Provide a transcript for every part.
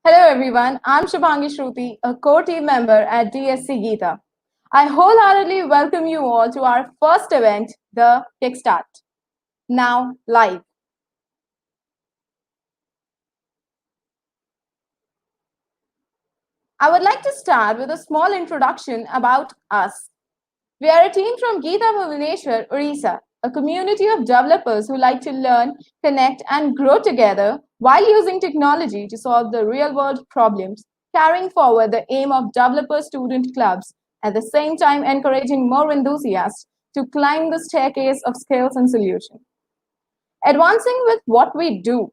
Hello everyone, I'm Shubhangi Shruti, a core team member at DSC Gita. I wholeheartedly welcome you all to our first event, the Kickstart. Now live. I would like to start with a small introduction about us. We are a team from Gita Bhubaneswar, Orissa, a community of developers who like to learn, connect, and grow together while using technology to solve the real world problems, carrying forward the aim of developer student clubs, at the same time encouraging more enthusiasts to climb the staircase of skills and solutions. Advancing with what we do,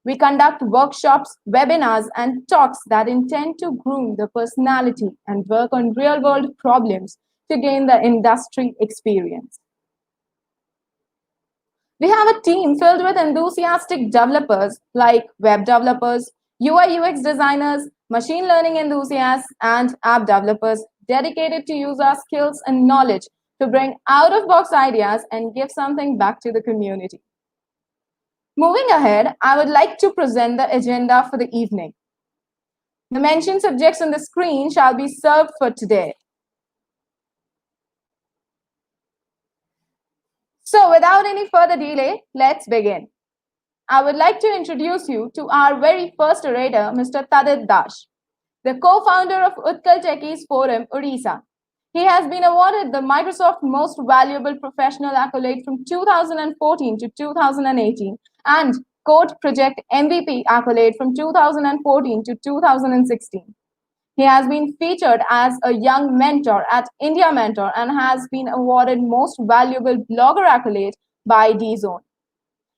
we conduct workshops, webinars, and talks that intend to groom the personality and work on real world problems to gain the industry experience. We have a team filled with enthusiastic developers like web developers, UI UX designers, machine learning enthusiasts, and app developers dedicated to use our skills and knowledge to bring out of box ideas and give something back to the community. Moving ahead, I would like to present the agenda for the evening. The mentioned subjects on the screen shall be served for today. So without any further delay, let's begin. I would like to introduce you to our very first orator, Mr. Tadit Dash, the co-founder of Utkal Techies Forum, Orissa. He has been awarded the Microsoft Most Valuable Professional accolade from 2014 to 2018 and Code Project MVP accolade from 2014 to 2016. He has been featured as a young mentor at India Mentor and has been awarded Most Valuable Blogger accolade by DZone.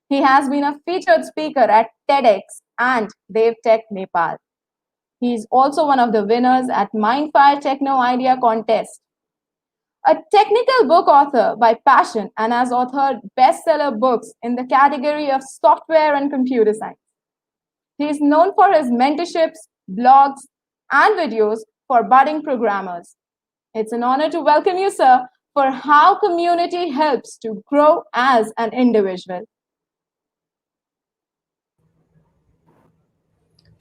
He has been a featured speaker at TEDx and DevTech Nepal. He is also one of the winners at Mindfire Techno Idea Contest. A technical book author by passion and has authored bestseller books in the category of software and computer science. He is known for his mentorships, blogs, and videos for budding programmers. It's an honor to welcome you, sir, for how community helps to grow as an individual.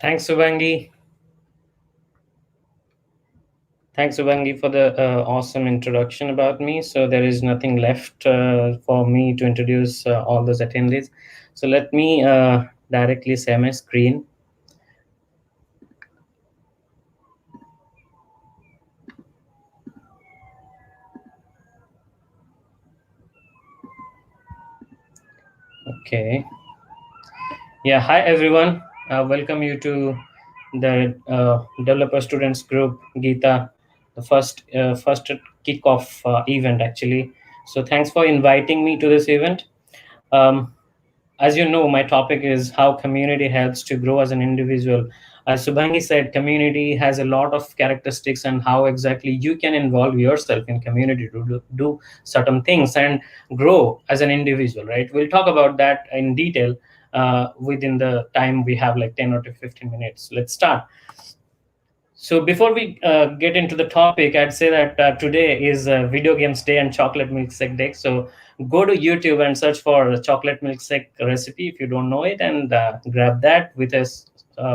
Thanks, Subhangi. Thanks, Subhangi, for the awesome introduction about me. So there is nothing left for me to introduce all those attendees. So let me directly share my screen. Okay. Yeah, hi everyone. Welcome you to the Developer Students Group Gita, the first kickoff event actually. So thanks for inviting me to this event. As you know, my topic is how community helps to grow as an individual. As Subhangi said, community has a lot of characteristics and how exactly you can involve yourself in community to do certain things and grow as an individual, right? We'll talk about that in detail within the time we have, like 10 or 15 minutes. Let's start. So before we get into the topic, I'd say that today is Video Games Day and Chocolate Milkshake Day. So go to YouTube and search for chocolate milkshake recipe if you don't know it, and grab that with a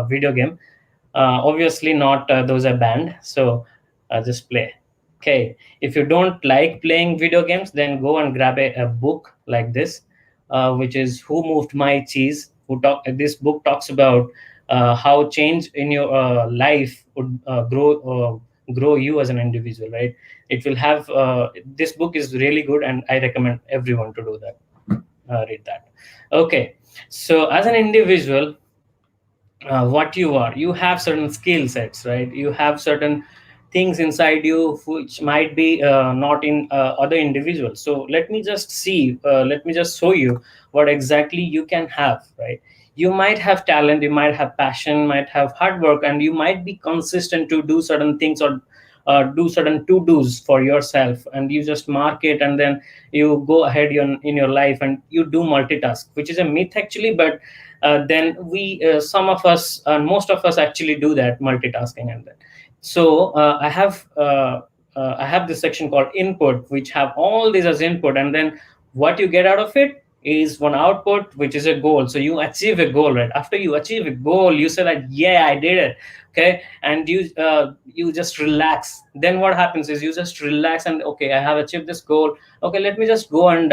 video game. Obviously, not those are banned. So just play. Okay. If you don't like playing video games, then go and grab a book like this, which is Who Moved My Cheese. This book talks about how change in your life would grow you as an individual, right? It will have this book is really good, and I recommend everyone to do that. Read that. Okay, so as an individual, what you have certain skill sets, right? You have certain things inside you which might be not in other individuals. So let me just show you what exactly you can have, right? You might have talent, you might have passion, might have hard work, and you might be consistent to do certain things, or do certain to-dos for yourself, and you just mark it, and then you go ahead in your life and you do multitask, which is a myth actually. But then some of us, most of us actually do that multitasking. And then so I have this section called input, which have all these as input, and then what you get out of it is one output, which is a goal. So you achieve a goal, right? After you achieve a goal, you say like, yeah, I did it. Okay. And you just relax. Then what happens is you just relax and, okay, I have achieved this goal. Okay, let me just go and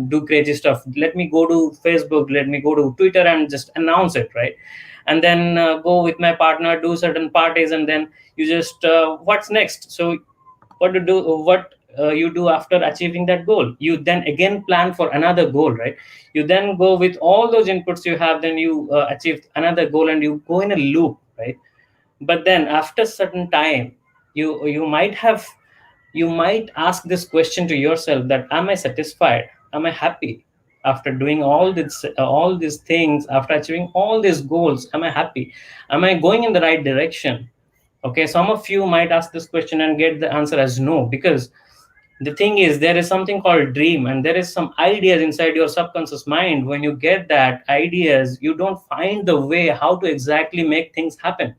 do crazy stuff. Let me go to Facebook, let me go to Twitter and just announce it, right? And then go with my partner, do certain parties, and then you just what's next? So what you do after achieving that goal, you then again plan for another goal, right? You then go with all those inputs you have, then you achieve another goal, and you go in a loop, right? But then after certain time, you might ask this question to yourself, that am I satisfied, am I happy after doing all these things, after achieving all these goals? Am I happy? Am I going in the right direction? Okay, some of you might ask this question and get the answer as no, because the thing is, there is something called dream, and there is some ideas inside your subconscious mind. When you get that ideas, you don't find the way how to exactly make things happen.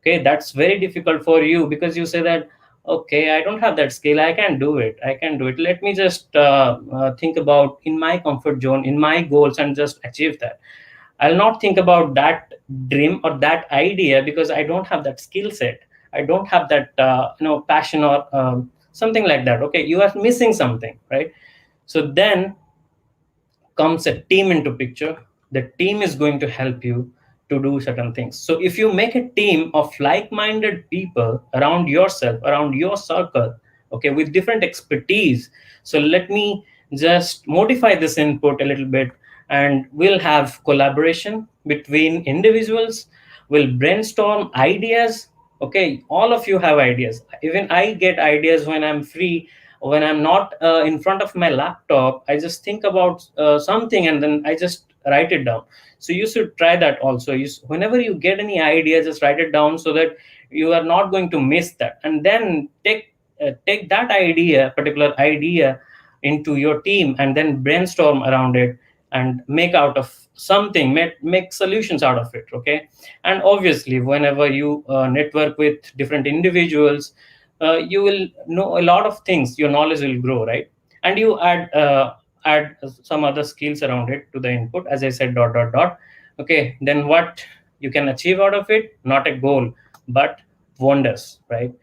Okay, that's very difficult for you, because you say that, okay, I don't have that skill, I can do it, let me just think about in my comfort zone, in my goals, and just achieve that. I'll not think about that dream or that idea, because I don't have that skill set. I don't have that passion or something like that. Okay, you are missing something, right? So then comes a team into picture. The team is going to help you to do certain things. So if you make a team of like-minded people around yourself, around your circle, okay, with different expertise. So let me just modify this input a little bit, and we'll have collaboration between individuals. We'll brainstorm ideas. Okay, all of you have ideas. Even I get ideas when I'm free, when I'm not in front of my laptop. I just think about something, and then I just write it down. So you should try that also. Whenever you get any idea, just write it down, so that you are not going to miss that. And then take that particular idea into your team, and then brainstorm around it, and make out of something, make solutions out of it. Okay. And obviously, whenever you network with different individuals, you will know a lot of things, your knowledge will grow, right? And you add some other skills around it to the input, as I said, dot dot dot. Okay, then what you can achieve out of it, not a goal, but wonders, right?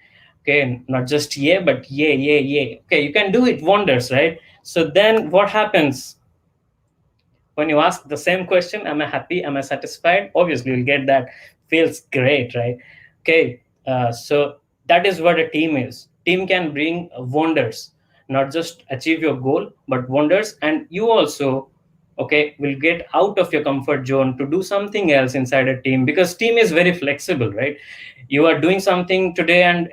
Okay, not just yeah, but yeah. Okay, you can do it, wonders, right? So then what happens when you ask the same question, am I happy, am I satisfied? Obviously you'll get that, feels great, right? Okay, so that is what a team is. Team can bring wonders, not just achieve your goal, but wonders. And you also, okay, will get out of your comfort zone to do something else inside a team, because team is very flexible, right? You are doing something today, and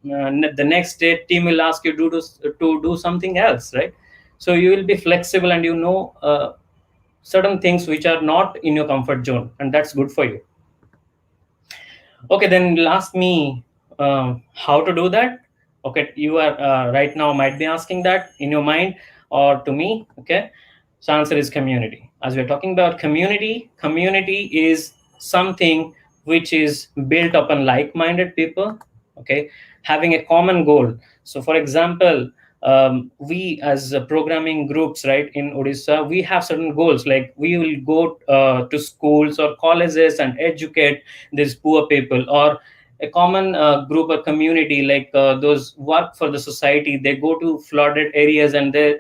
the next day team will ask you to do something else, right? So you will be flexible, and certain things which are not in your comfort zone, and that's good for you. Okay, then you'll ask me how to do that. Okay, you are right now might be asking that in your mind or to me. Okay, so answer is community. As we're talking about community is something which is built upon like-minded people, okay, having a common goal. So for example, we as programming groups, right, in Odisha, we have certain goals, like we will go to schools or colleges and educate these poor people. Or a common group or community, like those work for the society, they go to flooded areas, and they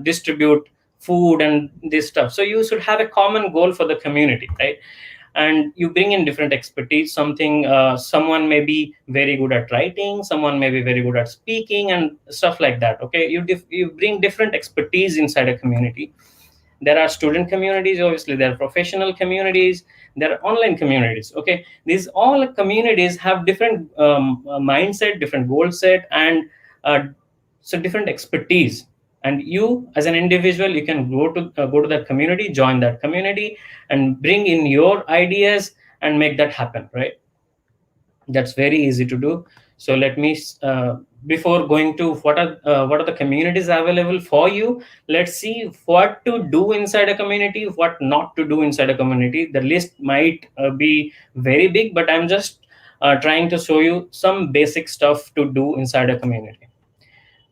distribute food and this stuff. So you should have a common goal for the community, right? And you bring in different expertise. Someone may be very good at writing, someone may be very good at speaking, and stuff like that. Okay, you bring different expertise inside a community. There are student communities, obviously there are professional communities, there are online communities. Okay, these all communities have different mindset, different goal set, and uh, so different expertise. And you as an individual, you can go to that community, join that community, and bring in your ideas and make that happen, right? That's very easy to do. So let me before going to what are the communities available for you, let's see what to do inside a community, what not to do inside a community. The list might be very big, but I'm just trying to show you some basic stuff to do inside a community.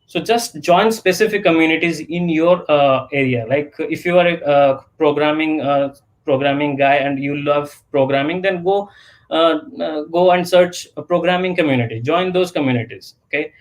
So just join specific communities in your area. Like if you are a programming guy and you love programming, then go and search a programming community. Join those communities. Okay,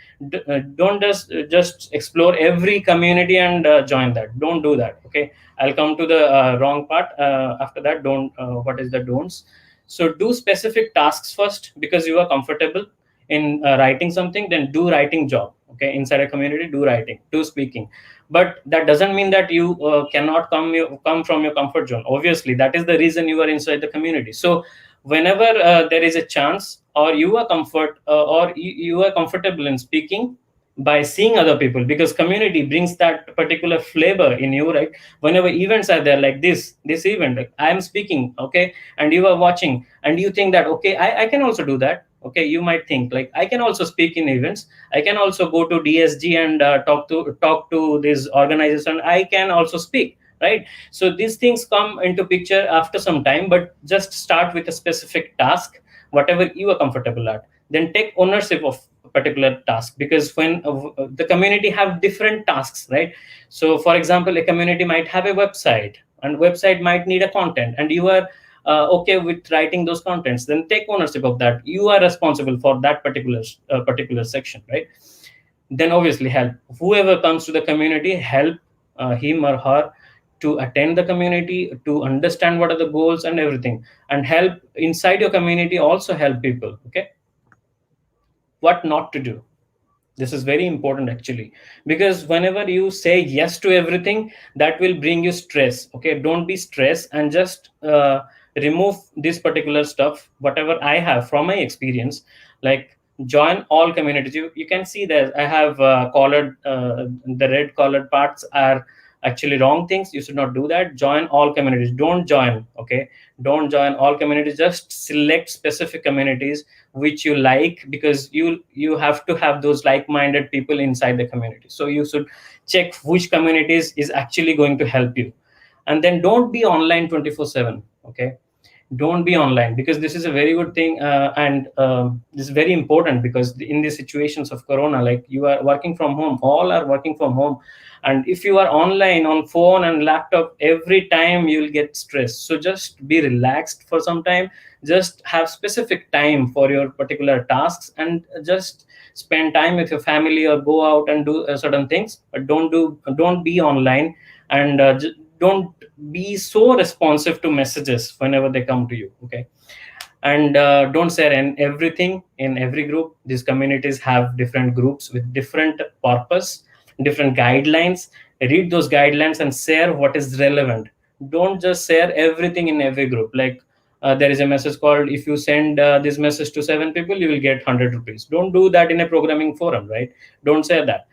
don't just explore every community and join that. Don't do that. Okay, I'll come to the wrong part after that. Don't what is the don'ts? So do specific tasks first because you are comfortable in writing something. Then do writing job. Okay, inside a community, do writing, do speaking. But that doesn't mean that you cannot come from your comfort zone. Obviously, that is the reason you are inside the community. So whenever there is a chance, or you are you are comfortable in speaking by seeing other people, because community brings that particular flavor in you, right? Whenever events are there, like this event, like I am speaking, okay, and you are watching, and you think that, okay, I can also do that. Okay, you might think like, I can also speak in events, I can also go to DSG and talk to this organization, I can also speak, right? So these things come into picture after some time, but just start with a specific task, whatever you are comfortable at. Then take ownership of a particular task, because when the community have different tasks, right? So for example, a community might have a website, and website might need a content, and you are okay with writing those contents. Then take ownership of that. You are responsible for that particular section, right? Then obviously help whoever comes to the community, help him or her to attend the community, to understand what are the goals and everything, and help inside your community, also help people. Okay, what not to do? This is very important actually, because whenever you say yes to everything, that will bring you stress. Okay, don't be stressed, and just remove this particular stuff, whatever I have from my experience. Like, join all communities. You can see that I have collared, the red colored parts are actually wrong things. You should not do that. Join all communities. Don't join, okay, don't join all communities. Just select specific communities which you like, because you have to have those like-minded people inside the community. So you should check which communities is actually going to help you. And then don't be online 24/7. Okay, don't be online, because this is a very good thing, and this is very important, because in these situations of corona, like, you are working from home, all are working from home, and if you are online on phone and laptop every time, you will get stressed. So just be relaxed for some time. Just have specific time for your particular tasks, and just spend time with your family, or go out and do certain things. But don't be online, and don't be so responsive to messages whenever they come to you. Okay, and don't share everything in every group. These communities have different groups with different purpose, different guidelines. Read those guidelines and share what is relevant. Don't just share everything in every group. Like, there is a message called, if you send this message to 7 people, you will get 100 rupees. Don't do that in a programming forum, right? Don't say that.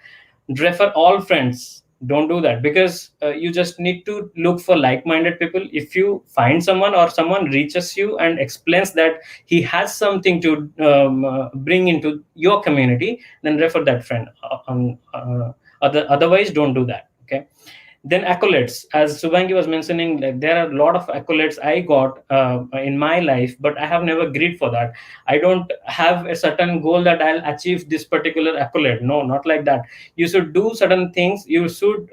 Refer all friends. Don't do that, because you just need to look for like-minded people. If you find someone, or someone reaches you and explains that he has something to bring into your community, then refer that friend. Otherwise, don't do that. Okay. Then accolades, as Subhangi was mentioning, like, there are a lot of accolades I got in my life, but I have never agreed for that. I don't have a certain goal that I'll achieve this particular accolade. No, not like that. You should do certain things. You should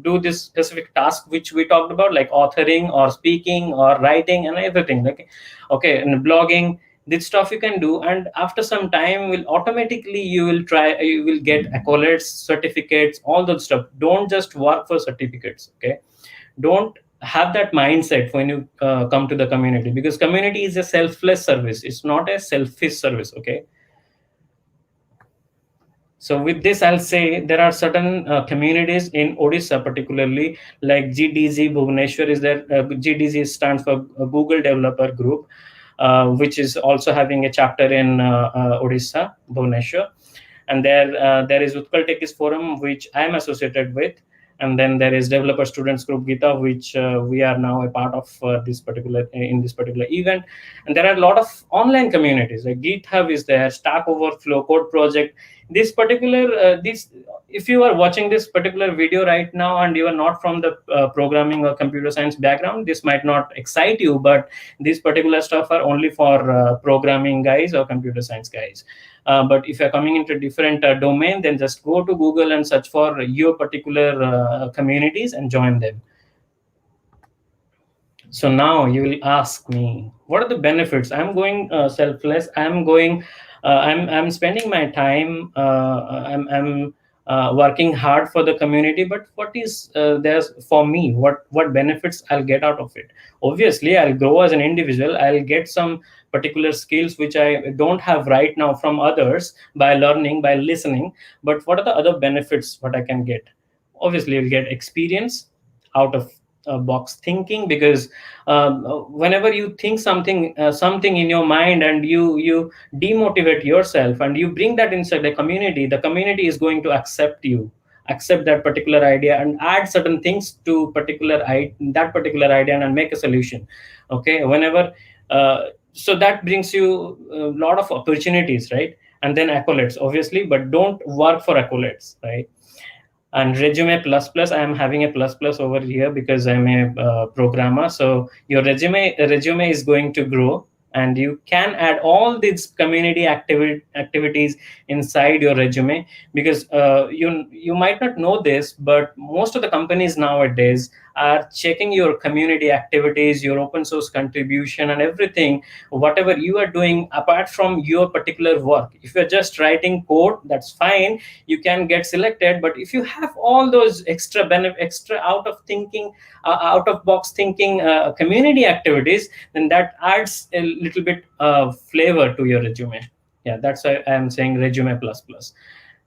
do this specific task which we talked about, like authoring, or speaking, or writing, and everything. Like, okay, and blogging, this stuff you can do, and after some time, will automatically you will get accolades, certificates, all that stuff. Don't just work for certificates. Okay, don't have that mindset when you come to the community, because community is a selfless service, it's not a selfish service. Okay, so with this, I'll say there are certain communities in Odisha, particularly, like GDZ Bhubaneswar is there. GDZ stands for Google Developer Group, which is also having a chapter in Odisha, Bhubaneswar. And there is Utkal Techies Forum, which I am associated with. And then there is Developer Students Group GITA, which we are now a part of in this particular event. And there are a lot of online communities, like GitHub is there, Stack Overflow, Code Project. This particular if you are watching this particular video right now and you are not from the programming or computer science background, this might not excite you, but these particular stuff are only for programming guys or computer science guys. But if you're coming into a different domain, then just go to Google and search for your particular communities and join them. So now you will ask me, what are the benefits? I'm going selfless. I'm spending my time. I'm working hard for the community. But what is there's for me? What benefits I'll get out of it? Obviously, I'll grow as an individual. I'll get some particular skills which I don't have right now from others by learning, by listening. But what are the other benefits? What I can get? Obviously, you'll get experience out of box thinking, because whenever you think something in your mind and you demotivate yourself and you bring that inside the community is going to accept that particular idea and add certain things to that particular idea and make a solution. Okay, whenever so that brings you a lot of opportunities, right? And then accolades, obviously, but don't work for accolades, right? And resume plus plus, I am having a plus plus over here because I'm a programmer. So your resume is going to grow, and you can add all these community activities inside your resume, because you might not know this, but most of the companies nowadays are checking your community activities, your open source contribution, and everything, whatever you are doing apart from your particular work. If you're just writing code, that's fine, you can get selected. But if you have all those extra out of box thinking community activities, then that adds a little bit flavor to your resume. Yeah, that's why I'm saying resume plus plus.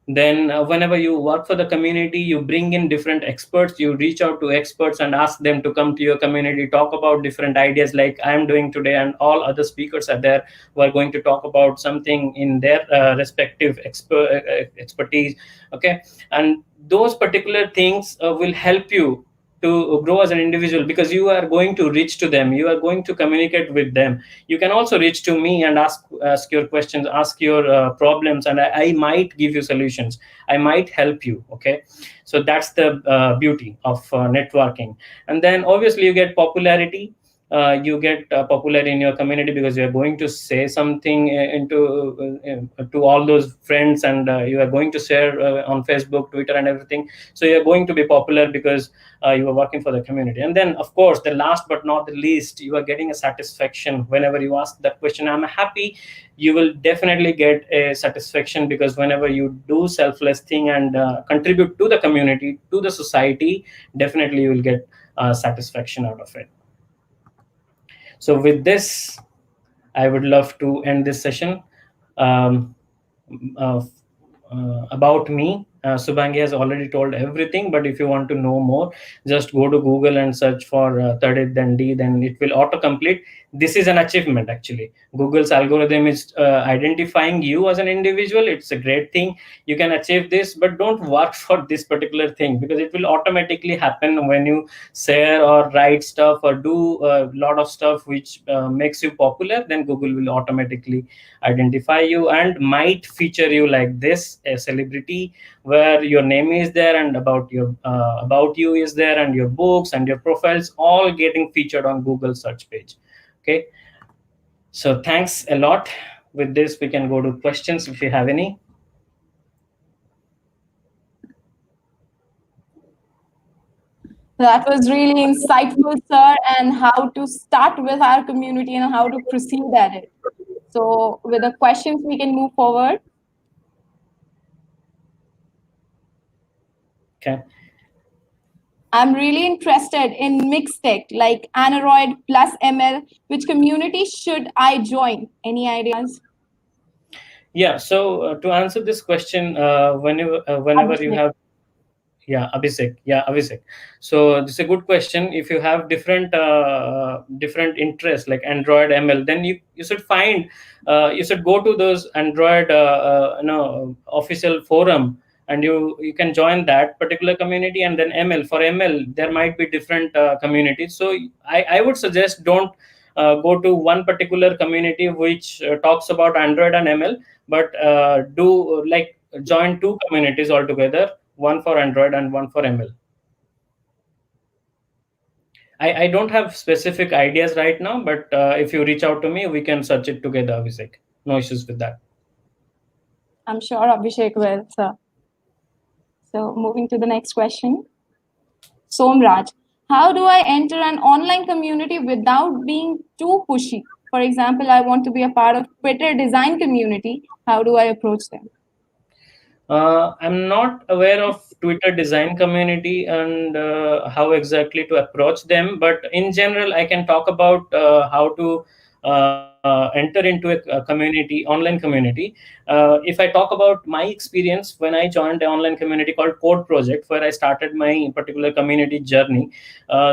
Then whenever you work for the community, you bring in different experts, you reach out to experts and ask them to come to your community, talk about different ideas like I'm doing today, and all other speakers are there who are going to talk about something in their respective expertise. Okay, and those particular things will help you to grow as an individual, because you are going to reach to them, you are going to communicate with them. You can also reach to me and ask your questions, ask your problems, and I might give you solutions, I might help you. Okay, so that's the beauty of networking. And then obviously you get popularity. You get popular in your community because you are going to say something to all those friends, and you are going to share on Facebook, Twitter, and everything. So you are going to be popular because you are working for the community. And then of course, the last but not the least, you are getting a satisfaction whenever you ask that question, I'm happy. You will definitely get a satisfaction, because whenever you do selfless thing and contribute to the community, to the society, definitely you will get satisfaction out of it. So with this, I would love to end this session. Um, uh, about me, Subhangi has already told everything, but if you want to know more, just go to Google and search for Tadit, then D, then it will auto-complete. This is an achievement, actually. Google's algorithm is identifying you as an individual. It's a great thing. You can achieve this, but don't work for this particular thing, because it will automatically happen when you share or write stuff or do a lot of stuff which makes you popular. Then Google will automatically identify you and might feature you like this, a celebrity, where your name is there and about you is there, and your books and your profiles all getting featured on Google search page. Okay, so thanks a lot. With this, we can go to questions if you have any. That was really insightful, sir, and how to start with our community and how to proceed at it. So, with the questions, we can move forward. Okay. I'm really interested in mixed tech like Android plus ML. Which community should I join? Any ideas? Yeah. So to answer this question, whenever you have, yeah, Abhishek. Yeah, Abhishek. So this is a good question. If you have different interests like Android, ML, then you should find you should go to those Android official forum, and you can join that particular community. And then ML, for ML there might be different communities. So I would suggest don't go to one particular community which talks about Android and ML, but do like join two communities altogether, one for Android and one for ML. I don't have specific ideas right now, but if you reach out to me, we can search it together, Abhishek. No issues with that. I'm sure Abhishek will, sir. So, moving to the next question. Somraj, how do I enter an online community without being too pushy? For example, I want to be a part of Twitter design community. How do I approach them? I'm not aware of Twitter design community and how exactly to approach them, but in general, I can talk about how to enter into a community, online community. If I talk about my experience when I joined an online community called Code Project, where I started my particular community journey.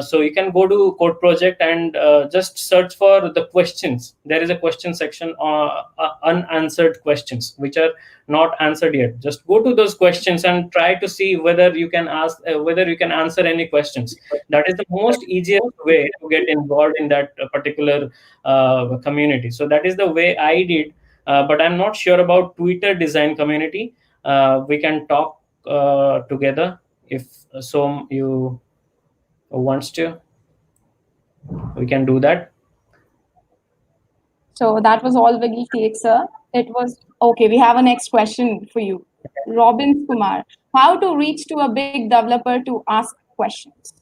So you can go to Code Project and just search for the questions. There is a question section, unanswered questions, which are not answered yet. Just go to those questions and try to see whether you can ask whether you can answer any questions. That is the most easiest way to get involved in that particular community. So that is the way I did, but I'm not sure about Twitter design community. We can talk together if so you wants to. We can do that. So that was all very cake, sir. It was okay. We have a next question for you. Robin Kumar, how to reach to a big developer to ask questions?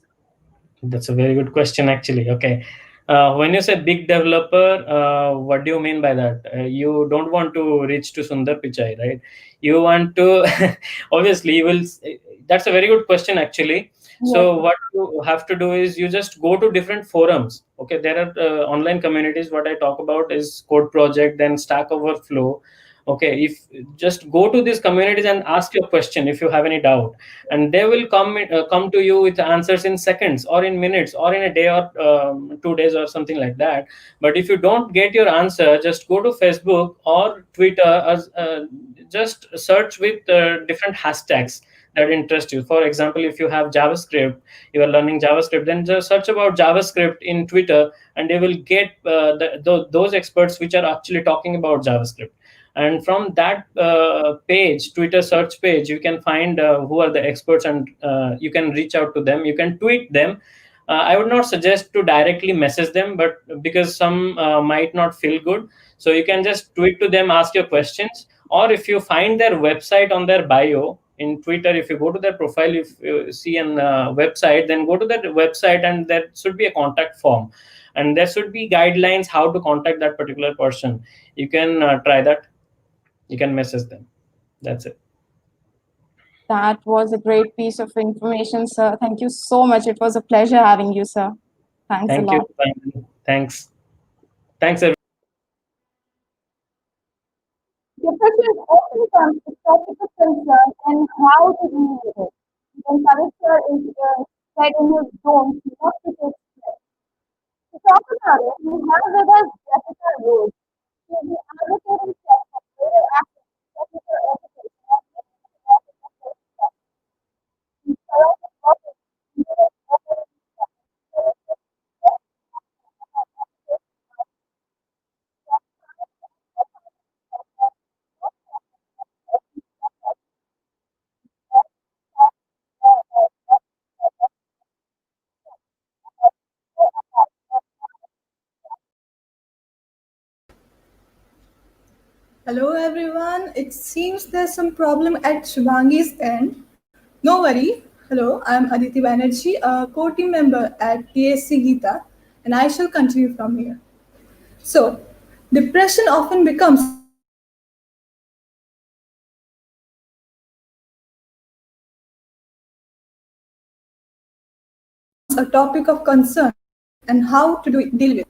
That's a very good question, actually. Okay. When you say big developer, what do you mean by that? You don't want to reach to Sundar Pichai, right? You want to, obviously, you will. That's a very good question, actually. Yes. So, what you have to do is you just go to different forums. Okay. There are online communities. What I talk about is Code Project, then Stack Overflow. Okay. If just go to these communities and ask your question if you have any doubt, and they will come to you with answers in seconds or in minutes or in a day or 2 days or something like that. But if you don't get your answer, just go to Facebook or Twitter, as just search with different hashtags that interest you. For example, if you have JavaScript, you are learning JavaScript, then just search about JavaScript in Twitter, and you will get those experts which are actually talking about JavaScript. And from that page, Twitter search page, you can find who are the experts, and you can reach out to them. You can tweet them. I would not suggest to directly message them, but because some might not feel good, so you can just tweet to them, ask your questions. Or if you find their website on their bio in Twitter, if you go to their profile, if you see an website, then go to that website, and there should be a contact form, and there should be guidelines how to contact that particular person. You can try that. You can message them. That's it. That was a great piece of information, sir. Thank you so much. It was a pleasure having you, sir. Thanks a Thank you. lot. Thanks everyone. Depression often comes with topical concern and how to deal with it. When character is set in his zone, not to take stress. To talk about it, we have with us Jessica Rose. She is the advocating chef for greater access to technical education and educational success. She surrounded topics including operating Hello everyone. It seems there's some problem at Shivangi's end. No worry. Hello, I'm Aditi Banerjee, a core team member at Dsc Gita, and I shall continue from here. So, depression often becomes a topic of concern, and how to deal with it.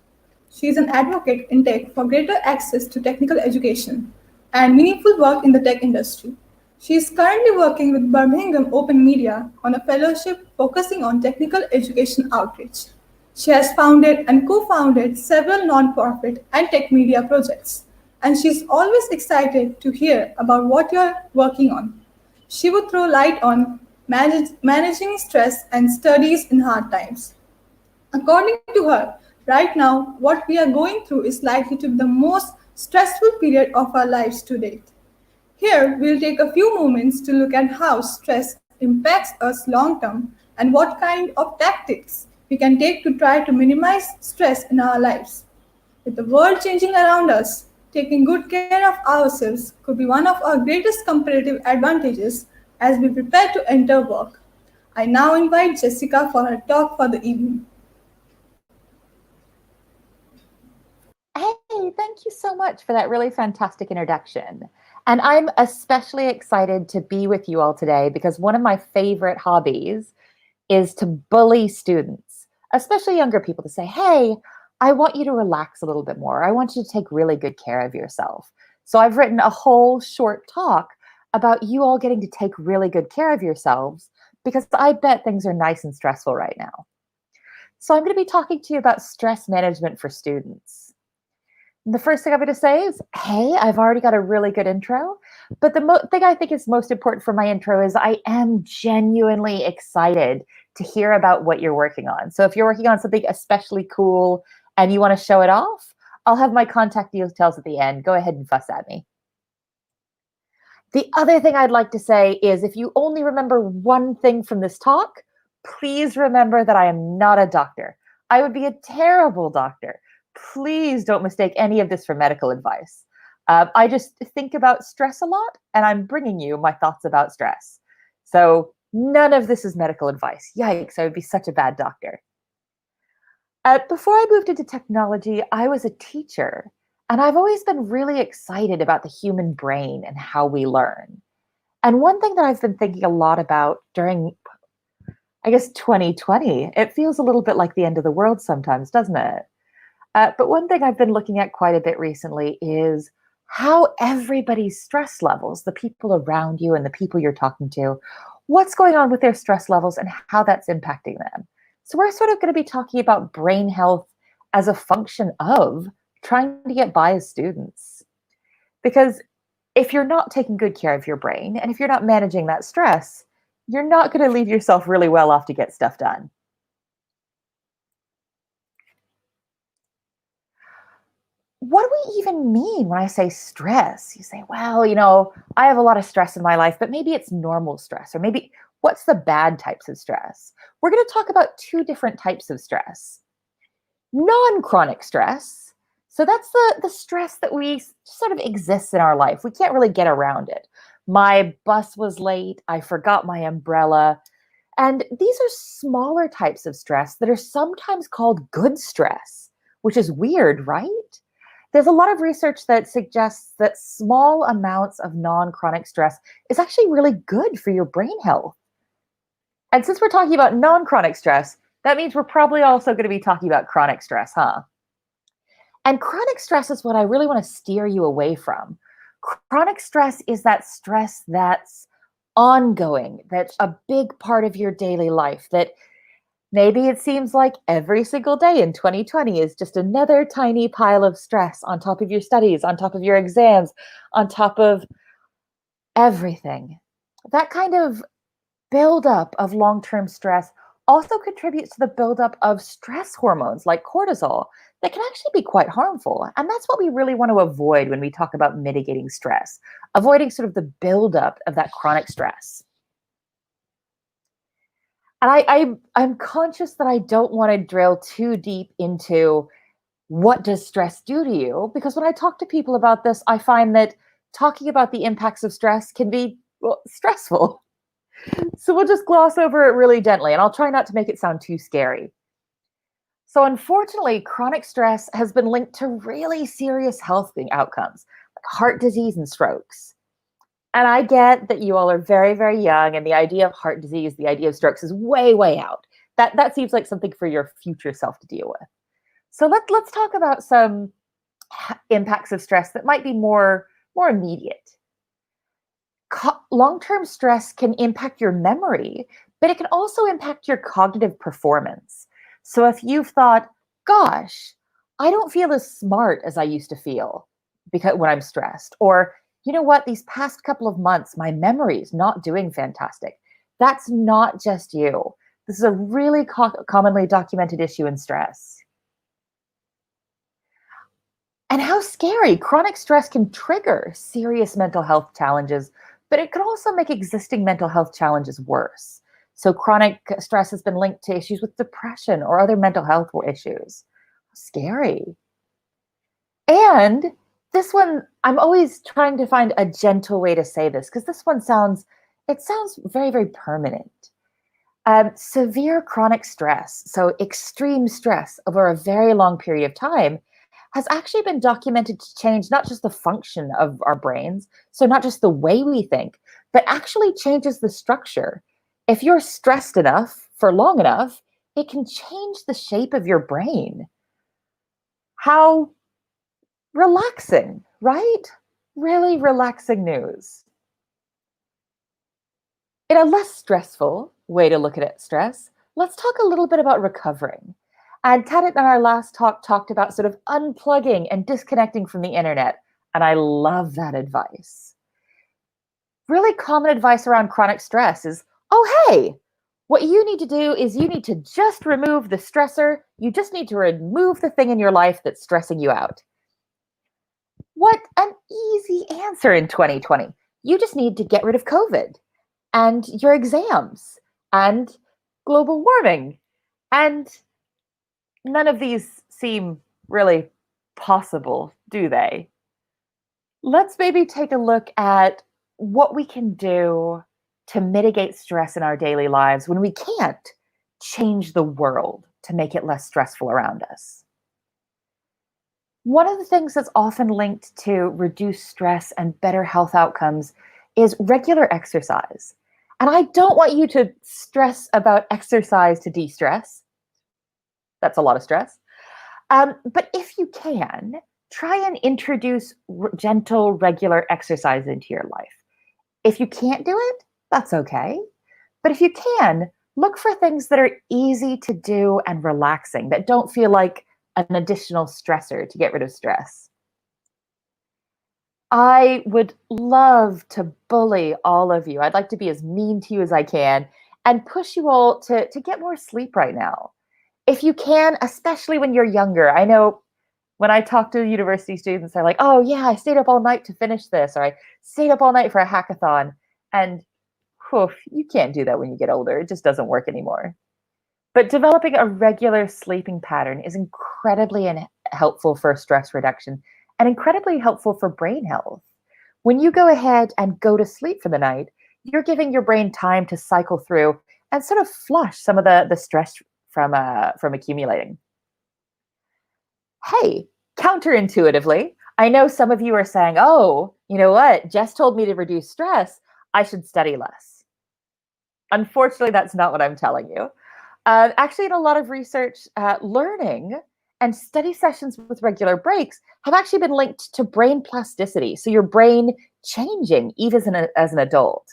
She is an advocate in tech for greater access to technical education and meaningful work in the tech industry. She is currently working with Birmingham Open Media on a fellowship focusing on technical education outreach. She has founded and co founded several non-profit and tech media projects, and she's always excited to hear about what you're working on. She would throw light on managing stress and studies in hard times. According to her, right now, what we are going through is likely to be the most stressful period of our lives to date. Here, we'll take a few moments to look at how stress impacts us long term and what kind of tactics we can take to try to minimize stress in our lives. With the world changing around us, Taking good care of ourselves could be one of our greatest competitive advantages as we prepare to enter work. I now invite Jessica for her talk for the evening. Hey, thank you so much for that really fantastic introduction. And I'm especially excited to be with you all today because one of my favorite hobbies is to bully students, especially younger people, to say, hey, I want you to relax a little bit more. I want you to take really good care of yourself. So I've written a whole short talk about you all getting to take really good care of yourselves because I bet things are nice and stressful right now. So I'm going to be talking to you about stress management for students. The first thing I'm going to say is, hey, I've already got a really good intro, but the thing I think is most important for my intro is I am genuinely excited to hear about what you're working on. So if you're working on something especially cool and you want to show it off, I'll have my contact details at the end. Go ahead and fuss at me. The other thing I'd like to say is if you only remember one thing from this talk, please remember that I am not a doctor. I would be a terrible doctor. Please don't mistake any of this for medical advice. I just think about stress a lot, and I'm bringing you my thoughts about stress. So none of this is medical advice. Yikes, I would be such a bad doctor. Before I moved into technology, I was a teacher, and I've always been really excited about the human brain and how we learn. And one thing that I've been thinking a lot about during, I guess, 2020, it feels a little bit like the end of the world sometimes, doesn't it? But one thing I've been looking at quite a bit recently is how everybody's stress levels, the people around you and the people you're talking to, what's going on with their stress levels and how that's impacting them. So we're sort of going to be talking about brain health as a function of trying to get by as students. Because if you're not taking good care of your brain and if you're not managing that stress, you're not going to leave yourself really well off to get stuff done. What do we even mean when I say stress? You say, well, I have a lot of stress in my life, but maybe it's normal stress, or maybe what's the bad types of stress? We're going to talk about two different types of stress. Non-chronic stress. So that's the stress that we sort of exists in our life. We can't really get around it. My bus was late. I forgot my umbrella. And these are smaller types of stress that are sometimes called good stress, which is weird, right? There's a lot of research that suggests that small amounts of non-chronic stress is actually really good for your brain health. And since we're talking about non-chronic stress, that means we're probably also going to be talking about chronic stress, huh? And chronic stress is what I really want to steer you away from. Chronic stress is that stress that's ongoing, that's a big part of your daily life, that maybe it seems like every single day in 2020 is just another tiny pile of stress on top of your studies, on top of your exams, on top of everything. That kind of buildup of long-term stress also contributes to the buildup of stress hormones like cortisol that can actually be quite harmful. And that's what we really want to avoid when we talk about mitigating stress, avoiding sort of the buildup of that chronic stress. And I'm conscious that I don't want to drill too deep into what does stress do to you, because when I talk to people about this, I find that talking about the impacts of stress can be stressful. So we'll just gloss over it really gently, and I'll try not to make it sound too scary. So unfortunately, chronic stress has been linked to really serious health outcomes, like heart disease and strokes. And I get that you all are very, very young, and the idea of heart disease, the idea of strokes is way, way out. That seems like something for your future self to deal with. So let's talk about some impacts of stress that might be more immediate. Long-term stress can impact your memory, but it can also impact your cognitive performance. So if you've thought, gosh, I don't feel as smart as I used to feel when I'm stressed, or you know what, these past couple of months, my memory is not doing fantastic. That's not just you. This is a really commonly documented issue in stress. And how scary. Chronic stress can trigger serious mental health challenges, but it could also make existing mental health challenges worse. So chronic stress has been linked to issues with depression or other mental health issues. Scary. And This one, I'm always trying to find a gentle way to say this because this one sounds very, very permanent. Severe chronic stress, so extreme stress over a very long period of time, has actually been documented to change not just the function of our brains, so not just the way we think, but actually changes the structure. If you're stressed enough for long enough, it can change the shape of your brain. How relaxing, right? Really relaxing news. In a less stressful way to look at stress, let's talk a little bit about recovering. And Tadit in our last talk talked about sort of unplugging and disconnecting from the internet. And I love that advice. Really common advice around chronic stress is, oh, hey, what you need to do is you need to just remove the stressor. You just need to remove the thing in your life that's stressing you out. What an easy answer in 2020. You just need to get rid of COVID and your exams and global warming. And none of these seem really possible, do they? Let's maybe take a look at what we can do to mitigate stress in our daily lives when we can't change the world to make it less stressful around us. One of the things that's often linked to reduced stress and better health outcomes is regular exercise. And I don't want you to stress about exercise to de-stress. That's a lot of stress. But if you can, try and introduce gentle, regular exercise into your life. If you can't do it, that's okay. But if you can, look for things that are easy to do and relaxing, that don't feel like an additional stressor to get rid of stress. I would love to bully all of you. I'd like to be as mean to you as I can and push you all to get more sleep right now. If you can, especially when you're younger. I know when I talk to university students, they're like, oh yeah, I stayed up all night to finish this, or I stayed up all night for a hackathon. And you can't do that when you get older. It just doesn't work anymore. But developing a regular sleeping pattern is incredibly helpful for stress reduction and incredibly helpful for brain health. When you go ahead and go to sleep for the night, you're giving your brain time to cycle through and sort of flush some of the stress from accumulating. Hey, counterintuitively, I know some of you are saying, oh, you know what? Jess told me to reduce stress. I should study less. Unfortunately, that's not what I'm telling you. Actually, in a lot of research, learning and study sessions with regular breaks have actually been linked to brain plasticity. So your brain changing even as an adult.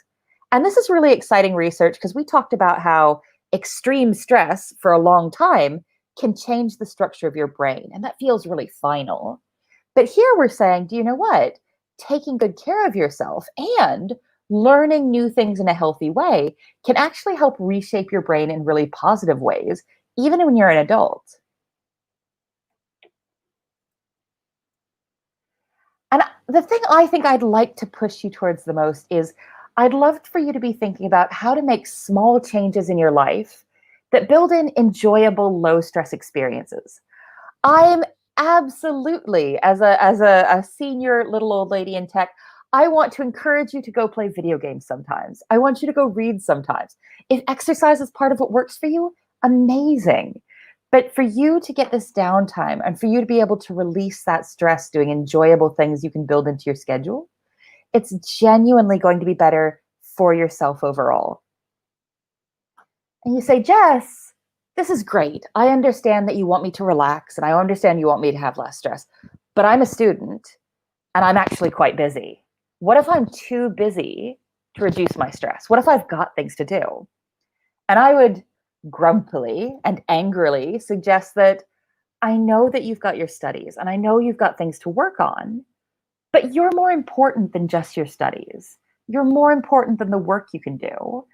And this is really exciting research because we talked about how extreme stress for a long time can change the structure of your brain. And that feels really final. But here we're saying, do you know what? Taking good care of yourself and learning new things in a healthy way can actually help reshape your brain in really positive ways, even when you're an adult. And the thing I think I'd like to push you towards the most is I'd love for you to be thinking about how to make small changes in your life that build in enjoyable low stress experiences. I'm absolutely, as a senior little old lady in tech, I want to encourage you to go play video games sometimes. I want you to go read sometimes. If exercise is part of what works for you, amazing. But for you to get this downtime and for you to be able to release that stress doing enjoyable things you can build into your schedule, it's genuinely going to be better for yourself overall. And you say, Jess, this is great. I understand that you want me to relax and I understand you want me to have less stress, but I'm a student and I'm actually quite busy. What if I'm too busy to reduce my stress? What if I've got things to do? And I would grumpily and angrily suggest that I know that you've got your studies and I know you've got things to work on, but you're more important than just your studies. You're more important than the work you can do.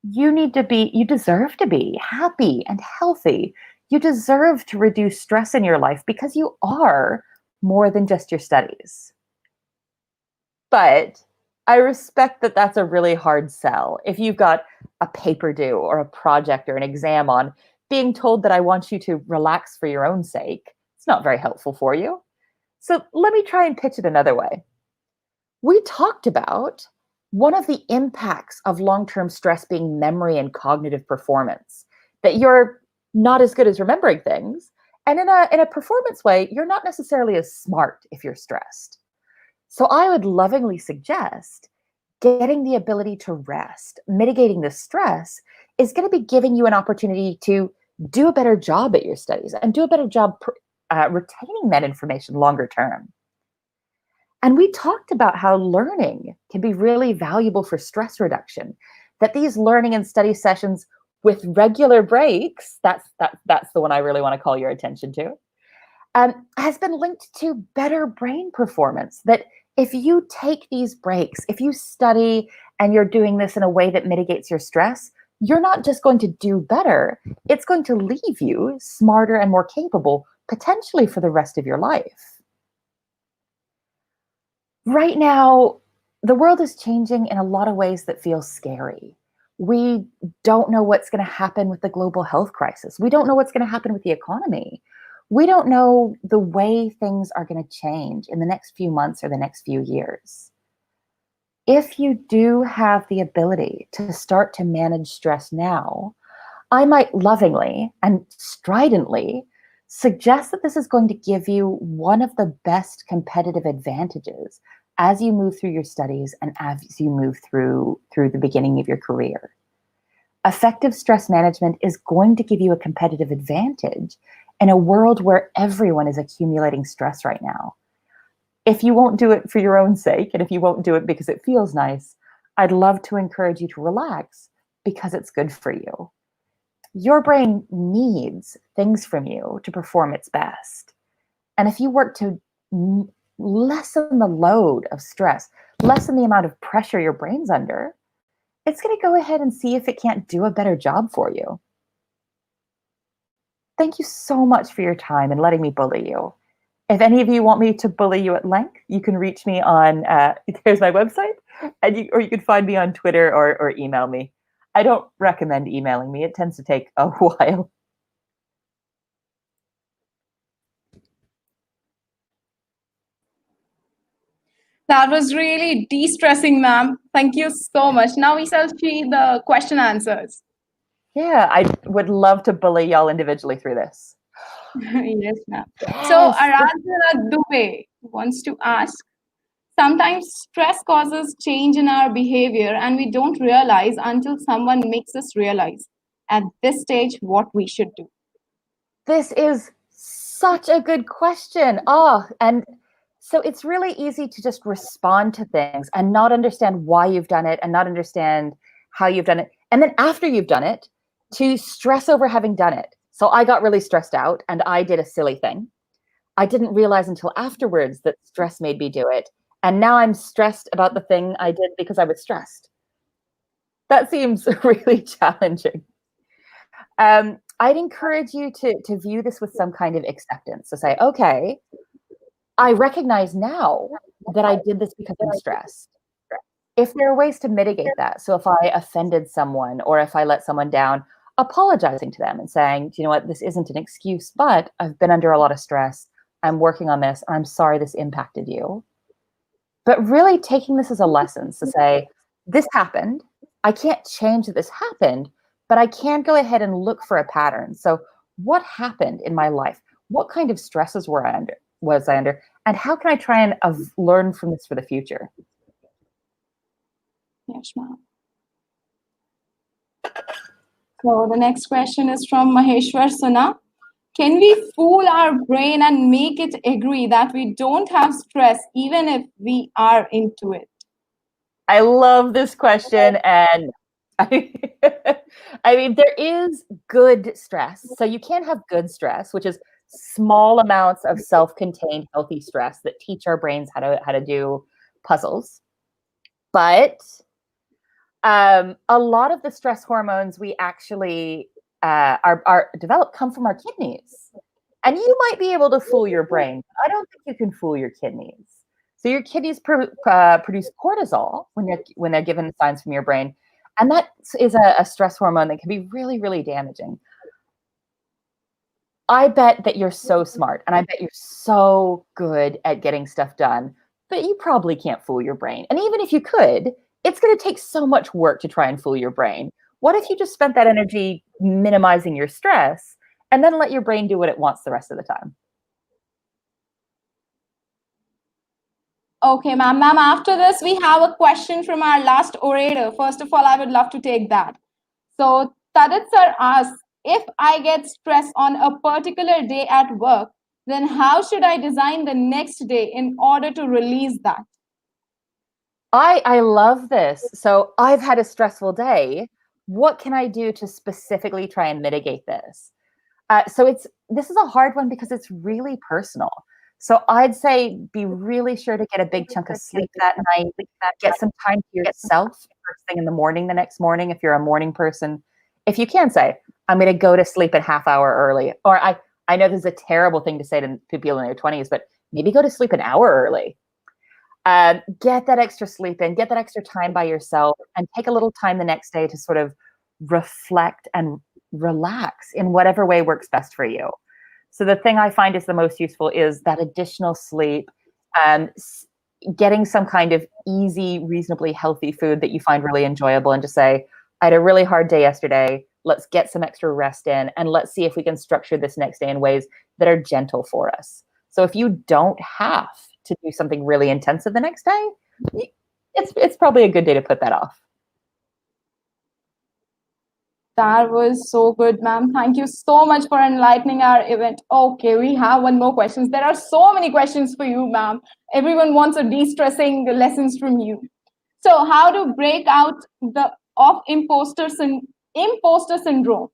You deserve to be happy and healthy. You deserve to reduce stress in your life because you are more than just your studies. But I respect that that's a really hard sell. If you've got a paper due or a project or an exam on, being told that I want you to relax for your own sake, it's not very helpful for you. So let me try and pitch it another way. We talked about one of the impacts of long-term stress being memory and cognitive performance, that you're not as good as remembering things. And in a performance way, you're not necessarily as smart if you're stressed. So I would lovingly suggest getting the ability to rest, mitigating the stress is going to be giving you an opportunity to do a better job at your studies and do a better job retaining that information longer term. And we talked about how learning can be really valuable for stress reduction, that these learning and study sessions with regular breaks, that's the one I really want to call your attention to, has been linked to better brain performance. That if you take these breaks, if you study and you're doing this in a way that mitigates your stress, you're not just going to do better, it's going to leave you smarter and more capable, potentially for the rest of your life. Right now, the world is changing in a lot of ways that feel scary. We don't know what's going to happen with the global health crisis. We don't know what's going to happen with the economy. We don't know the way things are going to change in the next few months or the next few years. If you do have the ability to start to manage stress now, I might lovingly and stridently suggest that this is going to give you one of the best competitive advantages as you move through your studies and as you move through the beginning of your career. Effective stress management is going to give you a competitive advantage in a world where everyone is accumulating stress right now. If you won't do it for your own sake, and if you won't do it because it feels nice, I'd love to encourage you to relax because it's good for you. Your brain needs things from you to perform its best. And if you work to lessen the load of stress, lessen the amount of pressure your brain's under, it's going to go ahead and see if it can't do a better job for you. Thank you so much for your time and letting me bully you. If any of you want me to bully you at length, you can reach me on, here's my website, or you can find me on Twitter or email me. I don't recommend emailing me. It tends to take a while. That was really de-stressing, ma'am. Thank you so much. Now we shall see the question answers. Yeah, I would love to bully y'all individually through this. Yes, ma'am. Yes. So Aradhana Dubey wants to ask, sometimes stress causes change in our behavior and we don't realize until someone makes us realize. At this stage, what we should do. This is such a good question. And so it's really easy to just respond to things and not understand why you've done it and not understand how you've done it. And then after you've done it, to stress over having done it. So I got really stressed out and I did a silly thing. I didn't realize until afterwards that stress made me do it. And now I'm stressed about the thing I did because I was stressed. That seems really challenging. I'd encourage you to view this with some kind of acceptance. So say, okay, I recognize now that I did this because I'm stressed. If there are ways to mitigate that, so if I offended someone or if I let someone down, apologizing to them and saying, you know what, this isn't an excuse, but I've been under a lot of stress. I'm working on this. I'm sorry this impacted you. But really taking this as a lesson to say, this happened. I can't change that this happened, but I can go ahead and look for a pattern. So what happened in my life? What kind of stresses was I under? And how can I try and learn from this for the future? Yes, ma'am. So the next question is from Maheshwar Sana. Can we fool our brain and make it agree that we don't have stress even if we are into it? I love this question. And I mean, there is good stress. So you can have good stress, which is small amounts of self-contained healthy stress that teach our brains how to do puzzles. But a lot of the stress hormones we actually are developed come from our kidneys. And you might be able to fool your brain. I don't think you can fool your kidneys. So your kidneys produce cortisol when they're given signs from your brain. And that is a stress hormone that can be really, really damaging. I bet that you're so smart and I bet you're so good at getting stuff done, but you probably can't fool your brain. And even if you could, it's going to take so much work to try and fool your brain. What if you just spent that energy minimizing your stress and then let your brain do what it wants the rest of the time? Okay, ma'am. Ma'am, after this, we have a question from our last orator. First of all, I would love to take that. So, Tadit sir asks, if I get stressed on a particular day at work, then how should I design the next day in order to release that? I love this. So I've had a stressful day. What can I do to specifically try and mitigate this? So this is a hard one because it's really personal. So I'd say be really sure to get a big chunk of sleep that night, get some time to yourself first thing in the morning, the next morning, if you're a morning person. If you can say, I'm going to go to sleep a half hour early, or I know this is a terrible thing to say to people in their 20s, but maybe go to sleep an hour early. Get that extra sleep in, get that extra time by yourself, and take a little time the next day to sort of reflect and relax in whatever way works best for you. So the thing I find is the most useful is that additional sleep, getting some kind of easy, reasonably healthy food that you find really enjoyable, and just say, I had a really hard day yesterday. Let's get some extra rest in, and let's see if we can structure this next day in ways that are gentle for us. So if you don't have to do something really intensive the next day, it's probably a good day to put that off. That was so good, ma'am. Thank you so much for enlightening our event. Okay, we have one more question. There are so many questions for you, ma'am. Everyone wants a de-stressing lessons from you. So how to break out of imposter syndrome?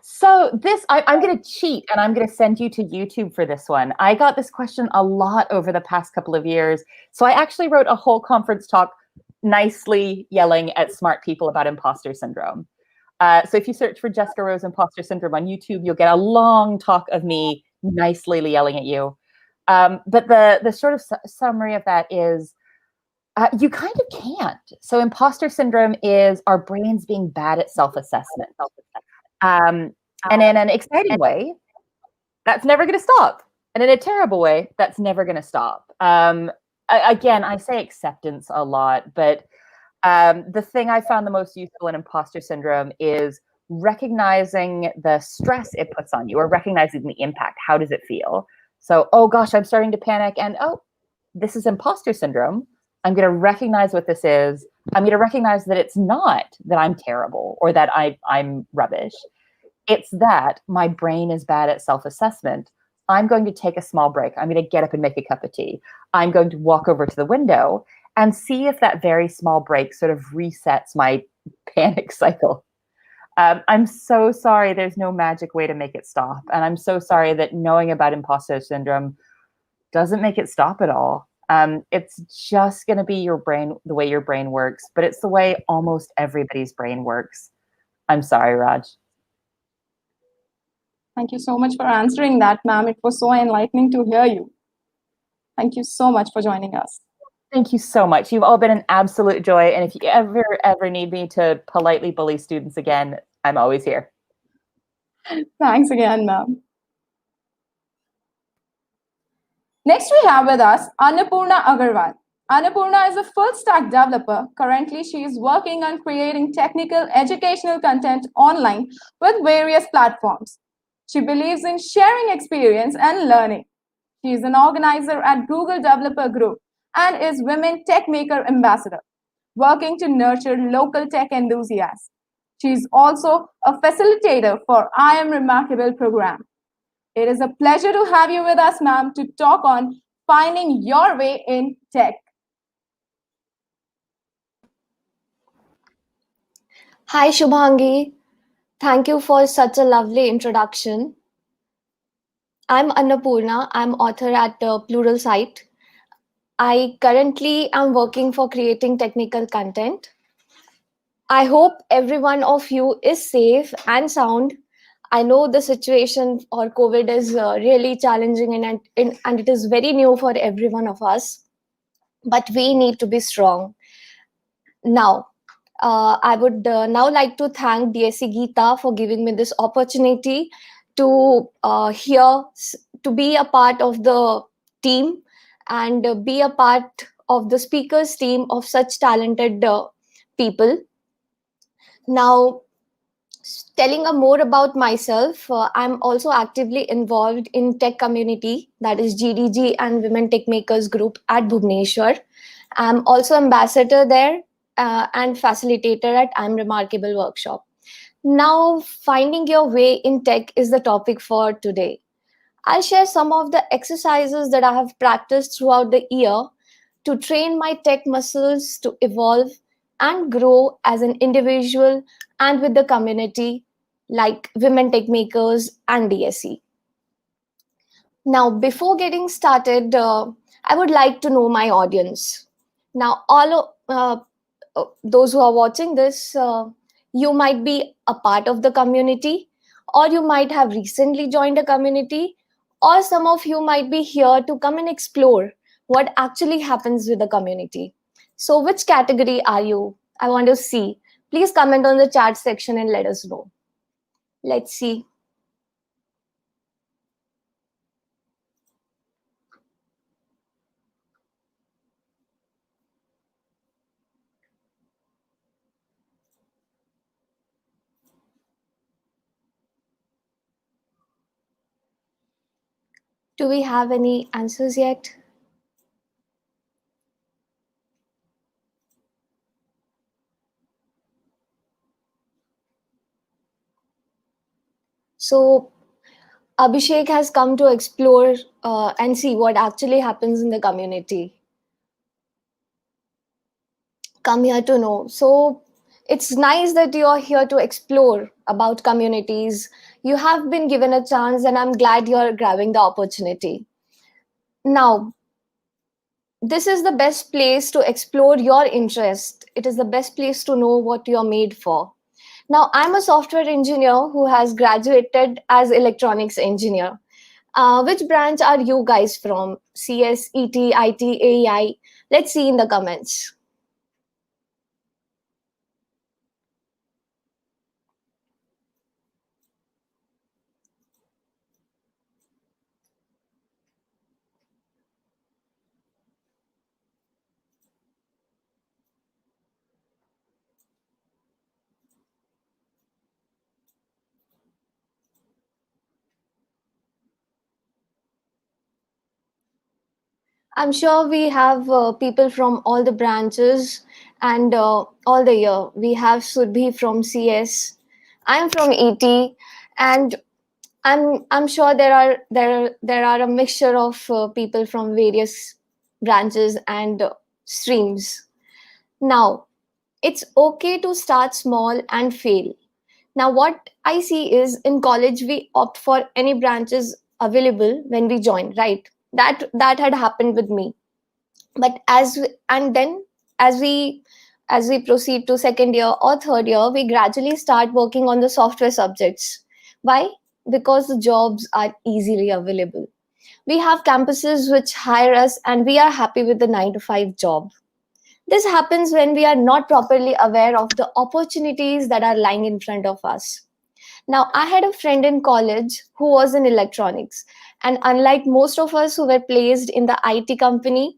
So this, I'm going to cheat and I'm going to send you to YouTube for this one. I got this question a lot over the past couple of years. So I actually wrote a whole conference talk nicely yelling at smart people about imposter syndrome. So if you search for Jessica Rose imposter syndrome on YouTube, you'll get a long talk of me nicely yelling at you. But the sort of summary of that is you kind of can't. So imposter syndrome is our brains being bad at self-assessment. And in an exciting way, that's never going to stop. And in a terrible way, that's never going to stop. Again, I say acceptance a lot, but the thing I found the most useful in imposter syndrome is recognizing the stress it puts on you, or recognizing the impact. How does it feel? So, oh gosh, I'm starting to panic, and oh, this is imposter syndrome. I'm going to recognize what this is. I'm going to recognize that it's not that I'm terrible or that I'm rubbish. It's that my brain is bad at self-assessment. I'm going to take a small break. I'm going to get up and make a cup of tea. I'm going to walk over to the window and see if that very small break sort of resets my panic cycle. I'm so sorry there's no magic way to make it stop. And I'm so sorry that knowing about imposter syndrome doesn't make it stop at all. It's just going to be your brain, the way your brain works, but it's the way almost everybody's brain works. I'm sorry, Raj. Thank you so much for answering that, ma'am. It was so enlightening to hear you. Thank you so much for joining us. Thank you so much. You've all been an absolute joy. And if you ever need me to politely bully students again, I'm always here. Thanks again, ma'am. Next, we have with us Annapurna Agarwal. Annapurna is a full-stack developer. Currently, she is working on creating technical educational content online with various platforms. She believes in sharing experience and learning. She is an organizer at Google Developer Group and is Women Tech Maker Ambassador, working to nurture local tech enthusiasts. She is also a facilitator for I Am Remarkable program. It is a pleasure to have you with us, ma'am, to talk on finding your way in tech. Hi, Shubhangi. Thank you for such a lovely introduction. I'm Annapurna. I'm author at Plural Site. I currently am working for creating technical content. I hope every one of you is safe and sound. I know the situation or COVID is really challenging and it is very new for every one of us. But we need to be strong. Now, I would now like to thank DSC Gita for giving me this opportunity to to be a part of the team and be a part of the speakers team of such talented people. Now, telling more about myself, I'm also actively involved in tech community, that is GDG and Women Tech Makers group at Bhubaneswar. I'm also ambassador there and facilitator at I'm Remarkable workshop. Now, finding your way in tech is the topic for today. I'll share some of the exercises that I have practiced throughout the year to train my tech muscles to evolve and grow as an individual and with the community like Women Tech Makers and DSC. Now, before getting started, I would like to know my audience. Now, those who are watching this, you might be a part of the community, or you might have recently joined a community, or some of you might be here to come and explore what actually happens with the community. So, which category are you? I want to see. Please comment on the chat section and let us know. Let's see. Do we have any answers yet? So, Abhishek has come to explore and see what actually happens in the community. Come here to know. So, it's nice that you're here to explore about communities. You have been given a chance, and I'm glad you're grabbing the opportunity. Now, this is the best place to explore your interest. It is the best place to know what you're made for. Now, I'm a software engineer who has graduated as electronics engineer. Which branch are you guys from? CS, ET, IT, AEI? Let's see in the comments. I'm sure we have people from all the branches and all the year. We have Sudhi from CS. I'm from ET, and I'm sure there are a mixture of people from various branches and streams. Now, it's okay to start small and fail. Now, what I see is in college we opt for any branches available when we join, right? That had happened with me. But then as we as we proceed to second year or third year, we gradually start working on the software subjects. Why? Because the jobs are easily available. We have campuses which hire us and we are happy with the 9 to 5 job. This happens when we are not properly aware of the opportunities that are lying in front of us. Now, I had a friend in college who was in electronics, and unlike most of us who were placed in the IT company,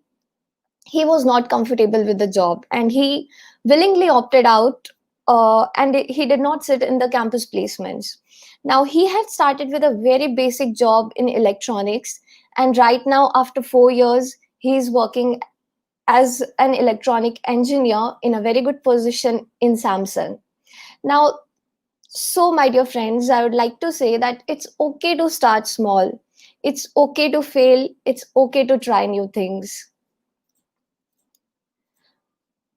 he was not comfortable with the job and he willingly opted out, and he did not sit in the campus placements. Now, he had started with a very basic job in electronics, and right now, after 4 years, he is working as an electronic engineer in a very good position in Samsung. Now, so my dear friends, I would like to say that it's okay to start small. It's okay to fail. It's okay to try new things.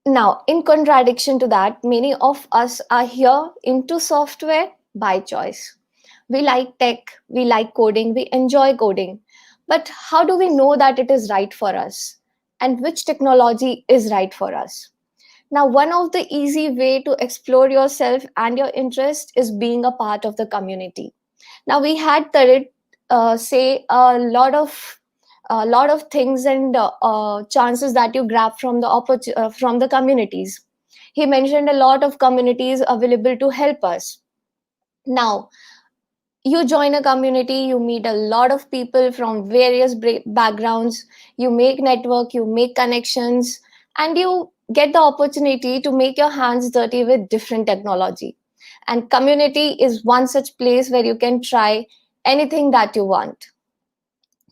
Now, in contradiction to that, many of us are here into software by choice. We like tech, we like coding, we enjoy coding. But how do we know that it is right for us? And which technology is right for us? Now, one of the easy way to explore yourself and your interest is being a part of the community. Now, we had Tadit say a lot of things and chances that you grab from from the communities. He mentioned a lot of communities available to help us. Now, You join a community, you meet a lot of people from various backgrounds, you make network, you make connections, and you get the opportunity to make your hands dirty with different technology. And community is one such place where you can try anything that you want.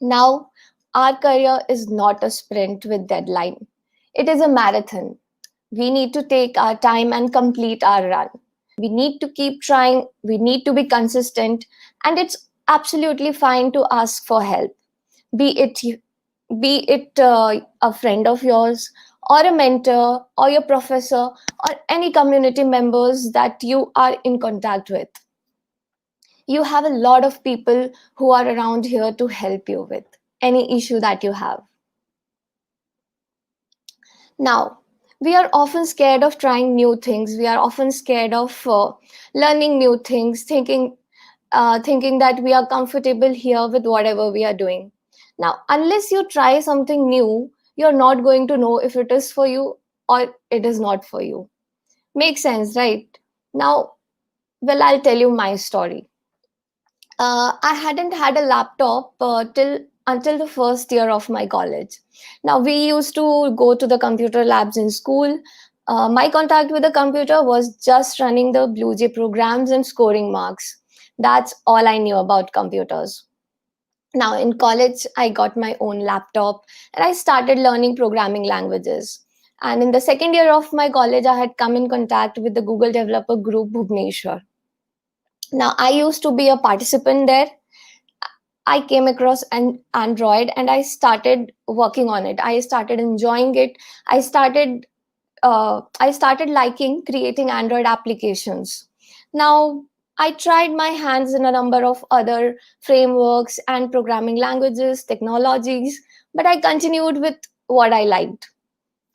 Now, our career is not a sprint with deadline. It is a marathon. We need to take our time and complete our run. We need to keep trying, we need to be consistent, and it's absolutely fine to ask for help. Be it a friend of yours, or a mentor, or your professor, or any community members that you are in contact with. You have a lot of people who are around here to help you with any issue that you have. Now, we are often scared of trying new things. We are often scared of learning new things, thinking that we are comfortable here with whatever we are doing. Now, unless you try something new, you're not going to know if it is for you or it is not for you. Makes sense, right? Now, well, I'll tell you my story. I hadn't had a laptop till until the first year of my college. Now we used to go to the computer labs in school. My contact with the computer was just running the BlueJ programs and scoring marks. That's all I knew about computers. Now in college, I got my own laptop and I started learning programming languages. And in the second year of my college, I had come in contact with the Google Developer Group Bhubaneswar. Now I used to be a participant there. I came across an Android and I started working on it. I started enjoying it. I started liking creating Android applications. Now I tried my hands in a number of other frameworks and programming languages, technologies, but I continued with what I liked.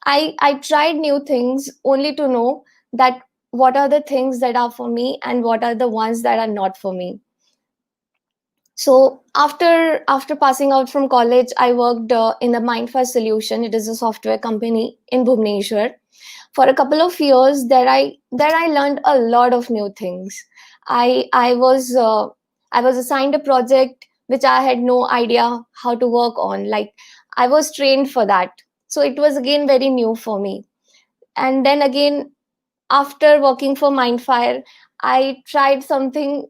I tried new things only to know that what are the things that are for me and what are the ones that are not for me. So after passing out from college, I worked in the Mindfast Solution. It is a software company in Bhubaneswar. For a couple of years, there I learned a lot of new things. I was assigned a project which I had no idea how to work on. Like I was trained for that, so it was again very new for me. And then again, after working for Mindfire, I tried something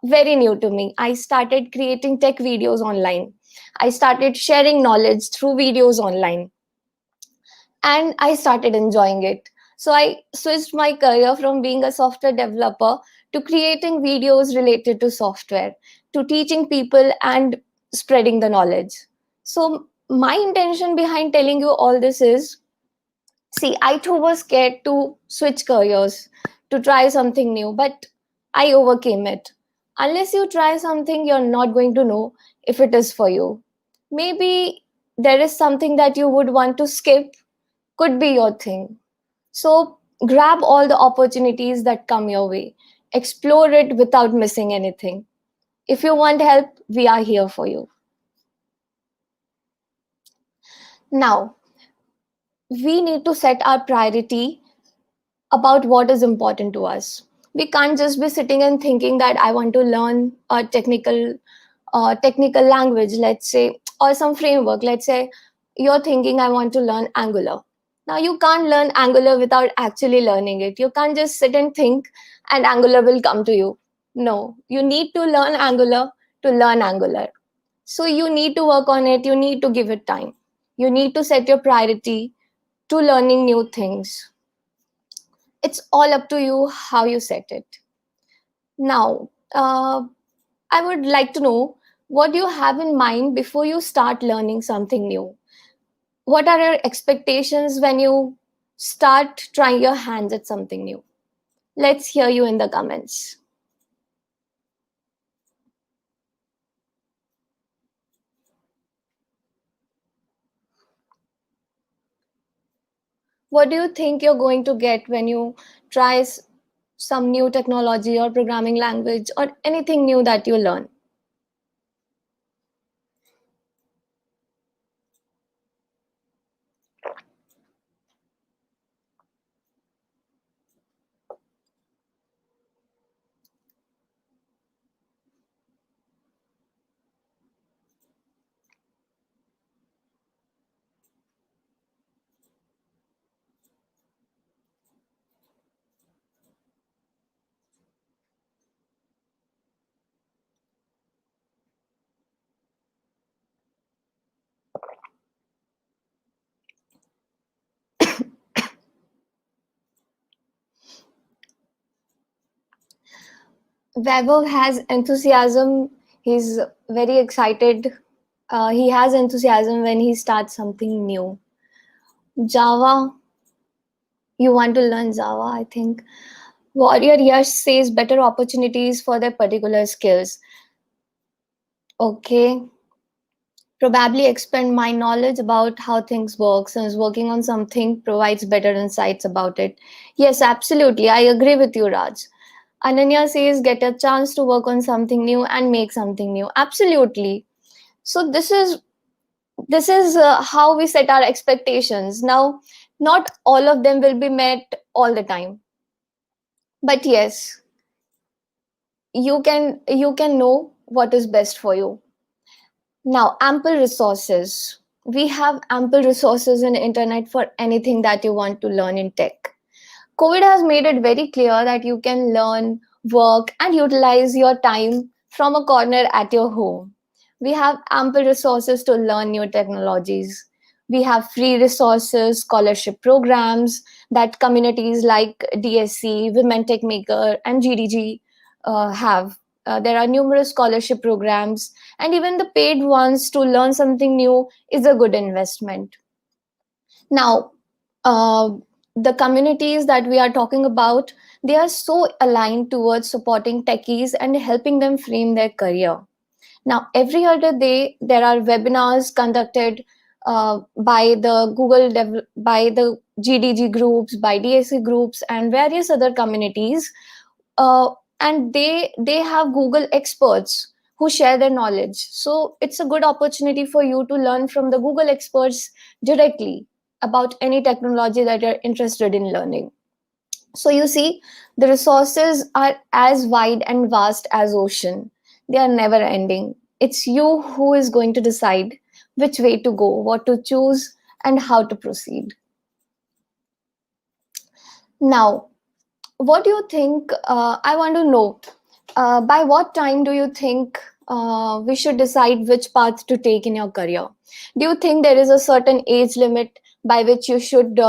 very new to me. I started creating tech videos online. I started sharing knowledge through videos online and I started enjoying it. So I switched my career from being a software developer to creating videos related to software, to teaching people and spreading the knowledge. So my intention behind telling you all this is, see, I too was scared to switch careers, to try something new, but I overcame it. Unless you try something, you're not going to know if it is for you. Maybe there is something that you would want to skip, could be your thing. So grab all the opportunities that come your way. Explore it without missing anything. If you want help, we are here for you. Now, we need to set our priority about what is important to us. We can't just be sitting and thinking that I want to learn a technical language, let's say, or some framework. Let's say you're thinking I want to learn Angular. Now you can't learn Angular without actually learning it. You can't just sit and think and Angular will come to you. No, you need to learn Angular to learn Angular. So you need to work on it. You need to give it time. You need to set your priority to learning new things. It's all up to you how you set it. Now, I would like to know what you have in mind before you start learning something new. What are your expectations when you start trying your hands at something new? Let's hear you in the comments. What do you think you're going to get when you try some new technology or programming language or anything new that you learn? Vaibhav has enthusiasm. He's very excited. He has enthusiasm when he starts something new. Java, you want to learn Java, I think. Warrior Yash says better opportunities for their particular skills. Okay. Probably expand my knowledge about how things work, since working on something provides better insights about it. Yes, absolutely. I agree with you, Raj. Ananya says get a chance to work on something new and make something new. Absolutely. So this is how we set our expectations. Now, not all of them will be met all the time, but yes, you can know what is best for you. Now, ample resources. We have ample resources in internet for anything that you want to learn in tech. COVID has made it very clear that you can learn, work, and utilize your time from a corner at your home. We have ample resources to learn new technologies. We have free resources, scholarship programs that communities like DSC, Women Tech Maker, and GDG have. There are numerous scholarship programs, and even the paid ones to learn something new is a good investment. Now, uh, the communities that we are talking about, they are so aligned towards supporting techies and helping them frame their career. Now, every other day, there are webinars conducted by the GDG groups, by DSC groups, and various other communities, uh, and they have Google experts who share their knowledge. So it's a good opportunity for you to learn from the Google experts directly about any technology that you're interested in learning. So you see, the resources are as wide and vast as ocean. They are never ending. It's you who is going to decide which way to go, what to choose, and how to proceed. Now, what do you think? I want to know, by what time do you think we should decide which path to take in your career? Do you think there is a certain age limit by which you should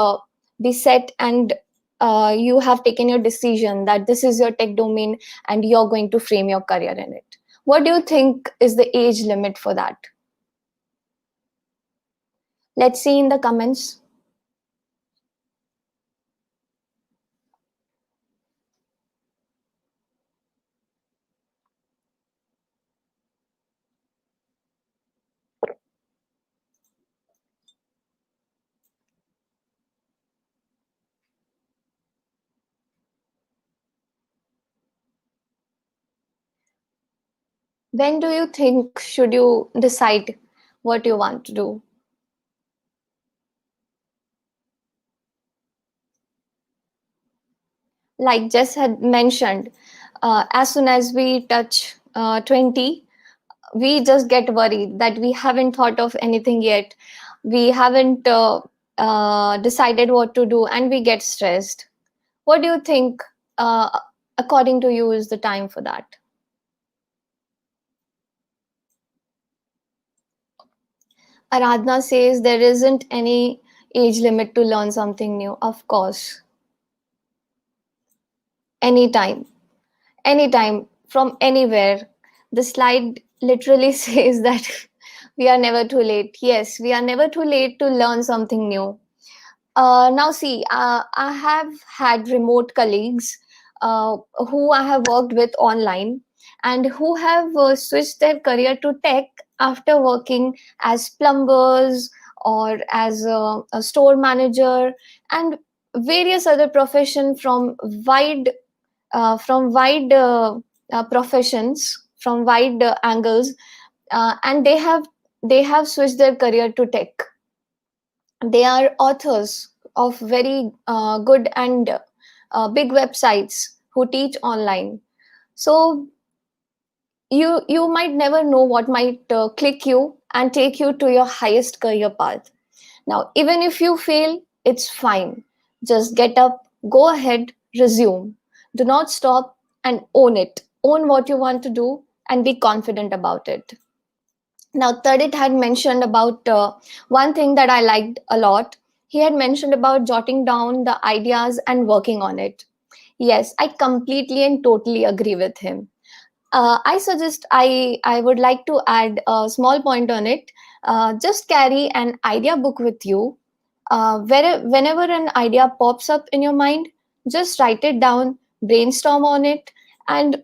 be set, and you have taken your decision that this is your tech domain and you're going to frame your career in it? What do you think is the age limit for that? Let's see in the comments. When do you think should you decide what you want to do? Like Jess had mentioned, as soon as we touch 20, we just get worried that we haven't thought of anything yet. We haven't decided what to do, and we get stressed. What do you think, according to you, is the time for that? Aradhana says there isn't any age limit to learn something new. Of course, anytime, anytime, from anywhere. The slide literally says that we are never too late. Yes, we are never too late to learn something new. Now, see, I have had remote colleagues who I have worked with online, and who have switched their career to tech after working as plumbers or as a store manager and various other profession from wide professions, from wide angles, and they have switched their career to tech. They are authors of very good and big websites who teach online. So you might never know what might click you and take you to your highest career path. Now, even if you fail, it's fine. Just get up, go ahead, resume. Do not stop, and own it. Own what you want to do and be confident about it. Now, Tadit had mentioned about one thing that I liked a lot. He had mentioned about jotting down the ideas and working on it. Yes, I completely and totally agree with him. I suggest I would like to add a small point on it. Just carry an idea book with you. Whenever an idea pops up in your mind, just write it down, brainstorm on it, and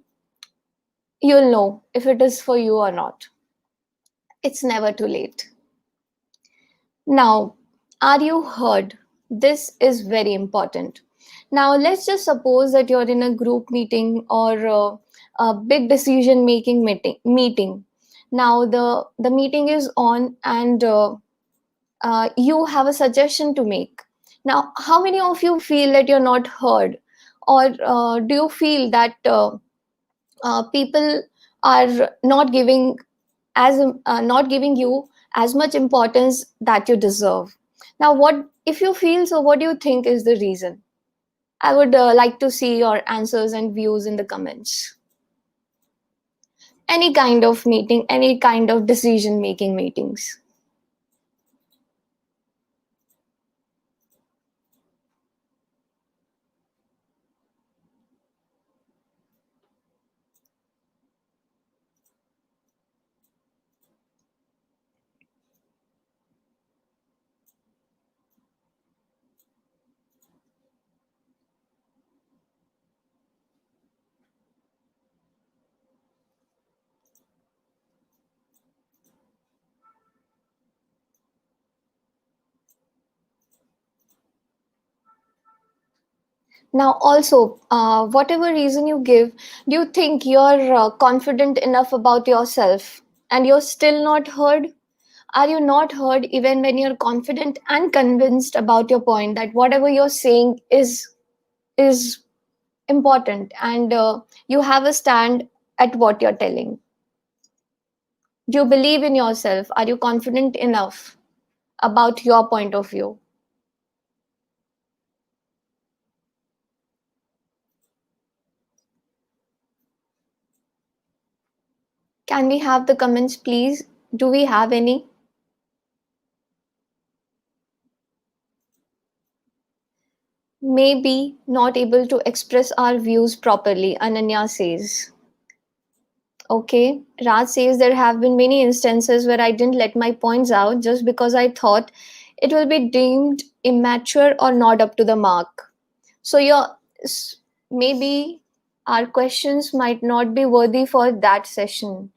you'll know if it is for you or not. It's never too late. Now, are you heard? This is very important. Now, let's just suppose that you're in a group meeting or a big decision making meeting. Now, the meeting is on, and you have a suggestion to make. Now, how many of you feel that you're not heard? Or do you feel that people are not giving you as much importance that you deserve? Now, what if you feel so? What do you think is the reason? I would like to see your answers and views in the comments. Any kind of meeting, any kind of decision making meetings. Now, also, whatever reason you give, do you think you're confident enough about yourself and you're still not heard? Are you not heard even when you're confident and convinced about your point that whatever you're saying is important, and you have a stand at what you're telling? Do you believe in yourself? Are you confident enough about your point of view? Can we have the comments, please? Do we have any? Maybe not able to express our views properly, Ananya says. Okay, Raj says there have been many instances where I didn't let my points out just because I thought it will be deemed immature or not up to the mark. So maybe our questions might not be worthy for that session.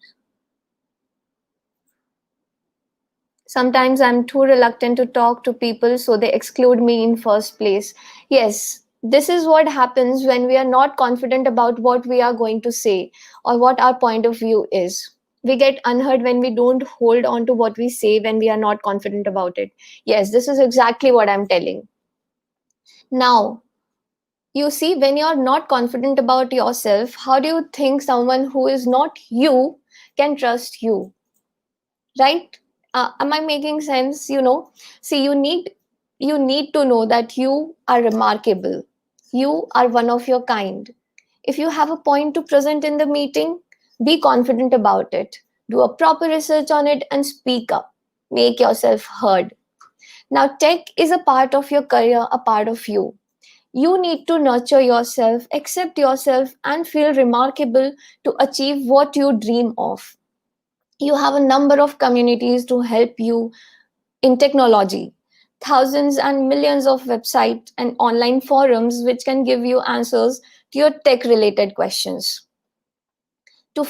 Sometimes I'm too reluctant to talk to people, so they exclude me in first place. Yes, this is what happens when we are not confident about what we are going to say or what our point of view is. We get unheard when we don't hold on to what we say when we are not confident about it. Yes, this is exactly what I'm telling. Now, you see, when you're not confident about yourself, how do you think someone who is not you can trust you? Right? Am I making sense? See, you need to know that you are remarkable. You are one of your kind. If you have a point to present in the meeting, be confident about it. Do a proper research on it and speak up. Make yourself heard. Now, tech is a part of your career, a part of you. You need to nurture yourself, accept yourself, and feel remarkable to achieve what you dream of. You have a number of communities to help you in technology, thousands and millions of websites and online forums which can give you answers to your tech related questions, to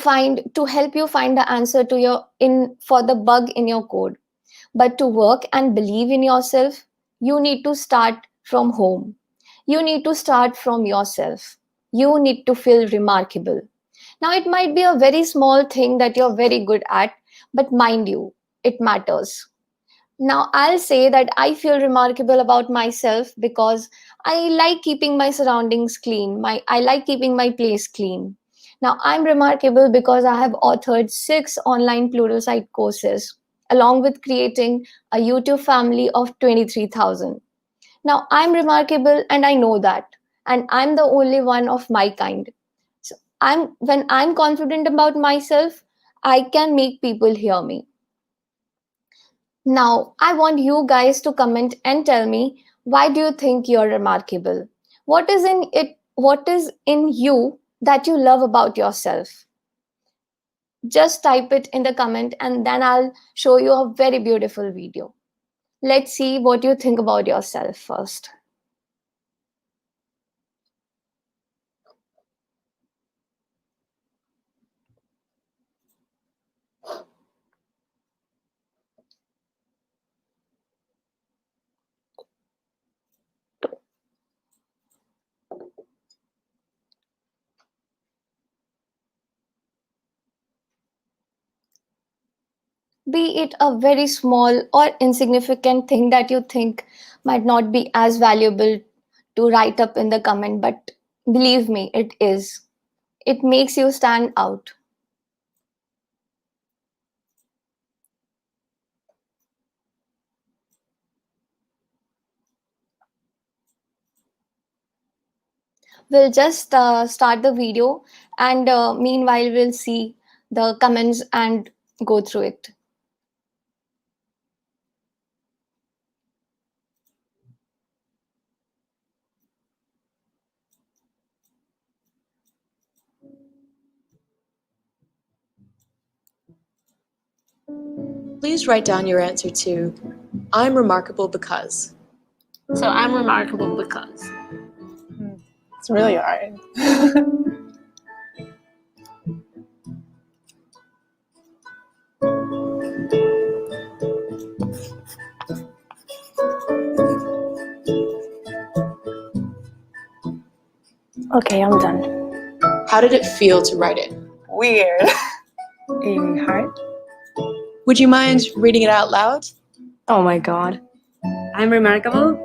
help you find the answer to your in for the bug in your code. But to work and believe in yourself, you need to start from home. You need to start from yourself. You need to feel remarkable. Now, it might be a very small thing that you're very good at, but mind you, it matters. Now, I'll say that I feel remarkable about myself because I like keeping my surroundings clean. I like keeping my place clean. Now, I'm remarkable because I have authored 6 online plural site courses, along with creating a YouTube family of 23,000. Now, I'm remarkable and I know that. And I'm the only one of my kind. So when I'm confident about myself, I can make people hear me. Now, I want you guys to comment and tell me, why do you think you're remarkable? What is in you that you love about yourself? Just type it in the comment and then I'll show you a very beautiful video. Let's see what you think about yourself first. Be it a very small or insignificant thing that you think might not be as valuable to write up in the comment, but believe me, it is. It makes you stand out. We'll just start the video, and meanwhile we'll see the comments and go through it. Please write down your answer to I'm remarkable because. So I'm remarkable because. It's really hard. Okay, I'm done. How did it feel to write it? Weird. Hard? Would you mind reading it out loud? Oh my god. I'm remarkable.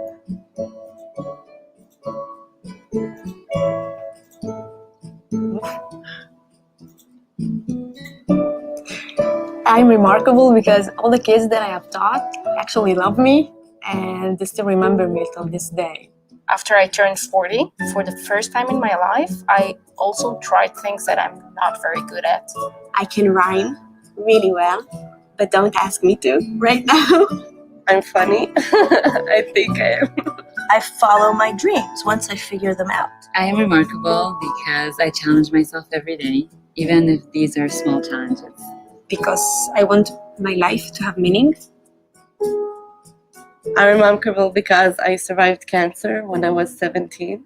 I'm remarkable because all the kids that I have taught actually love me and they still remember me till this day. After I turned 40, for the first time in my life, I also tried things that I'm not very good at. I can rhyme really well, but don't ask me to right now. I'm funny. I think I am. I follow my dreams once I figure them out. I am remarkable because I challenge myself every day, even if these are small challenges. Because I want my life to have meaning. I'm remarkable because I survived cancer when I was 17.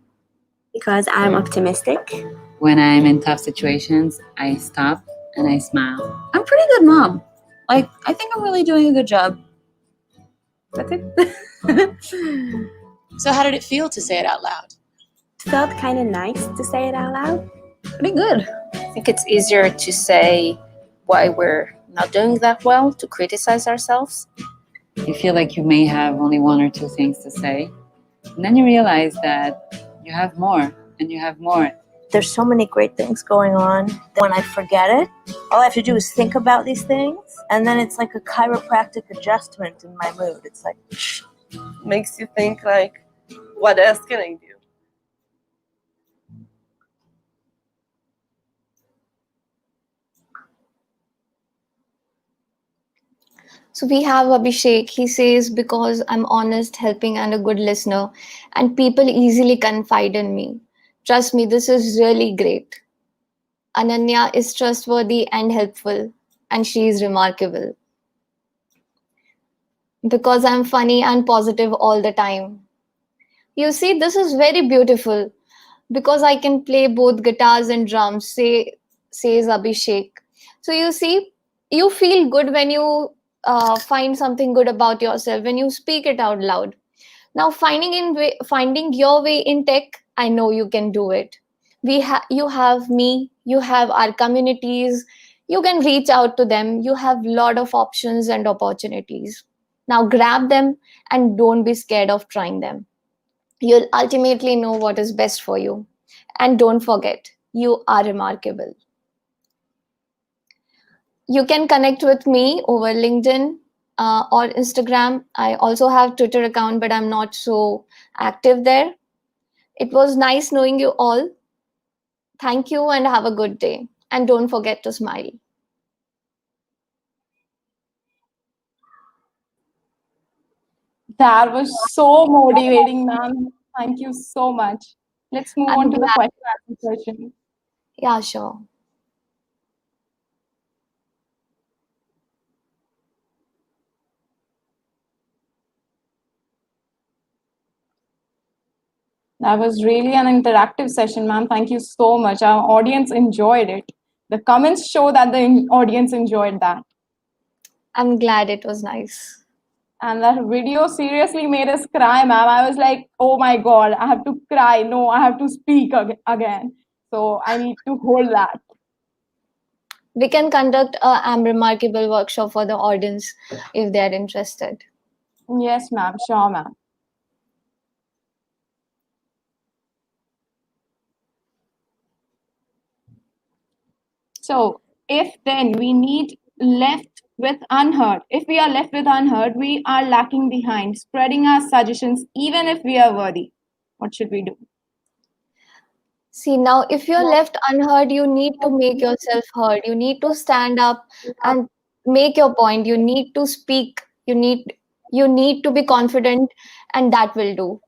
Because I'm optimistic. When I'm in tough situations, I stop and I smile. I'm a pretty good mom. I think I'm really doing a good job. That's it. So how did it feel to say it out loud? It felt kind of nice to say it out loud. Pretty good. I think it's easier to say why we're not doing that well, to criticize ourselves. You feel like you may have only one or two things to say, and then you realize that you have more and you have more. There's so many great things going on that when I forget it, all I have to do is think about these things, and then it's like a chiropractic adjustment in my mood. It's like Makes you think like, what else can I do? So we have Abhishek. He says, because I'm honest, helping, and a good listener, and people easily confide in me. Trust me, this is really great. Ananya is trustworthy and helpful, and she is remarkable. Because I'm funny and positive all the time. You see, this is very beautiful. Because I can play both guitars and drums, says Abhishek. So you see, you feel good when you find something good about yourself, when you speak it out loud. Now, finding your way in tech, I know you can do it. You have me, you have our communities, you can reach out to them, you have a lot of options and opportunities. Now grab them and don't be scared of trying them. You'll ultimately know what is best for you. And don't forget, you are remarkable. You can connect with me over LinkedIn or Instagram. I also have Twitter account, but I'm not so active there. It was nice knowing you all. Thank you and have a good day. And don't forget to smile. That was so motivating, ma'am. Thank you so much. Let's move on to the question and answer session. Yeah, sure. That was really an interactive session, ma'am. Thank you so much. Our audience enjoyed it. The comments show that the audience enjoyed that. I'm glad it was nice. And that video seriously made us cry, ma'am. I was like, oh my God, I have to cry. No, I have to speak again. So I need to hold that. We can conduct a I'm Remarkable workshop for the audience if they are interested. Yes, ma'am. Sure, ma'am. So if then we need left with unheard, if we are left with unheard, we are lacking behind, spreading our suggestions even if we are worthy. What should we do? See, now if you're left unheard, you need to make yourself heard. You need to stand up and make your point. You need to speak. You need to be confident, and that will do.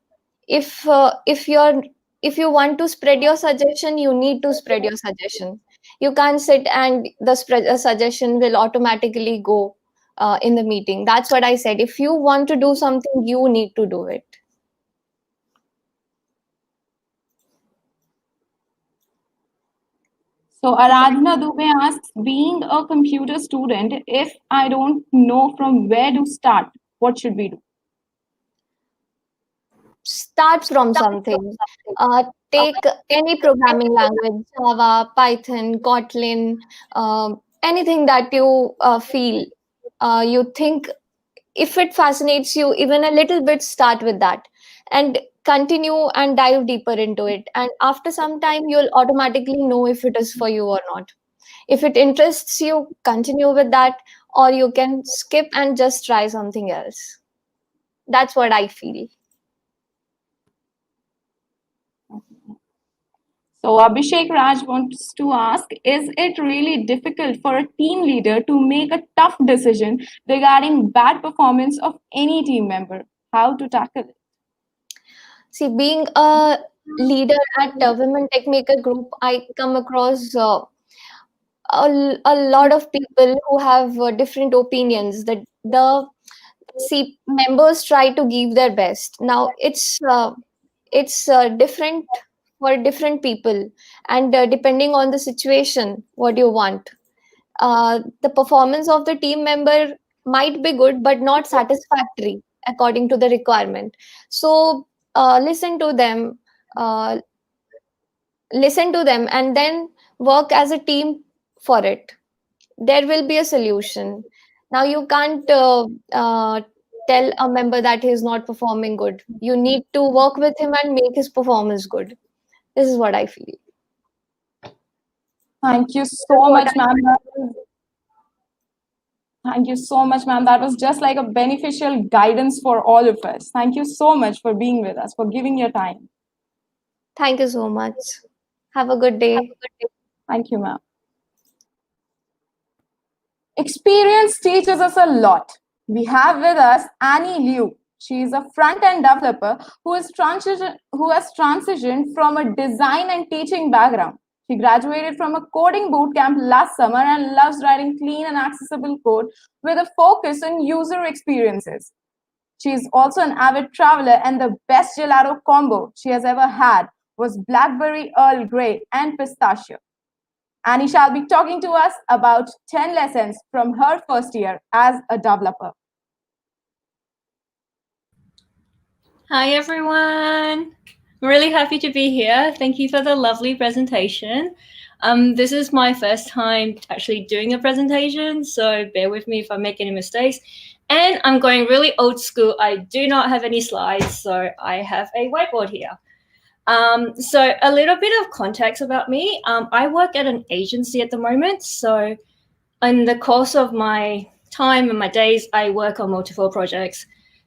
If you want to spread your suggestion, you need to spread your suggestion. You can't sit and the suggestion will automatically go in the meeting. That's what I said. If you want to do something, you need to do it. So Aradhana Dubey asks, being a computer student, if I don't know from where to start, what should we do? Start from something. Take any programming language, Java, Python, Kotlin, anything that you feel, you think, if it fascinates you even a little bit, start with that and continue and dive deeper into it. And after some time, you'll automatically know if it is for you or not. If it interests you, continue with that, or you can skip and just try something else. That's what I feel. So Abhishek Raj wants to ask, is it really difficult for a team leader to make a tough decision regarding bad performance of any team member? How to tackle it? See, being a leader at Women Tech Maker Group, I come across a lot of people who have different opinions. That the members try to give their best. Now it's different for different people, and depending on the situation, what you want. The performance of the team member might be good, but not satisfactory according to the requirement. So listen to them. Listen to them and then work as a team for it. There will be a solution. Now you can't tell a member that he is not performing good. You need to work with him and make his performance good. This is what I feel. Thank you so much, ma'am. Thank you so much, ma'am. That was just like a beneficial guidance for all of us. Thank you so much for being with us, for giving your time. Thank you so much. Have a good day. Thank you, ma'am. Experience teaches us a lot. We have with us Annie Liu. She is a front-end developer who has transitioned from a design and teaching background. She graduated from a coding bootcamp last summer and loves writing clean and accessible code with a focus on user experiences. She is also an avid traveler, and the best gelato combo she has ever had was blackberry Earl Grey and pistachio. Annie shall be talking to us about 10 lessons from her first year as a developer. Hi, everyone. I'm really happy to be here. Thank you for the lovely presentation. This is my first time actually doing a presentation, so bear with me if I make any mistakes. And I'm going really old school. I do not have any slides, so I have a whiteboard here. So a little bit of context about me. I work at an agency at the moment. So in the course of my time and my days, I work on multiple projects.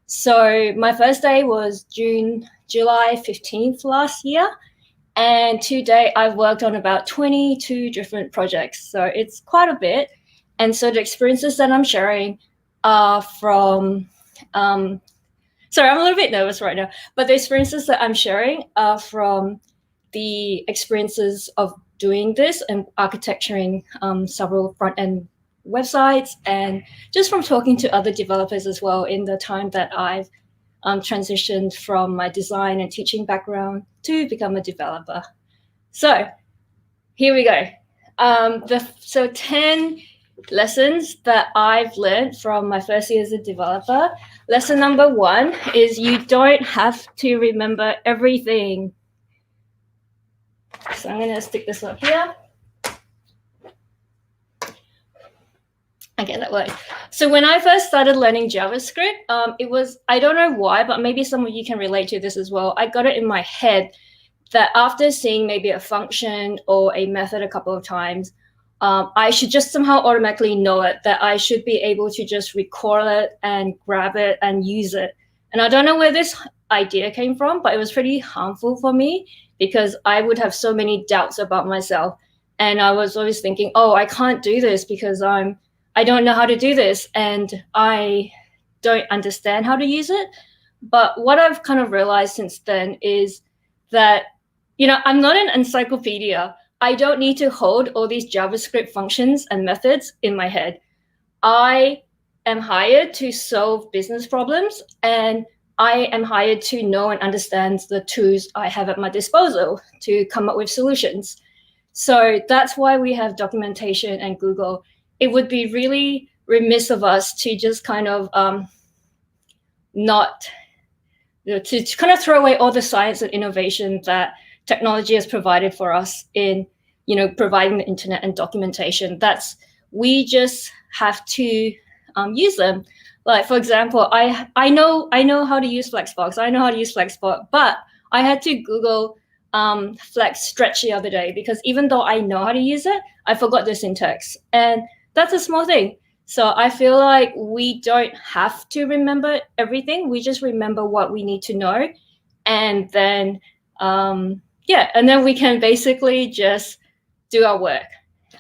So my first day was July 15th last year. And to date, I've worked on about 22 different projects. So it's quite a bit. And so the experiences that I'm sharing are from, sorry, I'm a little bit nervous right now, but the experiences that I'm sharing are from the experiences of doing this and architecturing several front-end websites, and just from talking to other developers as well in the time that I've transitioned from my design and teaching background to become a developer. So here we go. So 10 lessons that I've learned from my first year as a developer. Lesson number 1 is you don't have to remember everything. So I'm going to stick this up here. Okay, that works. So when I first started learning JavaScript, it was, I don't know why, but maybe some of you can relate to this as well. I got it in my head that after seeing maybe a function or a method a couple of times, I should just somehow automatically know it, that I should be able to just recall it and grab it and use it. And I don't know where this idea came from, but it was pretty harmful for me because I would have so many doubts about myself. And I was always thinking, oh, I can't do this because I don't know how to do this and I don't understand how to use it. But what I've kind of realized since then is that, I'm not an encyclopedia. I don't need to hold all these JavaScript functions and methods in my head. I am hired to solve business problems, and I am hired to know and understand the tools I have at my disposal to come up with solutions. So that's why we have documentation and Google. It would be really remiss of us to just kind of to kind of throw away all the science and innovation that technology has provided for us in, providing the internet and documentation. We just have to use them. Like, for example, I know how to use Flexbox. I know how to use Flexbox, but I had to Google Flex Stretch the other day because even though I know how to use it, I forgot the syntax. And that's a small thing. So I feel like we don't have to remember everything. We just remember what we need to know. And then, and then we can basically just do our work.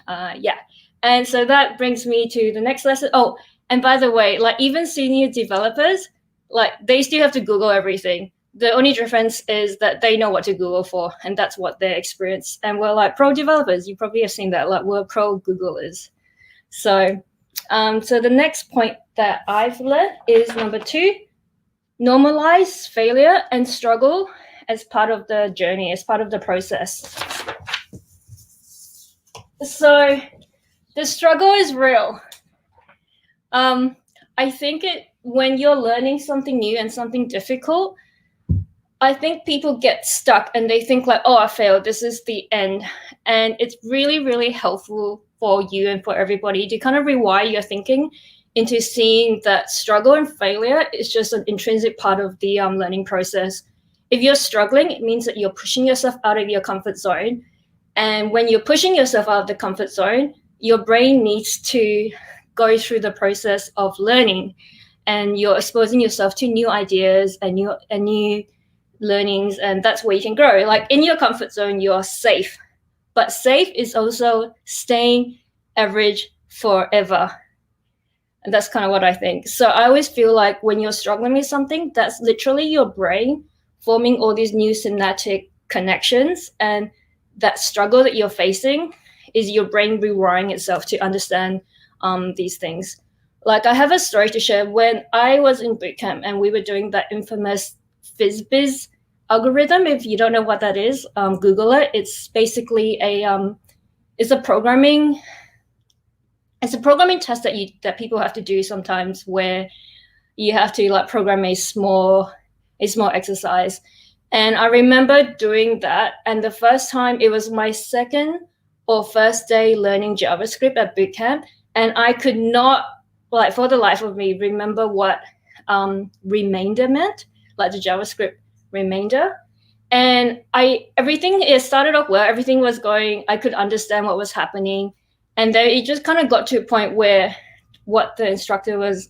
And so that brings me to the next lesson. Oh, and by the way, like even senior developers, like they still have to Google everything. The only difference is that they know what to Google for, and that's what their experience. And we're like pro developers. You probably have seen that. Like we're pro Googlers. So the next point that I've learned is number 2, normalize failure and struggle as part of the journey, as part of the process. So the struggle is real. I think when you're learning something new and something difficult, I think people get stuck and they think like, oh, I failed, this is the end. And it's really, really helpful for you and for everybody to kind of rewire your thinking into seeing that struggle and failure is just an intrinsic part of the learning process. If you're struggling, it means that you're pushing yourself out of your comfort zone. And when you're pushing yourself out of the comfort zone, your brain needs to go through the process of learning, and you're exposing yourself to new ideas and new learnings, and that's where you can grow. Like in your comfort zone, you're safe, but safe is also staying average forever. And that's kind of what I think. So I always feel like when you're struggling with something, that's literally your brain forming all these new synaptic connections, and that struggle that you're facing is your brain rewiring itself to understand these things. Like I have a story to share. When I was in bootcamp and we were doing that infamous FizzBiz algorithm, if you don't know what that is, Google it. It's basically it's a programming test that people have to do sometimes, where you have to like program a small exercise. And I remember doing that, and the first time, it was my second or first day learning JavaScript at bootcamp, and I could not, like for the life of me, remember what remainder meant, like the JavaScript remainder. And it started off well, everything was going, I could understand what was happening. And then it just kind of got to a point where what the instructor was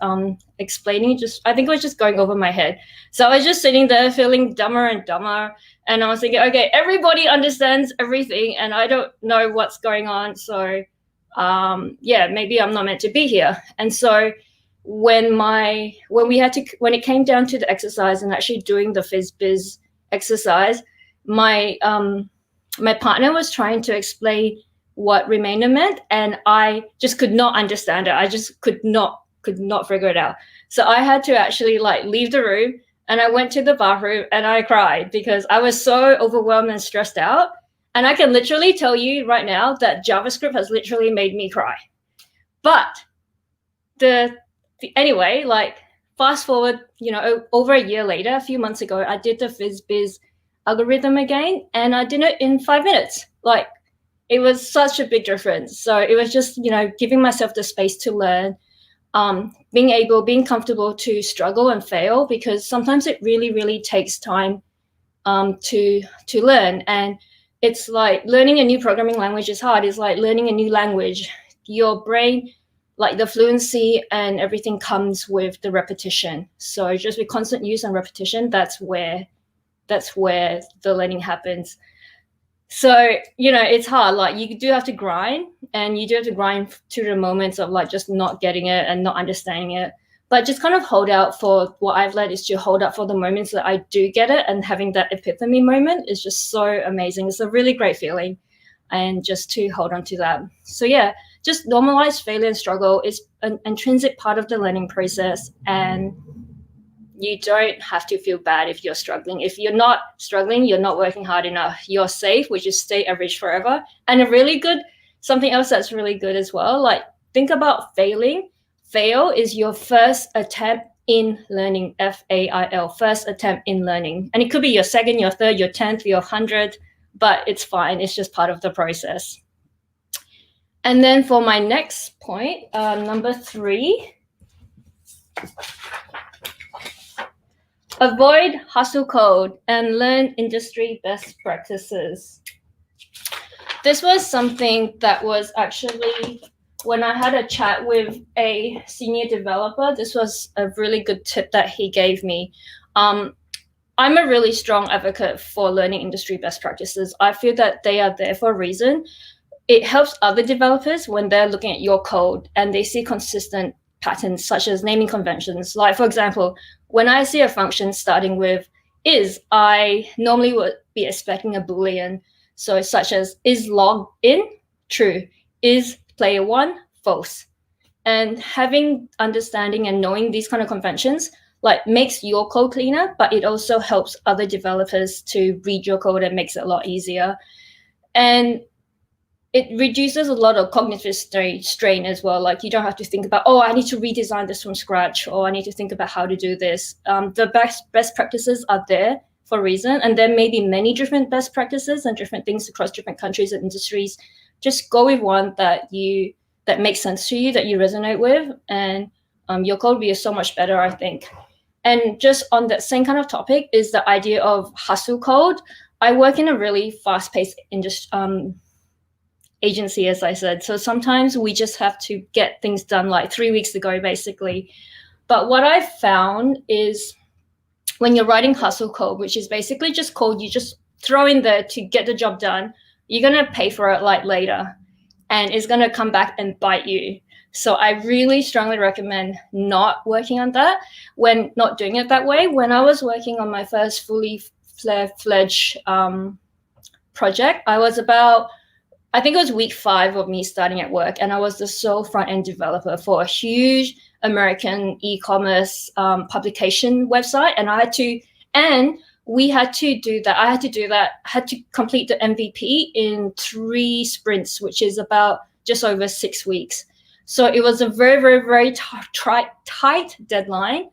explaining, I think it was just going over my head. So I was just sitting there feeling dumber and dumber. And I was thinking, okay, everybody understands everything and I don't know what's going on. So maybe I'm not meant to be here. And so when it came down to the exercise and actually doing the FizzBiz exercise, my partner was trying to explain what remainder meant, and I just could not understand it. I just could not figure it out. So I had to actually like leave the room and I went to the bathroom and I cried because I was so overwhelmed and stressed out. And I can literally tell you right now that JavaScript has literally made me cry. But anyway, like fast forward, over a year later, a few months ago, I did the FizzBiz algorithm again, and I did it in 5 minutes. Like, it was such a big difference. So it was just, giving myself the space to learn, being comfortable to struggle and fail, because sometimes it really, really takes time to learn. And it's like learning a new programming language is hard. It's like learning a new language. Your brain, like the fluency and everything, comes with the repetition. So just with constant use and repetition, that's where the learning happens. So, it's hard. Like, you do have to grind, and you do have to grind to the moments of like just not getting it and not understanding it. But just kind of hold out for what I've learned is to hold out for the moments that I do get it, and having that epiphany moment is just so amazing. It's a really great feeling, and just to hold on to that. So yeah, just normalize failure and struggle. It's an intrinsic part of the learning process, and you don't have to feel bad if you're struggling. If you're not struggling, you're not working hard enough. You're safe, which is stay average forever. And something else that's really good as well, like think about failing. Fail is your first attempt in learning, FAIL, first attempt in learning. And it could be your second, your third, your 10th, your 100th, but it's fine. It's just part of the process. And then for my next point, number 3, avoid hustle code and learn industry best practices. This was something that was actually, when I had a chat with a senior developer, this was a really good tip that he gave me. I'm a really strong advocate for learning industry best practices. I feel that they are there for a reason. It helps other developers when they're looking at your code and they see consistent patterns such as naming conventions. Like, for example, when I see a function starting with is, I normally would be expecting a Boolean. So such as is logged in, true, is player 1, false. And having understanding and knowing these kind of conventions like makes your code cleaner, but it also helps other developers to read your code and makes it a lot easier. And it reduces a lot of cognitive strain as well. Like, you don't have to think about, oh, I need to redesign this from scratch, or I need to think about how to do this. The best practices are there for a reason, and there may be many different best practices and different things across different countries and industries. Just go with one that makes sense to you, that you resonate with, and your code will be so much better, I think. And just on that same kind of topic is the idea of hustle code. I work in a really fast-paced agency, as I said. So sometimes we just have to get things done like 3 weeks ago, basically. But what I've found is when you're writing hustle code, which is basically just code you just throw in there to get the job done, you're going to pay for it like later, and it's going to come back and bite you. So I really strongly recommend not working on that, when not doing it that way. When I was working on my first fully fledged project, I was about, I think it was week 5 of me starting at work, and I was the sole front-end developer for a huge American e-commerce publication website, and I had to complete the MVP in 3 sprints, which is about just over 6 weeks. So it was a very, very, very tight deadline,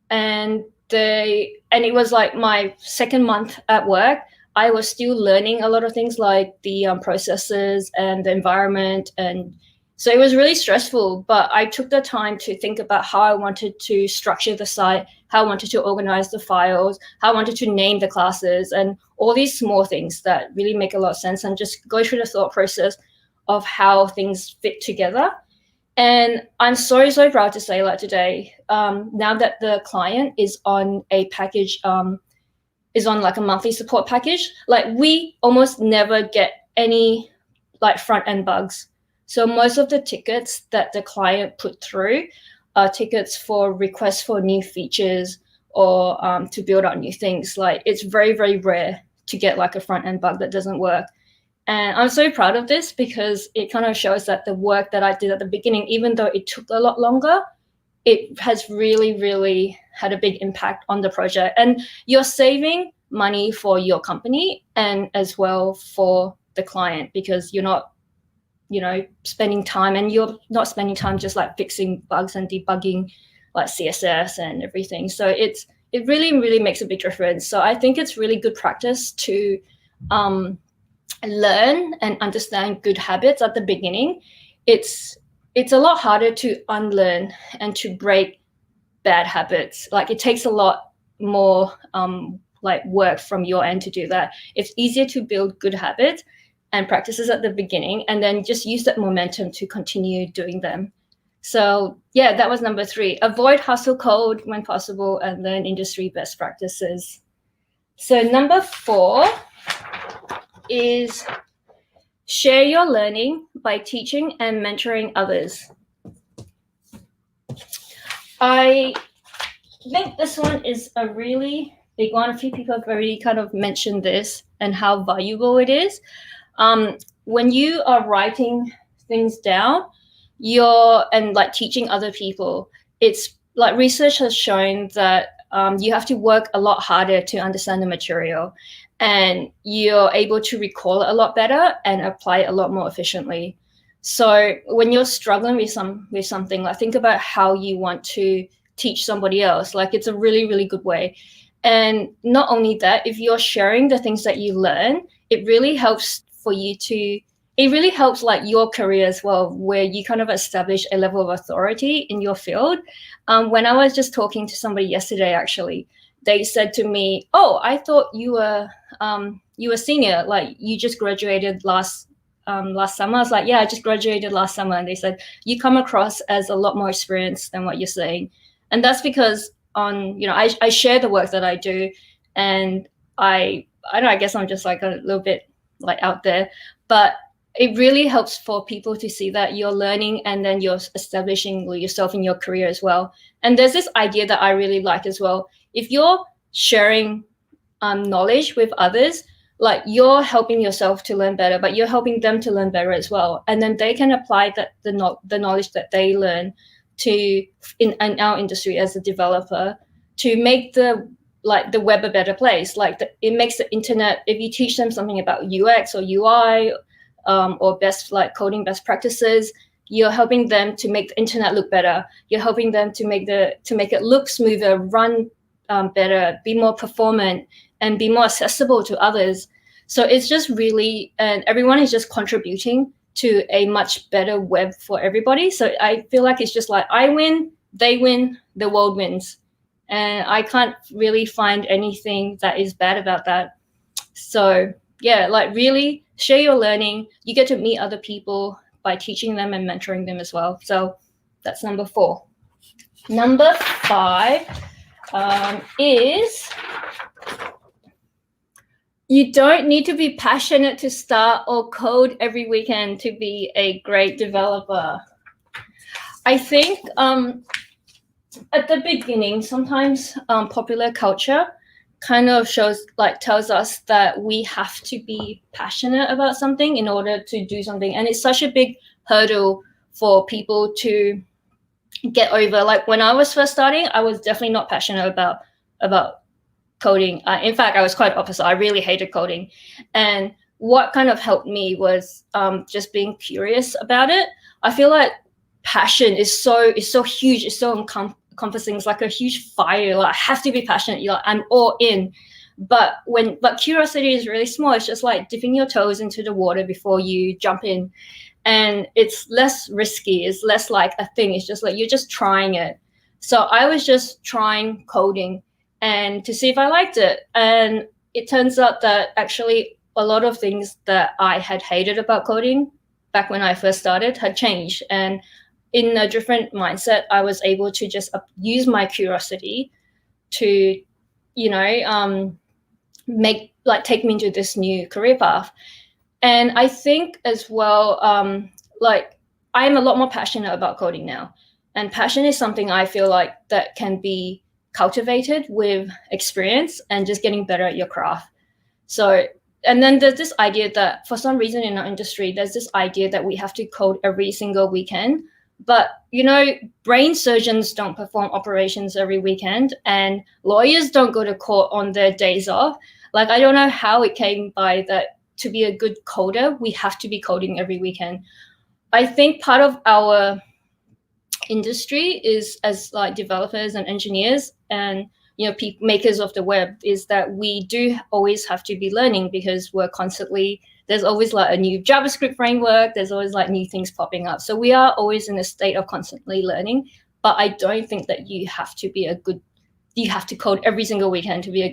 and it was like my second month at work. I was still learning a lot of things like the processes and the environment. And so it was really stressful, but I took the time to think about how I wanted to structure the site, how I wanted to organize the files, how I wanted to name the classes, and all these small things that really make a lot of sense, and just go through the thought process of how things fit together. And I'm so, so proud to say, like today, now that the client is on a package, is on like a monthly support package, like we almost never get any like front end bugs. So most of the tickets that the client put through are tickets for requests for new features or to build out new things. Like, it's very, very rare to get like a front end bug that doesn't work. And I'm so proud of this because it kind of shows that the work that I did at the beginning, even though it took a lot longer, it has really, really had a big impact on the project. And you're saving money for your company and as well for the client, because you're not, spending time, and you're not spending time just like fixing bugs and debugging like CSS and everything. So it really, really makes a big difference. So I think it's really good practice to learn and understand good habits at the beginning. It's a lot harder to unlearn and to break bad habits. Like, it takes a lot more like work from your end to do that. It's easier to build good habits and practices at the beginning, and then just use that momentum to continue doing them. So yeah, that was number 3. Avoid hustle code when possible and learn industry best practices. So number 4 is share your learning by teaching and mentoring others. I think this one is a really big one. A few people have already kind of mentioned this and how valuable it is. When you are writing things down, and like teaching other people, it's like research has shown that you have to work a lot harder to understand the material, and you're able to recall it a lot better and apply it a lot more efficiently. So when you're struggling with something, like, think about how you want to teach somebody else. Like, it's a really, really good way. And not only that, if you're sharing the things that you learn, it really helps like your career as well, where you kind of establish a level of authority in your field. When I was just talking to somebody yesterday, actually, they said to me, "Oh, I thought you were senior, like you just graduated last summer." I was like, "Yeah, I just graduated last summer." And they said, "You come across as a lot more experienced than what you're saying." And that's because I share the work that I do, and I guess I'm just like a little bit like out there, but it really helps for people to see that you're learning and then you're establishing yourself in your career as well. And there's this idea that I really like as well. If you're sharing knowledge with others, like, you're helping yourself to learn better, but you're helping them to learn better as well. And then they can apply the knowledge that they learn in our industry as a developer to make the web a better place. Like, it makes the internet, if you teach them something about UX or UI, or coding best practices, you're helping them to make the internet look better. You're helping them to make it look smoother, run better, be more performant, and be more accessible to others. So it's just really, and everyone is just contributing to a much better web for everybody. So I feel like it's just like, I win, they win, the world wins. And I can't really find anything that is bad about that. So yeah, like, really share your learning. You get to meet other people by teaching them and mentoring them as well. So that's number 4. Number 5 is you don't need to be passionate to start or code every weekend to be a great developer. I think at the beginning, sometimes popular culture kind of tells us that we have to be passionate about something in order to do something. And it's such a big hurdle for people to get over. Like, when I was first starting, I was definitely not passionate about coding. In fact, I was quite opposite. I really hated coding. And what kind of helped me was just being curious about it. I feel like passion is so huge. It's so encompassing. It's like a huge fire. Like, I have to be passionate. I'm all in. But curiosity is really small. It's just like dipping your toes into the water before you jump in. And it's less risky. It's less like a thing. It's just like you're just trying it. So I was just trying coding and to see if I liked it. And it turns out that actually a lot of things that I had hated about coding back when I first started had changed. And in a different mindset, I was able to just use my curiosity to, take me into this new career path. And I think as well, I'm a lot more passionate about coding now. And passion is something I feel like that can be cultivated with experience and just getting better at your craft. So, and then there's this idea that for some reason in our industry, there's this idea that we have to code every single weekend. But, brain surgeons don't perform operations every weekend, and lawyers don't go to court on their days off. Like, I don't know how it came by that to be a good coder, we have to be coding every weekend. I think part of our industry is, as like developers and engineers and makers of the web, is that we do always have to be learning, because we're constantly, there's always like a new JavaScript framework, there's always like new things popping up. So we are always in a state of constantly learning. But I don't think that you have to code every single weekend to be a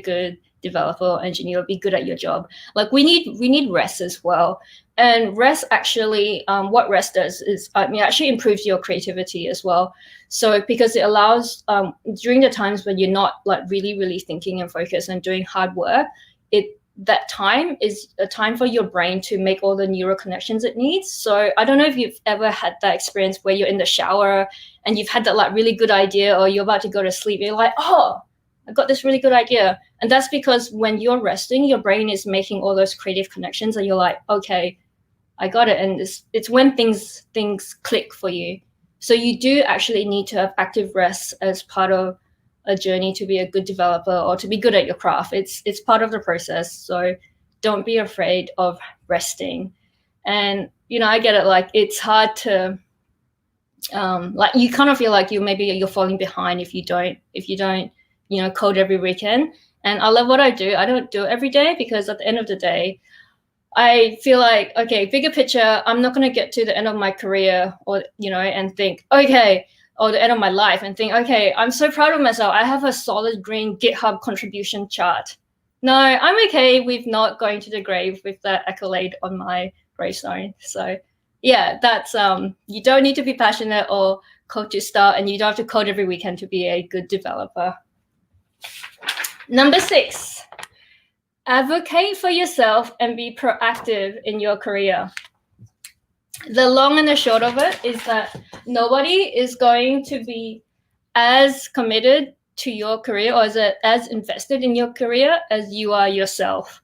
good developer or engineer, or be good at your job. Like, we need rest as well. And rest actually, what rest does is, it actually improves your creativity as well. So because it allows, during the times when you're not like really, really thinking and focused and doing hard work, that time is a time for your brain to make all the neural connections it needs. So I don't know if you've ever had that experience where you're in the shower and you've had that like really good idea, or you're about to go to sleep, you're like, oh, I got this really good idea. And that's because when you're resting, your brain is making all those creative connections, and you're like, okay, I got it. And it's when things click for you. So you do actually need to have active rest as part of a journey to be a good developer or to be good at your craft. It's part of the process. So don't be afraid of resting. And, I get it. Like, it's hard to, like, you kind of feel like you're falling behind if you don't, code every weekend. And I love what I do. I don't do it every day, because at the end of the day, I feel like, okay, bigger picture, I'm not going to get to the end of my career and think, okay, or the end of my life and think, okay, I'm so proud of myself. I have a solid green GitHub contribution chart. No, I'm okay with not going to the grave with that accolade on my gravestone. So yeah, that's, you don't need to be passionate or code to start, and you don't have to code every weekend to be a good developer. Number 6, advocate for yourself and be proactive in your career. The long and the short of it is that nobody is going to be as committed to your career or as invested in your career as you are yourself.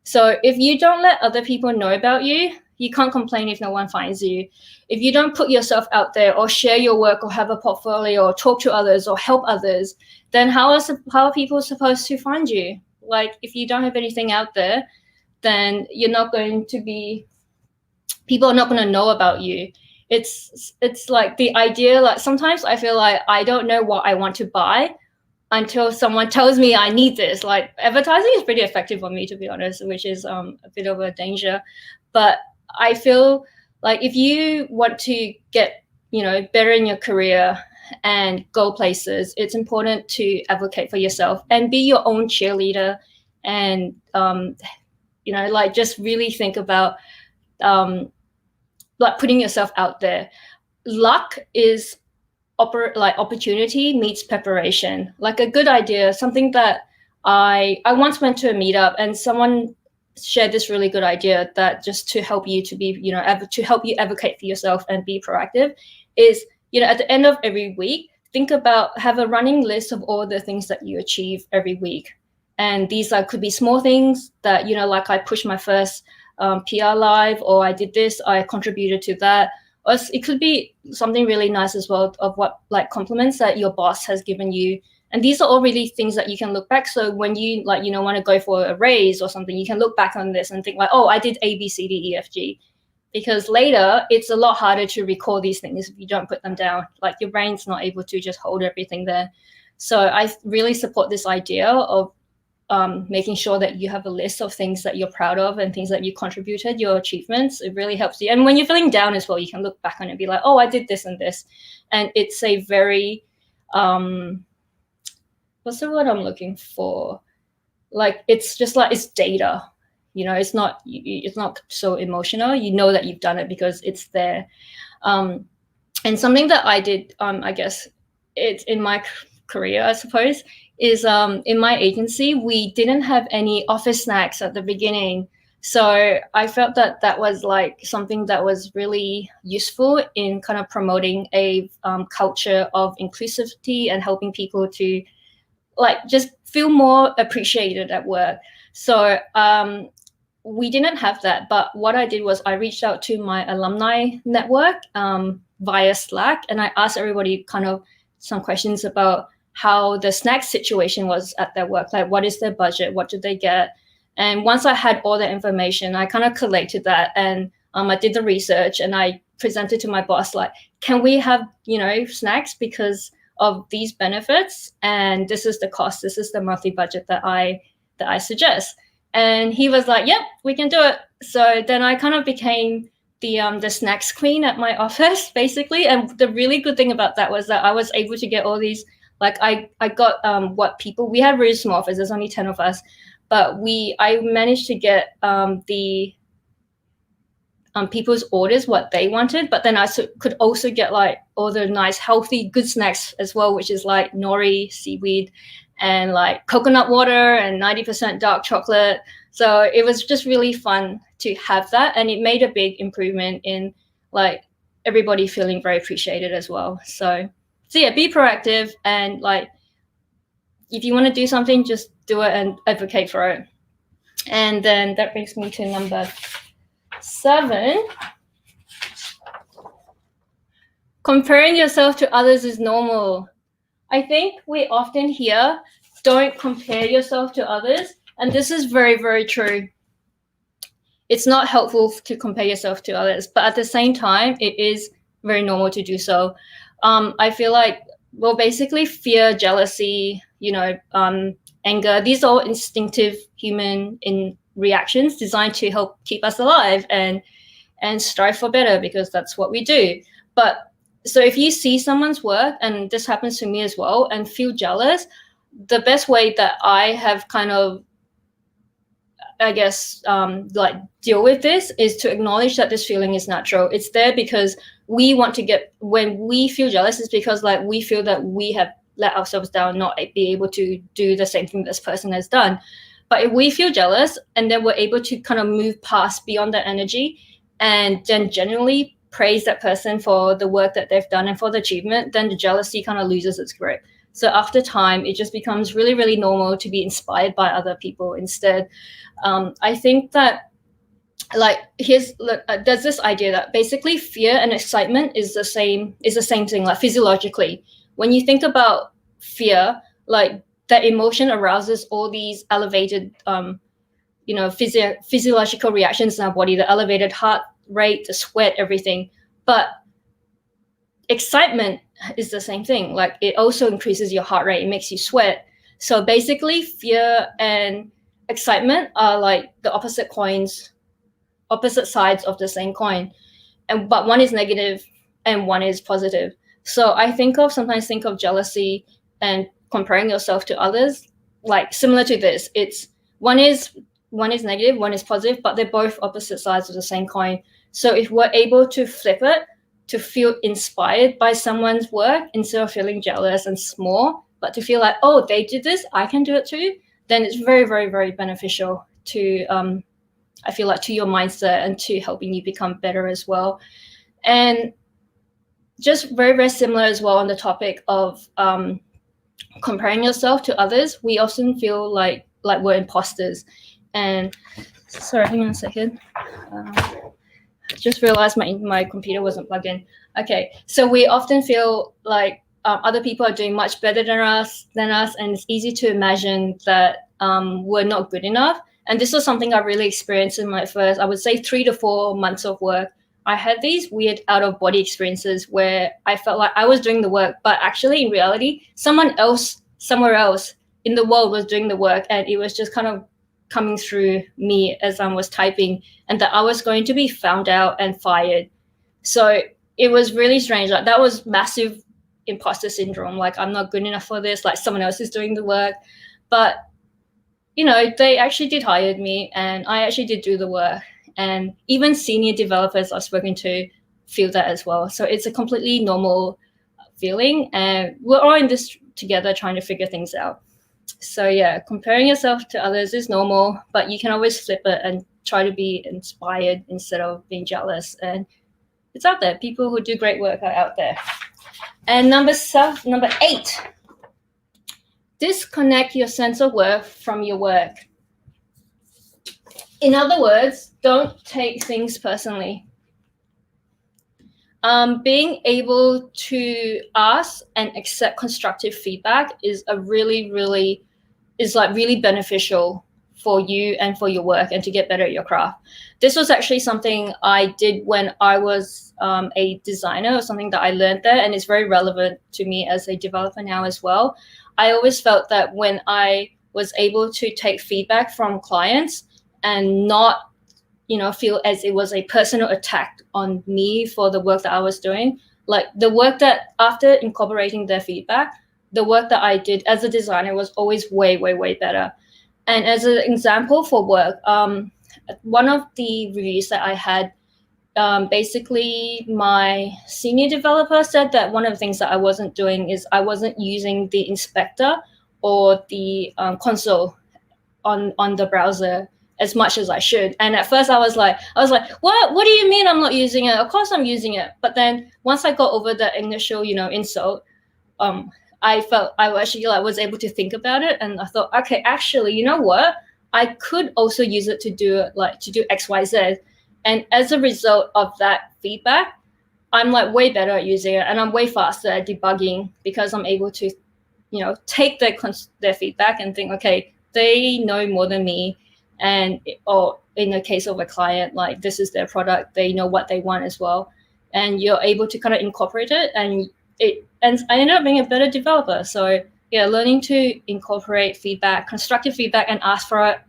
So if you don't let other people know about you, you can't complain if no one finds you. If you don't put yourself out there or share your work or have a portfolio or talk to others or help others, then how are people supposed to find you? Like, if you don't have anything out there, then you're not going to be, people are not going to know about you. It's like the idea, like sometimes I feel like I don't know what I want to buy until someone tells me I need this. Like, advertising is pretty effective on me, to be honest, which is a bit of a danger. But I feel like if you want to get, better in your career and go places, it's important to advocate for yourself and be your own cheerleader, and like, just really think about like putting yourself out there. Luck is opportunity meets preparation. Like, a good idea, something that I once went to a meetup and someone shared this really good idea that just to help you to be, to help you advocate for yourself and be proactive is, at the end of every week, have a running list of all the things that you achieve every week. And these could be small things that, like I pushed my first PR live, or I did this, I contributed to that. Or it could be something really nice as well, of what, like, compliments that your boss has given you. And these are all really things that you can look back. So when you want to go for a raise or something, you can look back on this and think like, oh, I did A, B, C, D, E, F, G. Because later it's a lot harder to recall these things if you don't put them down. Like, your brain's not able to just hold everything there. So I really support this idea of making sure that you have a list of things that you're proud of and things that you contributed, your achievements. It really helps you. And when you're feeling down as well, you can look back on it and be like, oh, I did this and this. And it's a very, what's the word I'm looking for? Like, it's just like, it's data, it's not so emotional. You know that you've done it because it's there. And something that I did, I guess it's in my career, I suppose, is in my agency, we didn't have any office snacks at the beginning. So I felt that was like something that was really useful in kind of promoting a culture of inclusivity and helping people to, like, just feel more appreciated at work. So we didn't have that. But what I did was I reached out to my alumni network via Slack, and I asked everybody kind of some questions about how the snack situation was at their work. Like, what is their budget? What do they get? And once I had all the information, I kind of collated that, and I did the research, and I presented to my boss, like, can we have, snacks because of these benefits? And this is the cost. This is the monthly budget that I suggest. And he was like, yep, we can do it. So then I kind of became the snacks queen at my office, basically. And the really good thing about that was that I was able to get all these, like I got we had really small office, there's only 10 of us, but I managed to get the people's orders, what they wanted, but then I could also get like all the nice, healthy, good snacks as well, which is like nori, seaweed, and like coconut water and 90% dark chocolate. So it was just really fun to have that, and it made a big improvement in like everybody feeling very appreciated as well. So yeah, be proactive, and like if you want to do something, just do it and advocate for it. And then that brings me to number 7. Comparing yourself to others is normal. I think we often hear, don't compare yourself to others. And this is very, very true. It's not helpful to compare yourself to others, but at the same time, it is very normal to do so. I feel like, well, basically fear, jealousy, anger, these are all instinctive human reactions designed to help keep us alive and strive for better, because that's what we do. But so if you see someone's work, and this happens to me as well, and feel jealous, the best way that I have kind of, I guess, like deal with this is to acknowledge that this feeling is natural. It's there because we want to when we feel jealous, it's because like we feel that we have let ourselves down, not be able to do the same thing this person has done. But if we feel jealous and then we're able to kind of move past beyond that energy and then genuinely praise that person for the work that they've done and for the achievement, then the jealousy kind of loses its grip. So after time, it just becomes really, really normal to be inspired by other people instead. I think that like there's this idea that basically fear and excitement is the same thing, like physiologically. When you think about fear, like that emotion arouses all these elevated physiological reactions in our body, the elevated heart rate, the sweat, everything. But excitement is the same thing. Like it also increases your heart rate, it makes you sweat. So basically fear and excitement are like the opposite sides of the same coin, but one is negative and one is positive. So I sometimes think of jealousy and comparing yourself to others like similar to this. It's one is negative, one is positive, but they're both opposite sides of the same coin. So if we're able to flip it to feel inspired by someone's work instead of feeling jealous and small, but to feel like, oh, they did this, I can do it too, then it's very, very, very beneficial to I feel like to your mindset and to helping you become better as well. And just very, very similar as well on the topic of comparing yourself to others, we often feel like we're imposters. And sorry, hang on a second. Just realized my computer wasn't plugged in. Okay, so we often feel like other people are doing much better than us, and it's easy to imagine that we're not good enough. And this was something I really experienced in my first, I would say, 3 to 4 months of work. I had these weird out-of-body experiences where I felt like I was doing the work, but actually in reality, someone else somewhere else in the world was doing the work, and it was just kind of coming through me as I was typing, and that I was going to be found out and fired. So it was really strange. Like that was massive imposter syndrome. Like I'm not good enough for this. Like someone else is doing the work. But they actually did hire me, and I actually did do the work. And even senior developers I've spoken to feel that as well. So it's a completely normal feeling, and we're all in this together trying to figure things out. So yeah, comparing yourself to others is normal, but you can always flip it and try to be inspired instead of being jealous. And it's out there. People who do great work are out there. And number 8, disconnect your sense of worth from your work. In other words, don't take things personally. Being able to ask and accept constructive feedback is really beneficial for you and for your work and to get better at your craft. This was actually something I did when I was a designer, or something that I learned there, and it's very relevant to me as a developer now as well. I always felt that when I was able to take feedback from clients and not feel as it was a personal attack on me for the work that I was doing. Like the work that after incorporating their feedback, the work that I did as a designer was always way, way, way better. And as an example for work, one of the reviews that I had, basically my senior developer said that one of the things that I wasn't doing is I wasn't using the inspector or the console on the browser as much as I should. And at first I was like, what do you mean I'm not using it? Of course I'm using it. But then once I got over the initial, insult, I felt I actually was able to think about it, and I thought, okay, actually, you know what? I could also use it to do X, Y, Z. And as a result of that feedback, I'm way better at using it, and I'm way faster at debugging because I'm able to, take their feedback and think, okay, they know more than me. Or in the case of a client, this is their product, they know what they want as well. And you're able to kind of incorporate it, and I ended up being a better developer. So yeah, learning to incorporate feedback, constructive feedback, and ask for it,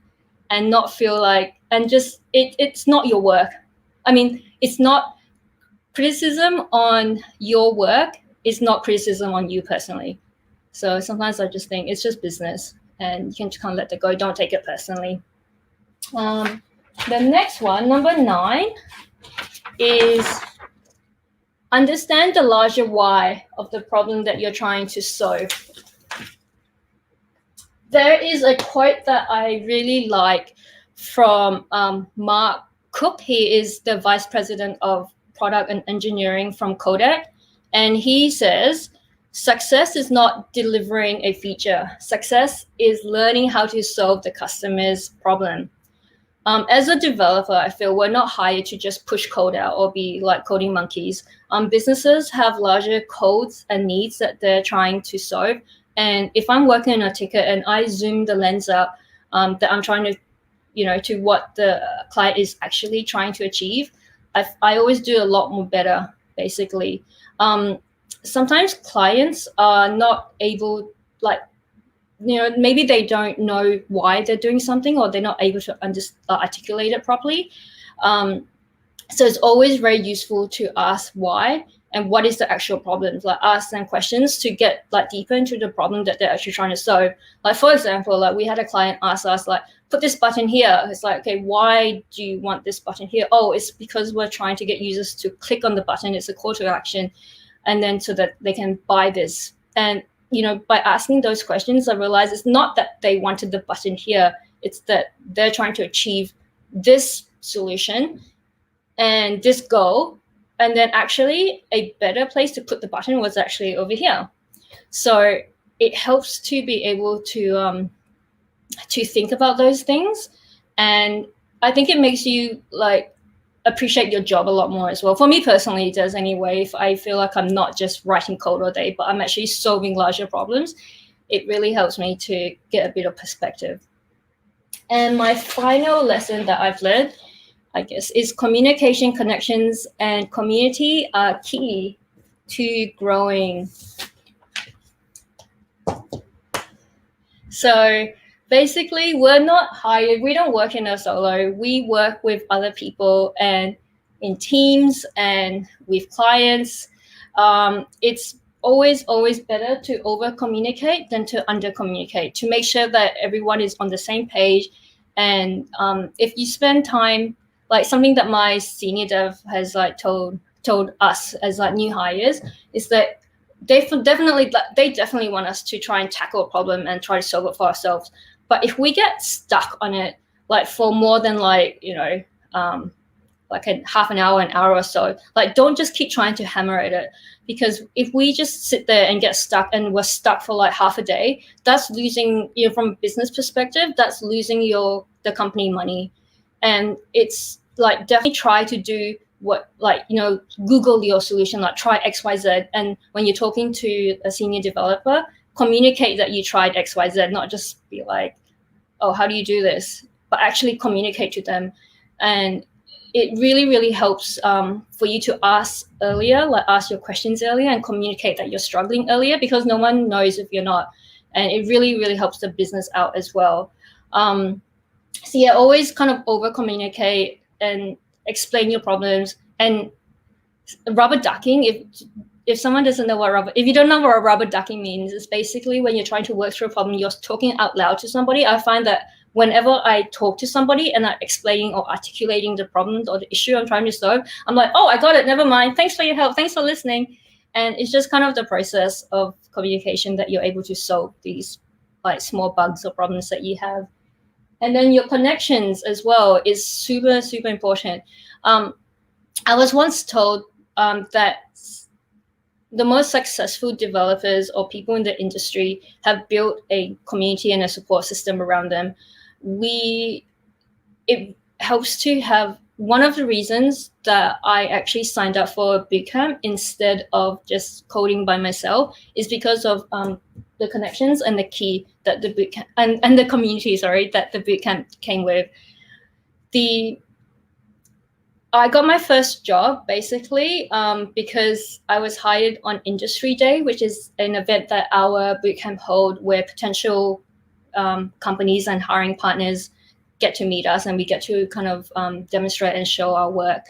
and not feel it's not your work. I mean, it's not criticism on your work, it's not criticism on you personally. So sometimes I just think it's just business, and you can just kind of let it go. Don't take it personally. The next one, number 9, is understand the larger why of the problem that you're trying to solve. There is a quote that I really like from Mark Cook. He is the Vice President of Product and Engineering from Kodak. And he says, success is not delivering a feature. Success is learning how to solve the customer's problem. As a developer, I feel we're not hired to just push code out or be like coding monkeys. Businesses have larger codes and needs that they're trying to solve. And if I'm working on a ticket and I zoom the lens out that I'm trying to, to what the client is actually trying to achieve, I always do a lot more better, basically. Sometimes clients are not able, maybe they don't know why they're doing something, or they're not able to articulate it properly. So it's always very useful to ask why and what is the actual problem. Ask them questions to get deeper into the problem that they're actually trying to solve. For example, we had a client ask us put this button here. It's okay, why do you want this button here? Oh, it's because we're trying to get users to click on the button. It's a call to action, and then so that they can buy this. And by asking those questions, I realized it's not that they wanted the button here. It's that they're trying to achieve this solution and this goal. And then actually a better place to put the button was actually over here. So it helps to be able to think about those things. And I think it makes you appreciate your job a lot more as well. For me personally, it does anyway. If I feel like I'm not just writing code all day, but I'm actually solving larger problems, it really helps me to get a bit of perspective. And my final lesson that I've learned, I guess, is communication, connections, and community are key to growing. So basically, we're not hired. We don't work in a solo. We work with other people and in teams and with clients. It's always better to over-communicate than to under-communicate, to make sure that everyone is on the same page. And if you spend time, something that my senior dev has told us as new hires is that they definitely want us to try and tackle a problem and try to solve it for ourselves. But if we get stuck on it, for more than a half an hour or so, don't just keep trying to hammer at it. Because if we just sit there and get stuck and we're stuck for half a day, that's losing, from a business perspective, that's losing the company money. And it's like definitely try to do what, like, you know, Google your solution, like try XYZ. And when you're talking to a senior developer, communicate that you tried XYZ, not just be like, oh, how do you do this? But actually communicate to them. And it really, really helps for you to ask earlier, like ask your questions earlier and communicate that you're struggling earlier, because no one knows if you're not. And it really, really helps the business out as well. So yeah, always kind of over communicate and explain your problems. And rubber ducking, if someone doesn't know if you don't know what rubber ducking means, it's basically when you're trying to work through a problem, you're talking out loud to somebody. I find that whenever I talk to somebody and I'm explaining or articulating the problem or the issue I'm trying to solve, I'm like, oh, I got it, never mind. Thanks for your help. Thanks for listening. And it's just kind of the process of communication that you're able to solve these like small bugs or problems that you have. And then your connections as well is super, super important. I was once told that the most successful developers or people in the industry have built a community and a support system around them. It helps to have, one of the reasons that I actually signed up for a bootcamp instead of just coding by myself is because of the connections and the key that the bootcamp and the community, that the bootcamp came with. I got my first job basically because I was hired on Industry Day, which is an event that our bootcamp hold where potential companies and hiring partners get to meet us and we get to kind of demonstrate and show our work.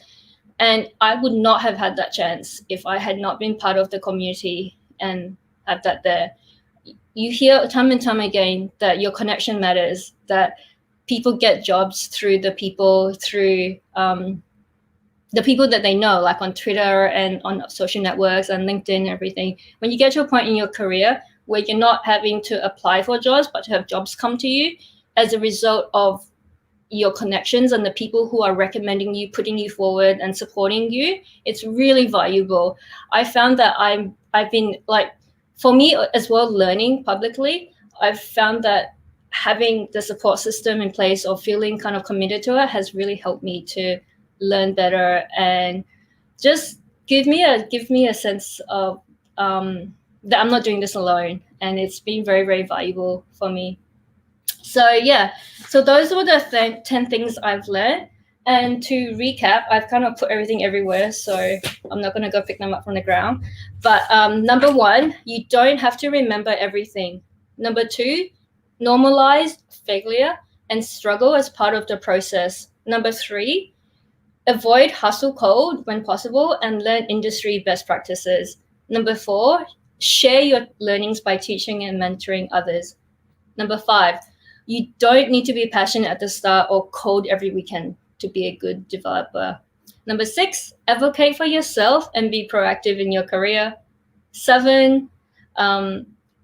And I would not have had that chance if I had not been part of the community and had that there. You hear time and time again that your connection matters, that people get jobs through the people that they know, like on Twitter and on social networks and LinkedIn and everything. When you get to a point in your career where you're not having to apply for jobs, but to have jobs come to you as a result of your connections and the people who are recommending you, putting you forward and supporting you, it's really valuable. I found that I've been like, for me as well, learning publicly, I've found that having the support system in place or feeling kind of committed to it has really helped me to learn better and just give me a sense of that I'm not doing this alone, and it's been very, very valuable for me. So yeah, so those were the 10 things I've learned. And to recap, I've kind of put everything everywhere, so I'm not going to go pick them up from the ground. But number 1, you don't have to remember everything. Number 2, normalize failure and struggle as part of the process. Number 3, avoid hustle code when possible and learn industry best practices. Number 4, share your learnings by teaching and mentoring others. Number 5, you don't need to be passionate at the start or code every weekend to be a good developer. Number 6, advocate for yourself and be proactive in your career. 7,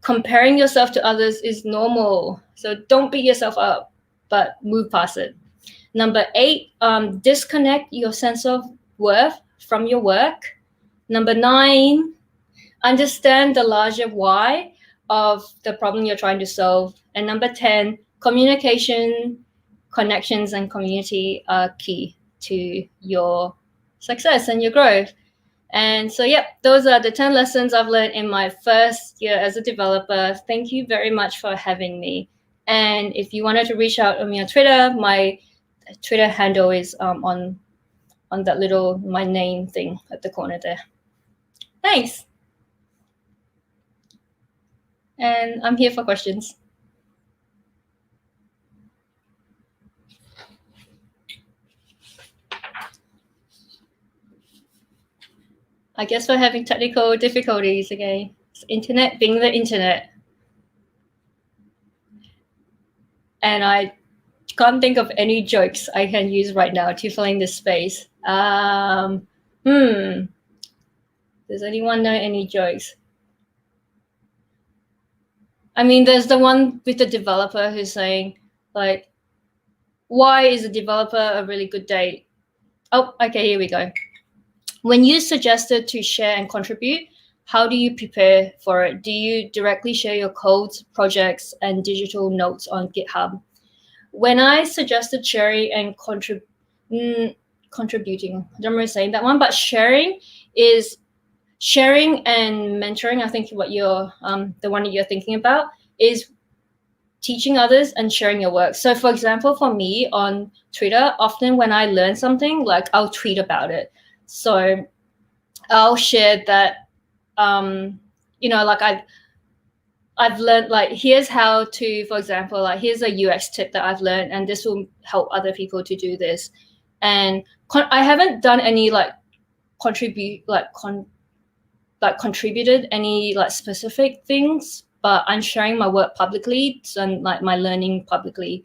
comparing yourself to others is normal. So don't beat yourself up, but move past it. Number 8, disconnect your sense of worth from your work. Number 9, understand the larger why of the problem you're trying to solve. And number 10, communication, connections, and community are key to your success and your growth. And so, yep, those are the 10 lessons I've learned in my first year as a developer. Thank you very much for having me. And if you wanted to reach out to me on Twitter, my Twitter handle is on that little my name thing at the corner there. Thanks. And I'm here for questions. I guess we're having technical difficulties again. It's internet being the internet. And I can't think of any jokes I can use right now to fill in this space. Does anyone know any jokes? I mean, there's the one with the developer who's saying, like, why is a developer a really good date? Oh, okay, here we go. When you suggested to share and contribute, how do you prepare for it? Do you directly share your codes, projects, and digital notes on GitHub? when I suggested sharing and contributing, I don't remember saying that one, but sharing and mentoring. I think what you're the one that you're thinking about is teaching others and sharing your work. So for example, for me on Twitter, often when I learn something, like I'll tweet about it. So I'll share that, like I've learned, like, here's how to, for example, like here's a UX tip that I've learned, and this will help other people to do this. And I haven't done any contributed any like specific things, but I'm sharing my work publicly and like my learning publicly.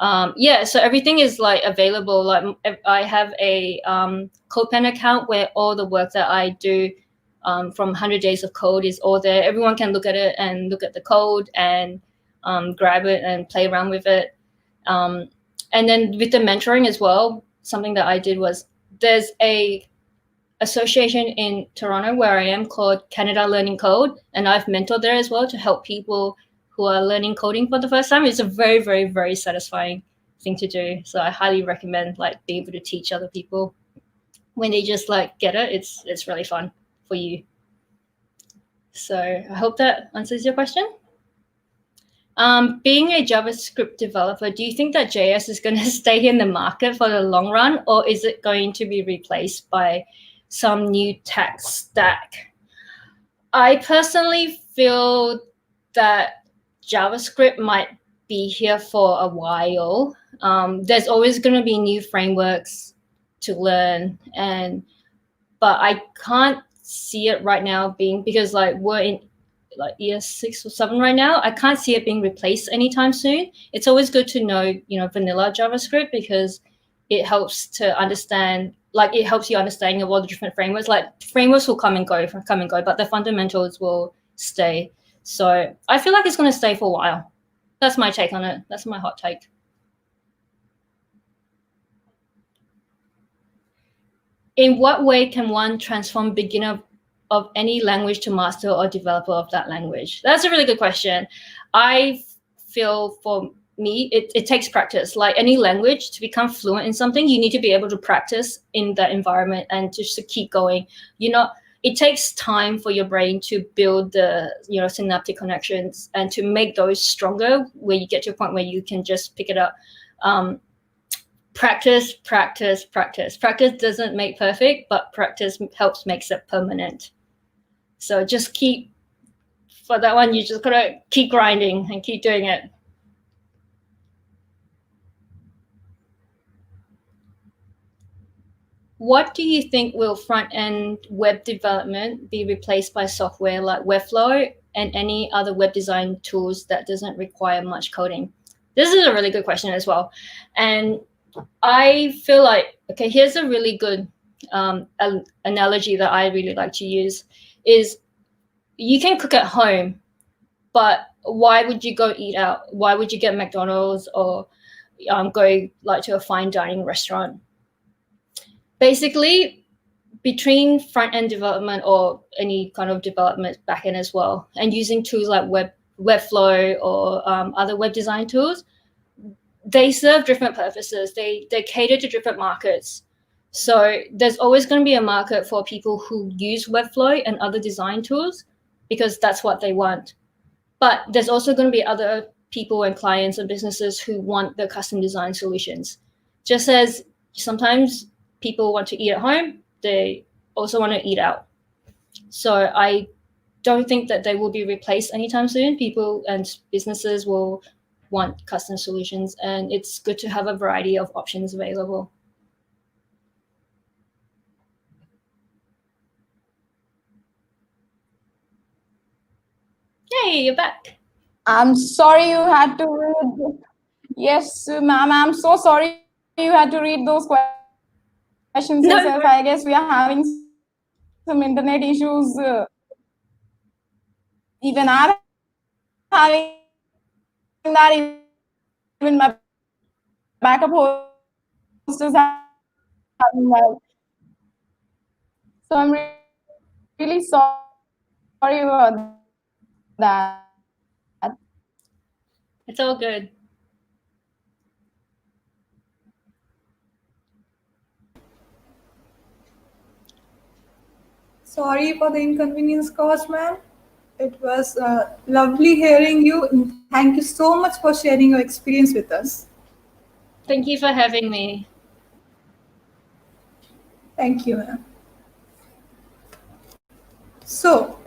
So everything is like available. Like I have a CodePen account where all the work that I do from 100 Days of Code is all there. Everyone can look at it and look at the code and grab it and play around with it. And then with the mentoring as well, something that I did was, there's a association in Toronto where I am called Canada Learning Code, and I've mentored there as well to help people who are learning coding for the first time. It's a very, very, very satisfying thing to do. So I highly recommend like being able to teach other people when they just like get it. It's really fun for you. So I hope that answers your question. Being a JavaScript developer, do you think that JS is going to stay in the market for the long run, or is it going to be replaced by some new tech stack? I personally feel that JavaScript might be here for a while. There's always going to be new frameworks to learn, but I can't see it right now being, because like we're in like year 6 or 7 right now, I can't see it being replaced anytime soon. It's always good to know, vanilla JavaScript, because it helps to understand, like it helps you understanding of all the different frameworks. Like frameworks will come and go, but the fundamentals will stay. So I feel like it's going to stay for a while. That's my take on it. That's my hot take. In what way can one transform beginner of any language to master or developer of that language? That's a really good question. I feel for me, it takes practice. Like any language, to become fluent in something, you need to be able to practice in that environment and just to keep going. It takes time for your brain to build the synaptic connections and to make those stronger, where you get to a point where you can just pick it up. Practice. Practice doesn't make perfect, but practice helps makes it permanent. So just for that one, you just gotta keep grinding and keep doing it. What do you think will front-end web development be replaced by software like Webflow and any other web design tools that doesn't require much coding? This is a really good question as well. And I feel like, okay, here's a really good analogy that I really like to use is, you can cook at home, but why would you go eat out? Why would you get McDonald's or go like to a fine dining restaurant? Basically, between front-end development or any kind of development back-end as well, and using tools like Webflow or other web design tools, they serve different purposes. They cater to different markets. So there's always going to be a market for people who use Webflow and other design tools, because that's what they want. But there's also going to be other people and clients and businesses who want the custom design solutions. Just as sometimes people want to eat at home, they also want to eat out. So I don't think that they will be replaced anytime soon. People and businesses will want custom solutions, and it's good to have a variety of options available. Hey, you're back. I'm sorry you had to read. Yes, ma'am, I'm so sorry you had to read those questions yourself. I guess we are having some internet issues. Even I'm having that. Even my backup host is having that. So I'm really sorry about that. It's all good. Sorry for the inconvenience caused, ma'am. It was lovely hearing you, and thank you so much for sharing your experience with us. Thank you for having me. Thank you, ma'am. So,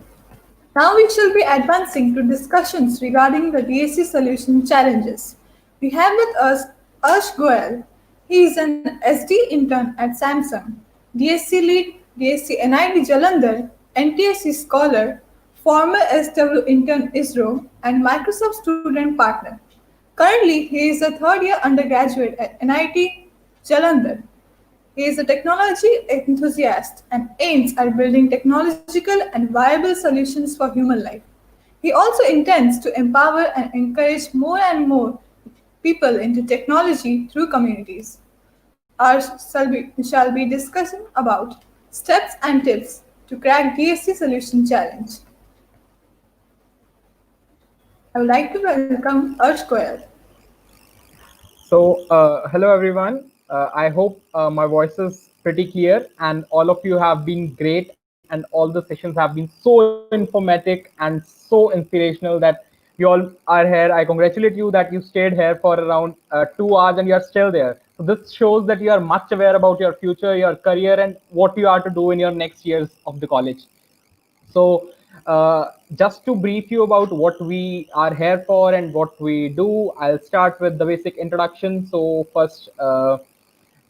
now we shall be advancing to discussions regarding the DSC solution challenges. We have with us Arsh Goyal. He is an SD intern at Samsung, DSC lead, DSC NID Jalandhar, NTSC scholar, former SW intern ISRO, and Microsoft student partner. Currently, he is a third year undergraduate at NIT Jalandhar. He is a technology enthusiast and aims at building technological and viable solutions for human life. He also intends to empower and encourage more and more people into technology through communities. Ours shall be discussing about steps and tips to crack DSC Solution Challenge. I would like to welcome Arsh Goyal. So, hello everyone. I hope my voice is pretty clear and all of you have been great and all the sessions have been so informative and so inspirational that you all are here. I congratulate you that you stayed here for around 2 hours and you are still there. So this shows that you are much aware about your future, your career, and what you are to do in your next years of the college. So just to brief you about what we are here for and what we do, I'll start with the basic introduction. So first,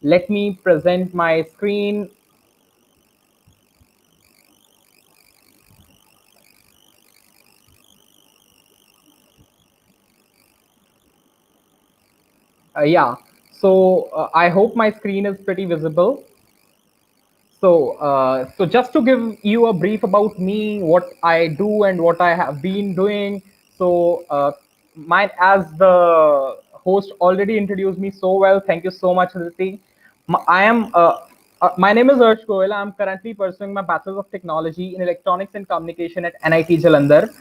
let me present my screen. Yeah, so I hope my screen is pretty visible. So just to give you a brief about me, what I do and what I have been doing. So as the host already introduced me so well, thank you so much, Aditi. My name is Arsh Goyal. I'm currently pursuing my Bachelor of Technology in Electronics and Communication at NIT Jalandhar.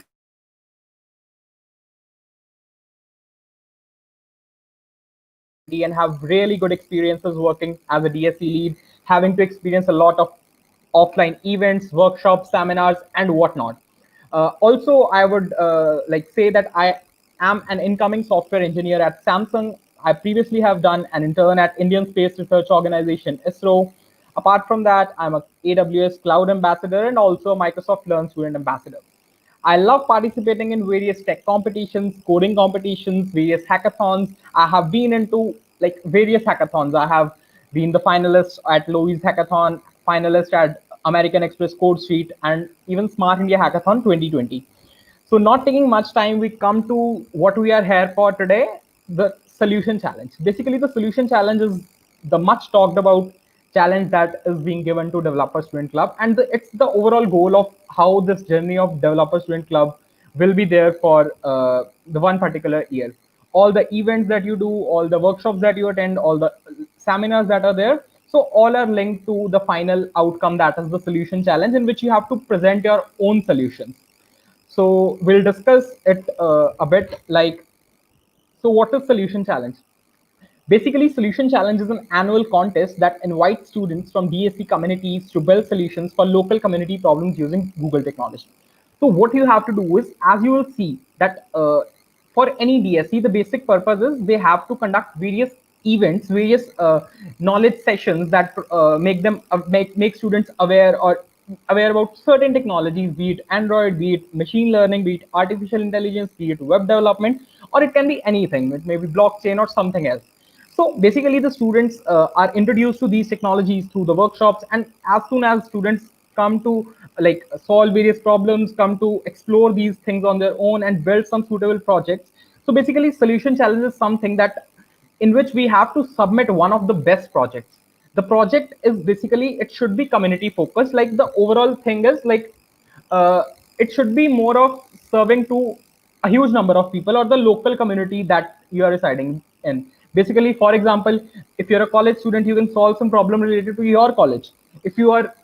And have really good experiences working as a DSC lead, having to experience a lot of offline events, workshops, seminars, and whatnot. Also, I would say that I am an incoming software engineer at Samsung. I previously have done an intern at Indian Space Research Organization, ISRO. Apart from that, I'm a AWS Cloud Ambassador and also a Microsoft Learn Student Ambassador. I love participating in various tech competitions, coding competitions, various hackathons. I have been into various hackathons. I have been the finalist at Lois Hackathon, finalist at American Express Code Street, and even Smart India Hackathon 2020. So not taking much time, we come to what we are here for today, the solution challenge. Basically, the solution challenge is the much talked about challenge that is being given to Developer Student Club. And it's the overall goal of how this journey of Developer Student Club will be there for the one particular year. All the events that you do, all the workshops that you attend, all the seminars that are there. So all are linked to the final outcome, that is the solution challenge, in which you have to present your own solutions. So we'll discuss it a bit so what is solution challenge? Basically, Solution Challenge is an annual contest that invites students from DSC communities to build solutions for local community problems using Google technology. So what you have to do is, as you will see, that for any DSC, the basic purpose is they have to conduct various events, various knowledge sessions that make students aware about certain technologies, be it Android, be it machine learning, be it artificial intelligence, be it web development, or it can be anything. It may be blockchain or something else. So basically, the students are introduced to these technologies through the workshops, and as soon as students come to solve various problems, come to explore these things on their own and build some suitable projects. So basically, solution challenge is something that in which we have to submit one of the best projects. The project is basically, it should be community focused. Like the overall thing is it should be more of serving to a huge number of people or the local community that you are residing in. Basically, for example, if you're a college student, you can solve some problem related to your college. If you are,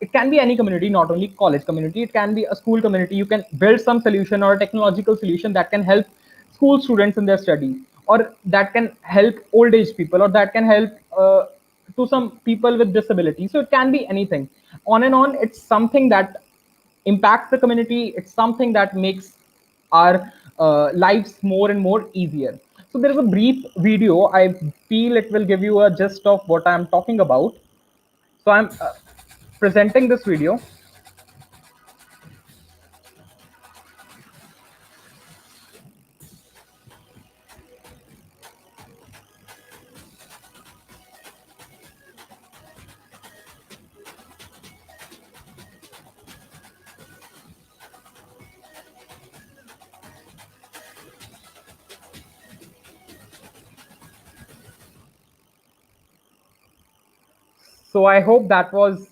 it can be any community, not only college community, it can be a school community. You can build some solution or a technological solution that can help school students in their studies, or that can help old age people, or that can help to some people with disabilities. So it can be anything. On and on, it's something that impacts the community. It's something that makes our lives more and more easier. So there is a brief video. I feel it will give you a gist of what I'm talking about. So I'm presenting this video. So I hope that was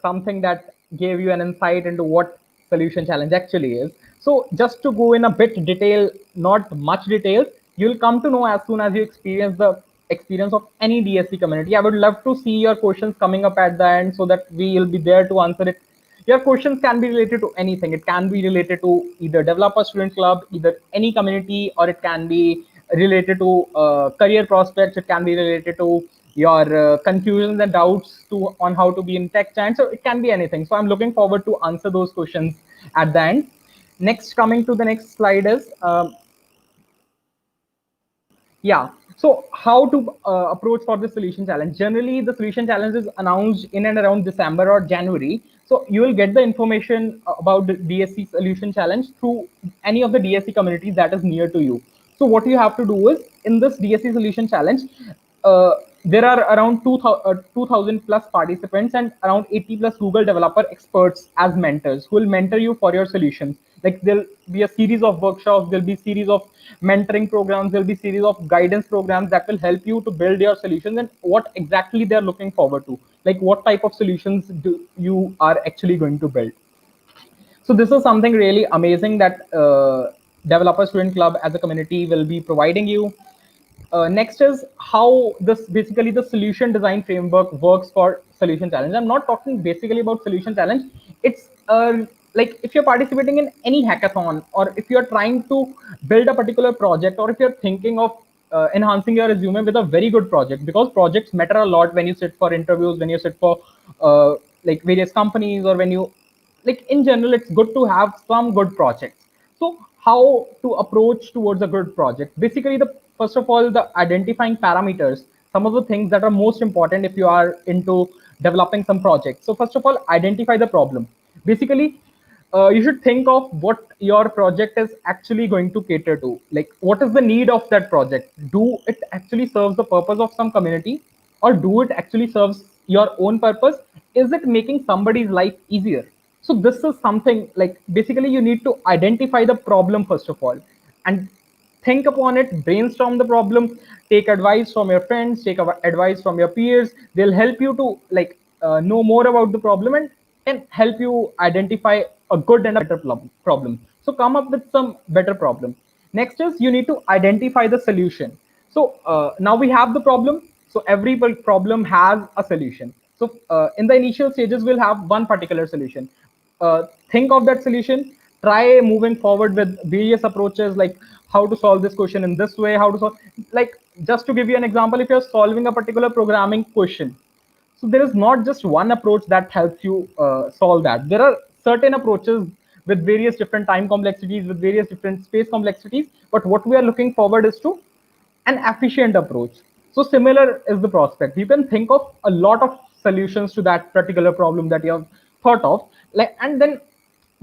something that gave you an insight into what solution challenge actually is. So just to go in a bit detail, not much details, you'll come to know as soon as you experience the experience of any DSC community. I would love to see your questions coming up at the end so that we will be there to answer it. Your questions can be related to anything. It can be related to either developer student club, either any community, or it can be related to career prospects. It can be related to your confusions and doubts on how to be in tech giant. So it can be anything. So I'm looking forward to answer those questions at the end. Next, coming to the next slide is yeah. So how to approach for the solution challenge? Generally, the solution challenge is announced in and around December or January. So you will get the information about the DSC solution challenge through any of the DSC communities that is near to you. So what you have to do is, in this DSC solution challenge, there are around 2,000 plus participants and around 80 plus Google developer experts as mentors who will mentor you for your solutions. Like there'll be a series of workshops, there'll be series of mentoring programs, there'll be series of guidance programs that will help you to build your solutions and what exactly they're looking forward to. Like what type of solutions do you are actually going to build. So this is something really amazing that Developer Student Club as a community will be providing you. Next is how this basically the solution design framework works for solution challenge. I'm not talking basically about solution challenge. It's like if you're participating in any hackathon, or if you're trying to build a particular project, or if you're thinking of enhancing your resume with a very good project, because projects matter a lot when you sit for interviews, when you sit for like various companies, or when you like in general, it's good to have some good projects. So how to approach towards a good project? Basically, the first of all, the identifying parameters, some of the things that are most important if you are into developing some projects. So first of all, identify the problem. Basically, you should think of what your project is actually going to cater to. Like, what is the need of that project? Do it actually serves the purpose of some community, or do it actually serves your own purpose? Is it making somebody's life easier? So this is something like basically you need to identify the problem first of all, and think upon it, brainstorm the problem, take advice from your friends, take advice from your peers. They'll help you to like know more about the problem and can help you identify a good and a better problem. So come up with some better problem. Next is you need to identify the solution. So now we have the problem. So every problem has a solution. So in the initial stages, we'll have one particular solution. Think of that solution, try moving forward with various approaches, like how to solve this question in this way, how to solve, like just to give you an example, if you're solving a particular programming question, so there is not just one approach that helps you solve that. There are certain approaches with various different time complexities, with various different space complexities, but what we are looking forward is to an efficient approach. So similar is the prospect. You can think of a lot of solutions to that particular problem that you have thought of, like, and then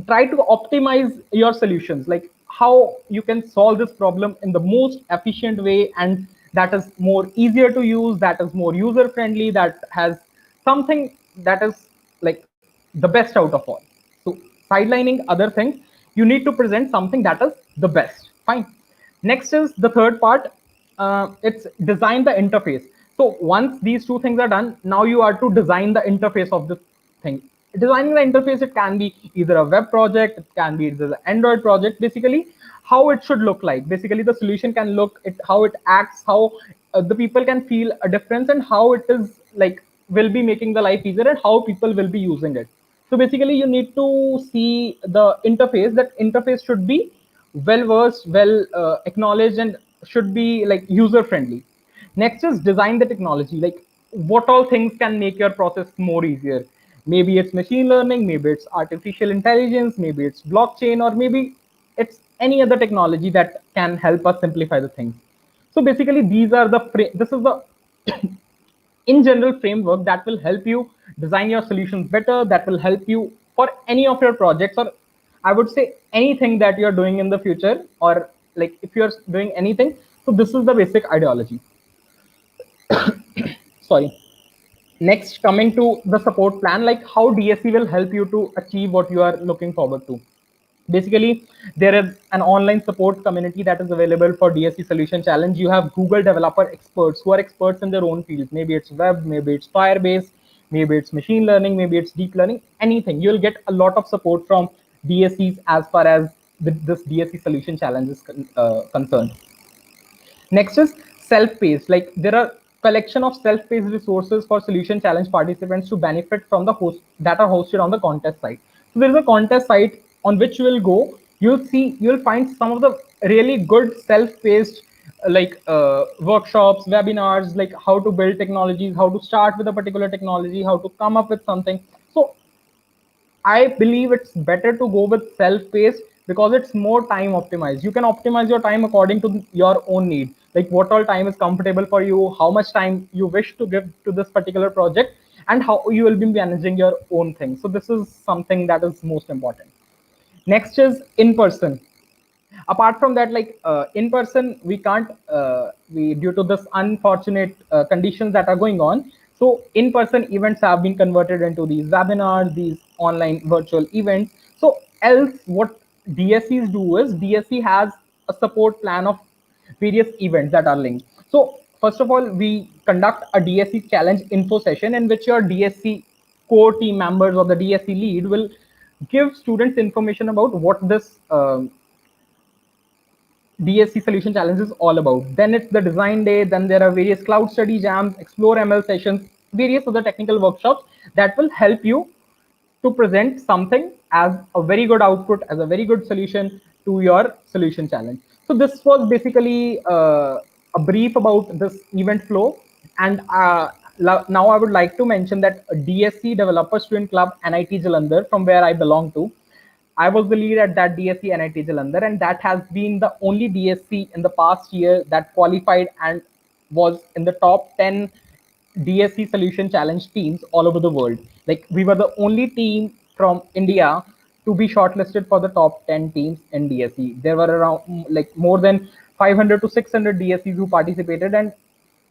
try to optimize your solutions, like how you can solve this problem in the most efficient way, and that is more easier to use, that is more user friendly, that has something that is like the best out of all. So sidelining other things, you need to present something that is the best. Fine. Next is the third part. It's design the interface. So once these two things are done, now you are to design the interface of the thing. Designing the interface, it can be either a web project, it can be either an Android project. Basically, how it should look like. Basically, the solution can look, how it acts, how the people can feel a difference, and how it is like will be making the life easier, and how people will be using it. So basically, you need to see the interface. That interface should be well versed, well acknowledged, and should be like user friendly. Next is design the technology. Like what all things can make your process more easier. Maybe it's machine learning, maybe it's artificial intelligence, maybe it's blockchain, or maybe it's any other technology that can help us simplify the things. So basically, these are this is the in general framework that will help you design your solutions better, that will help you for any of your projects, or I would say anything that you're doing in the future, or like if you're doing anything. So this is the basic ideology. Sorry. Next, coming to the support plan, like how DSC will help you to achieve what you are looking forward to. Basically, there is an online support community that is available for DSC Solution Challenge. You have Google developer experts who are experts in their own fields. Maybe it's web, maybe it's Firebase, maybe it's machine learning, maybe it's deep learning, anything. You'll get a lot of support from DSCs as far as this DSC Solution Challenge is concerned. Next is self-paced. Like there are collection of self-paced resources for Solution Challenge participants to benefit from the host that are hosted on the contest site. So there is a contest site on which you will go. You'll find some of the really good self-paced workshops, webinars, like how to build technologies, how to start with a particular technology, how to come up with something. So I believe it's better to go with self-paced because it's more time optimized. You can optimize your time according to your own need, like what all time is comfortable for you, how much time you wish to give to this particular project, and how you will be managing your own thing. So this is something that is most important. Next is in person. Apart from that, like in person, we can't, due to this unfortunate conditions that are going on. So in-person events have been converted into these webinars, these online virtual events. So else what DSCs do is DSC has a support plan of various events that are linked. So first of all, we conduct a DSC challenge info session in which your DSC core team members or the DSC lead will give students information about what this DSC Solution Challenge is all about. Then it's the design day. Then there are various cloud study jams, explore ML sessions, various other technical workshops that will help you to present something as a very good output, as a very good solution to your solution challenge. So this was basically a brief about this event flow. And now I would like to mention that DSC Developer Student Club NIT Jalandhar, from where I belong to, I was the lead at that DSC NIT Jalandhar, and that has been the only DSC in the past year that qualified and was in the top 10 DSC Solution Challenge teams all over the world. Like we were the only team from India to be shortlisted for the top 10 teams in DSC. There were around like more than 500 to 600 DSCs who participated, and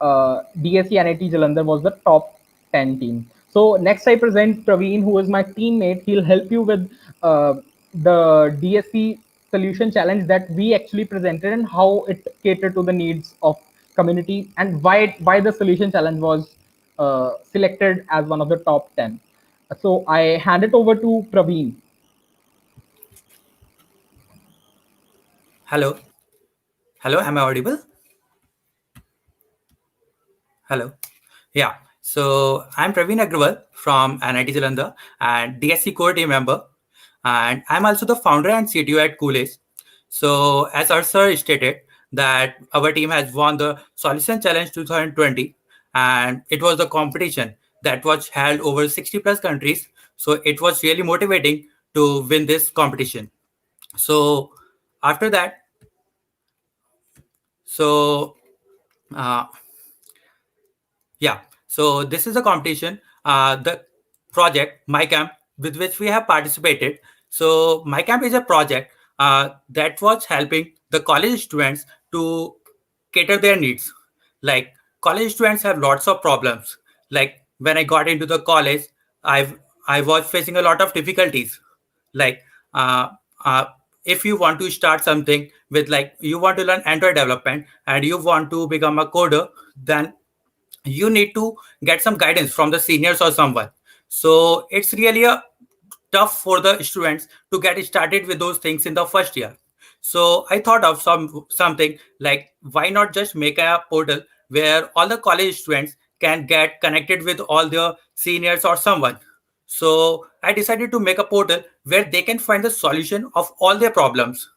DSC NIT Jalandhar was the top 10 team. So next I present Praveen, who is my teammate. He'll help you with the DSC Solution Challenge that we actually presented and how it catered to the needs of community and why the Solution Challenge was selected as one of the top 10. So I hand it over to Praveen. Hello. Hello, am I audible? Hello. Yeah. So I'm Praveen Agrawal from NIT Jalandhar and DSC core team member. And I'm also the founder and CTO at Coolage. So as our sir stated that our team has won the Solution Challenge 2020, and it was the competition that was held over 60 plus countries. So it was really motivating to win this competition. So after that, yeah, so this is a competition, the project MyCamp, with which we have participated. So MyCamp is a project that was helping the college students to cater their needs. Like college students have lots of problems. Like when I got into the college, I was facing a lot of difficulties. Like if you want to start something with, like, you want to learn Android development and you want to become a coder, then you need to get some guidance from the seniors or someone. So it's really a tough for the students to get started with those things in the first year. So I thought of something like, why not just make a portal where all the college students can get connected with all their seniors or someone. So I decided to make a portal where they can find the solution of all their problems.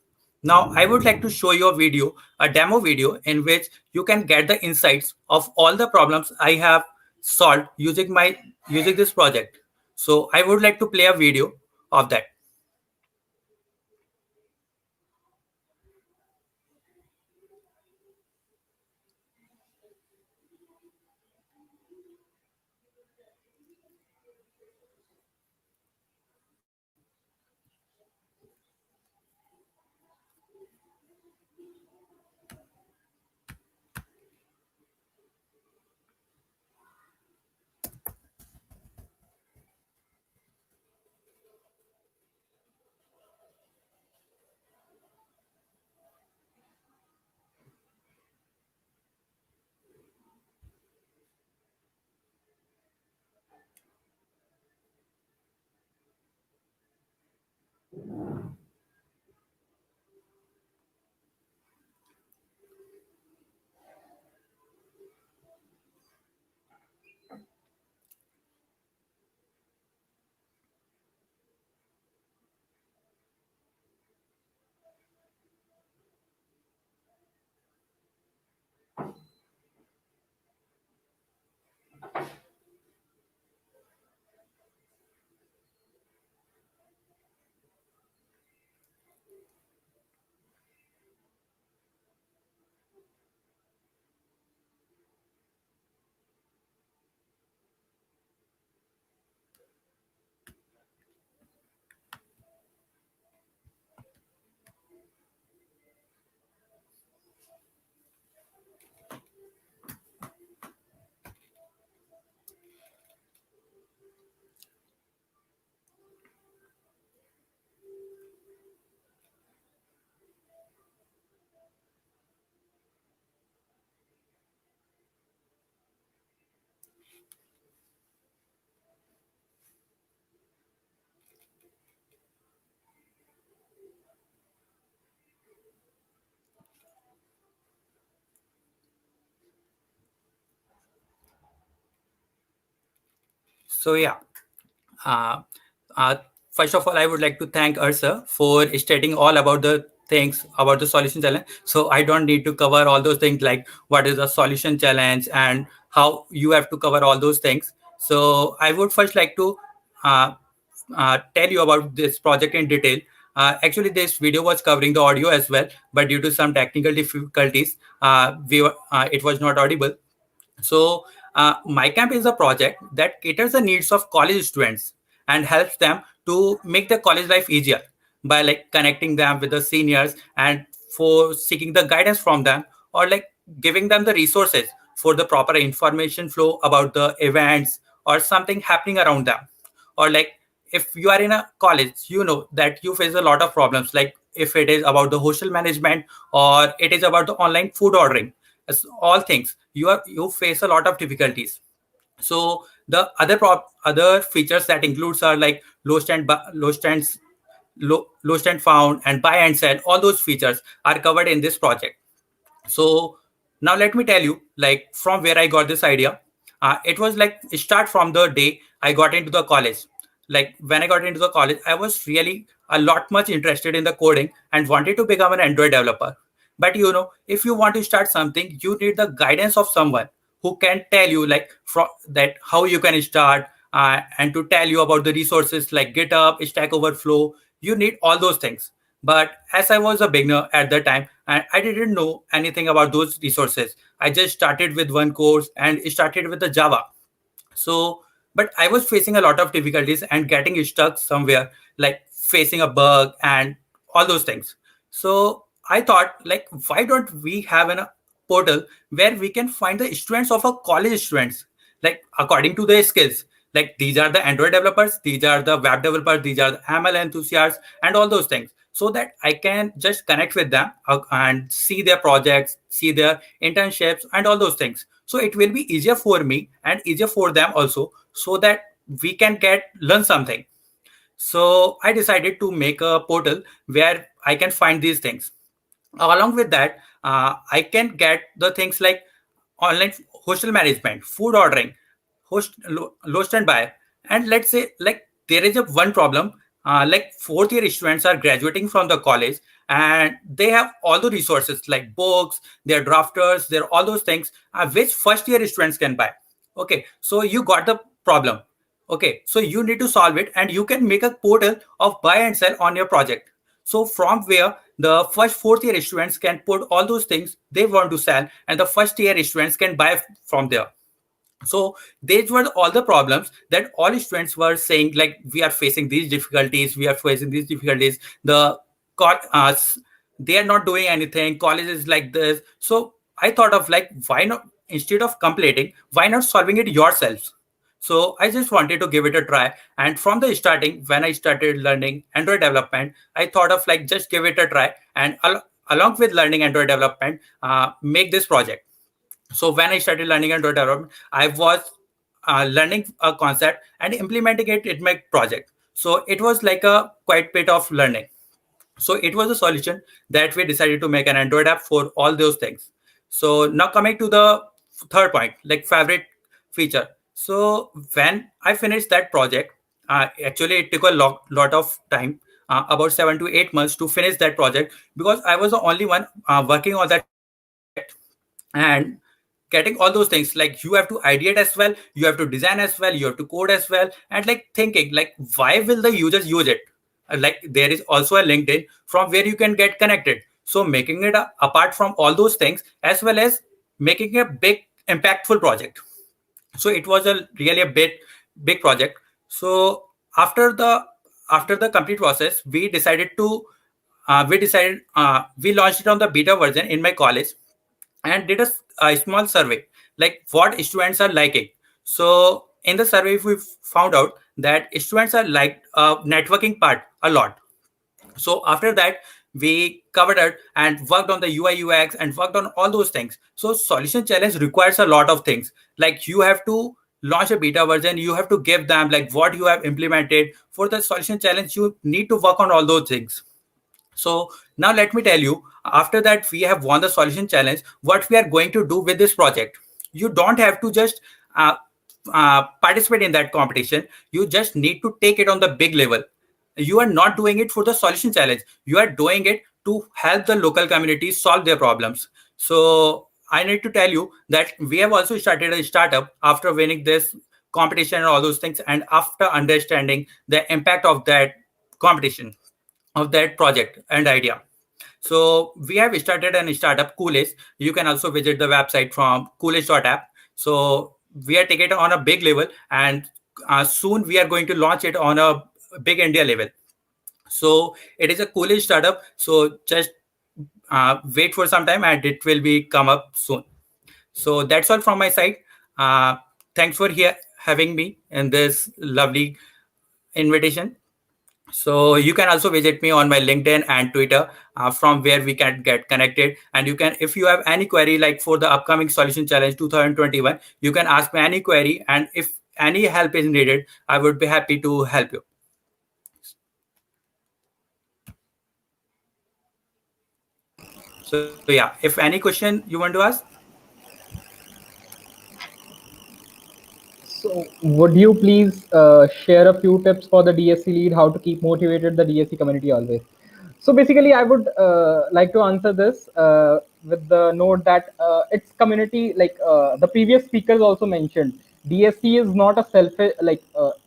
Now I would like to show you a video, a demo video, in which you can get the insights of all the problems I have solved using this project. So I would like to play a video of that. So yeah, uh, uh, first of all, I would like to thank Arsa for stating all about the things about the solution challenge. So I don't need to cover all those things like what is the solution challenge and how you have to cover all those things. So I would first like to uh, tell you about this project in detail. Actually, this video was covering the audio as well, but due to some technical difficulties, it was not audible. So, MyCamp is a project that caters the needs of college students and helps them to make their college life easier by like connecting them with the seniors and for seeking the guidance from them or like giving them the resources for the proper information flow about the events or something happening around them. Or like if you are in a college, you know that you face a lot of problems, like if it is about the hostel management or it is about the online food ordering, as all things you face a lot of difficulties. So the other features that includes are like low stand found and buy and sell. All those features are covered in this project. So now let me tell you like from where I got this idea. It was like start from the day I got into the college. Like when I got into the college, I was really a lot much interested in the coding and wanted to become an Android developer. But you know, if you want to start something, you need the guidance of someone who can tell you like from that how you can start and to tell you about the resources like GitHub, Stack Overflow. You need all those things. But as I was a beginner at the time, and I didn't know anything about those resources, I just started with one course and started with the Java. So, but I was facing a lot of difficulties and getting stuck somewhere, like facing a bug and all those things. So I thought, like, why don't we have a portal where we can find the students of our college students, like according to their skills. Like these are the Android developers, these are the web developers, these are the ML enthusiasts, and all those things. So that I can just connect with them and see their projects, see their internships, and all those things. So it will be easier for me and easier for them also, so that we can learn something. So I decided to make a portal where I can find these things. Along with that, I can get the things like online hostel management, food ordering, low standby. And let's say like there is a one problem, like fourth year students are graduating from the college and they have all the resources like books, their drafters, their all those things which first year students can buy. Okay, so you got the problem. Okay, so you need to solve it, and you can make a portal of buy and sell on your project. So from where the first fourth year students can put all those things they want to sell, and the first year students can buy from there. So these were all the problems that all students were saying, like, we are facing these difficulties, we are facing these difficulties. They are not doing anything, college is like this. So I thought of, like, why not, instead of completing, why not solving it yourselves? So I just wanted to give it a try. And from the starting, when I started learning Android development, I thought of, like, just give it a try, and along with learning Android development, make this project. So when I started learning Android development, I was learning a concept and implementing it in my project. So it was like a quite bit of learning. So it was a solution that we decided to make an Android app for all those things. So now coming to the third point, like favorite feature. So when I finished that project, actually it took a lot of time, about 7 to 8 months to finish that project, because I was the only one working on that project. And getting all those things, like, you have to ideate as well, you have to design as well, you have to code as well, and like thinking, like, why will the users use it? Like, there is also a LinkedIn from where you can get connected. So making it apart from all those things, as well as making a big impactful project. So it was a really a big project. So after the complete process, we decided to we launched it on the beta version in my college, and did a small survey, like what students are liking. So in the survey, we found out that students are like networking part a lot. So after that, we covered it and worked on the UI UX and worked on all those things. So solution challenge requires a lot of things. Like, you have to launch a beta version, you have to give them like what you have implemented. For the solution challenge, you need to work on all those things. So now let me tell you, after that we have won the solution challenge, what we are going to do with this project. You don't have to just participate in that competition. You just need to take it on the big level. You are not doing it for the solution challenge. You are doing it to help the local community solve their problems. So I need to tell you that we have also started a startup after winning this competition and all those things, and after understanding the impact of that competition, of that project and idea. So we have started a startup, Coolish. You can also visit the website from coolish.app. So we are taking it on a big level, and soon we are going to launch it on a big India level. So it is a Coolish startup. So just wait for some time, and it will be come up soon. So that's all from my side. Thanks for having me in this lovely invitation. So you can also visit me on my LinkedIn and Twitter, from where we can get connected. And you can, if you have any query, like for the upcoming Solution Challenge 2021, you can ask me any query. And if any help is needed, I would be happy to help you. So yeah, if any question you want to ask. So would you please share a few tips for the DSC lead, how to keep motivated the DSC community always? So basically, I would like to answer this with the note that its community, like the previous speakers also mentioned, DSC is not a selfish,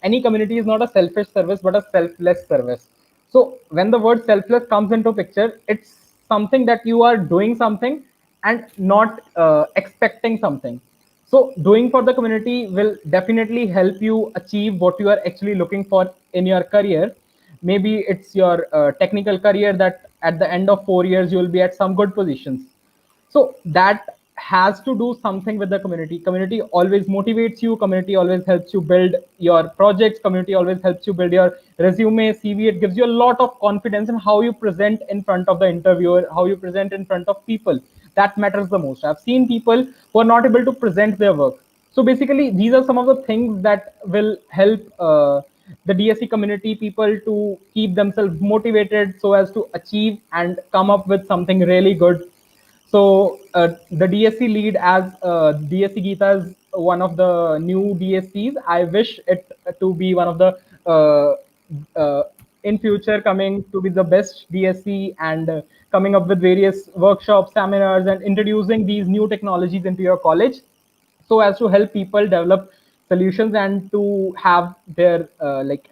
any community is not a selfish service, but a selfless service. So when the word selfless comes into picture, it's something that you are doing something and not expecting something. So doing for the community will definitely help you achieve what you are actually looking for in your career. Maybe it's your technical career that at the end of 4 years, you will be at some good positions. So that has to do something with the community. Community always motivates you. Community always helps you build your projects. Community always helps you build your resume, CV. It gives you a lot of confidence in how you present in front of the interviewer, how you present in front of people. That matters the most. I've seen people who are not able to present their work. So basically, these are some of the things that will help the DSC community people to keep themselves motivated so as to achieve and come up with something really good. So the DSC lead, as DSC Gita is one of the new DSCs. I wish it to be one of the in future coming to be the best DSC, and coming up with various workshops, seminars, and introducing these new technologies into your college. so as to help people develop solutions and to have their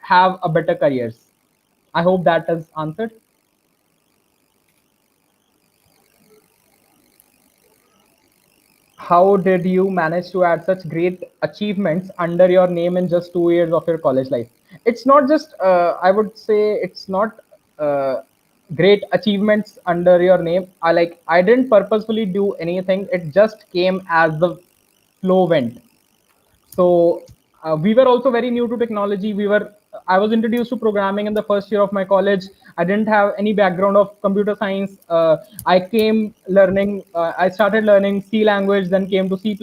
have a better careers. I hope that has answered. How did you manage to add such great achievements under your name in just 2 years of your college life? It's not just, I would say it's not great achievements under your name. I didn't purposefully do anything. It just came as the flow went. So we were also very new to technology. I was introduced to programming in the first year of my college. I didn't have any background of computer science. I started learning C language, then came to C++,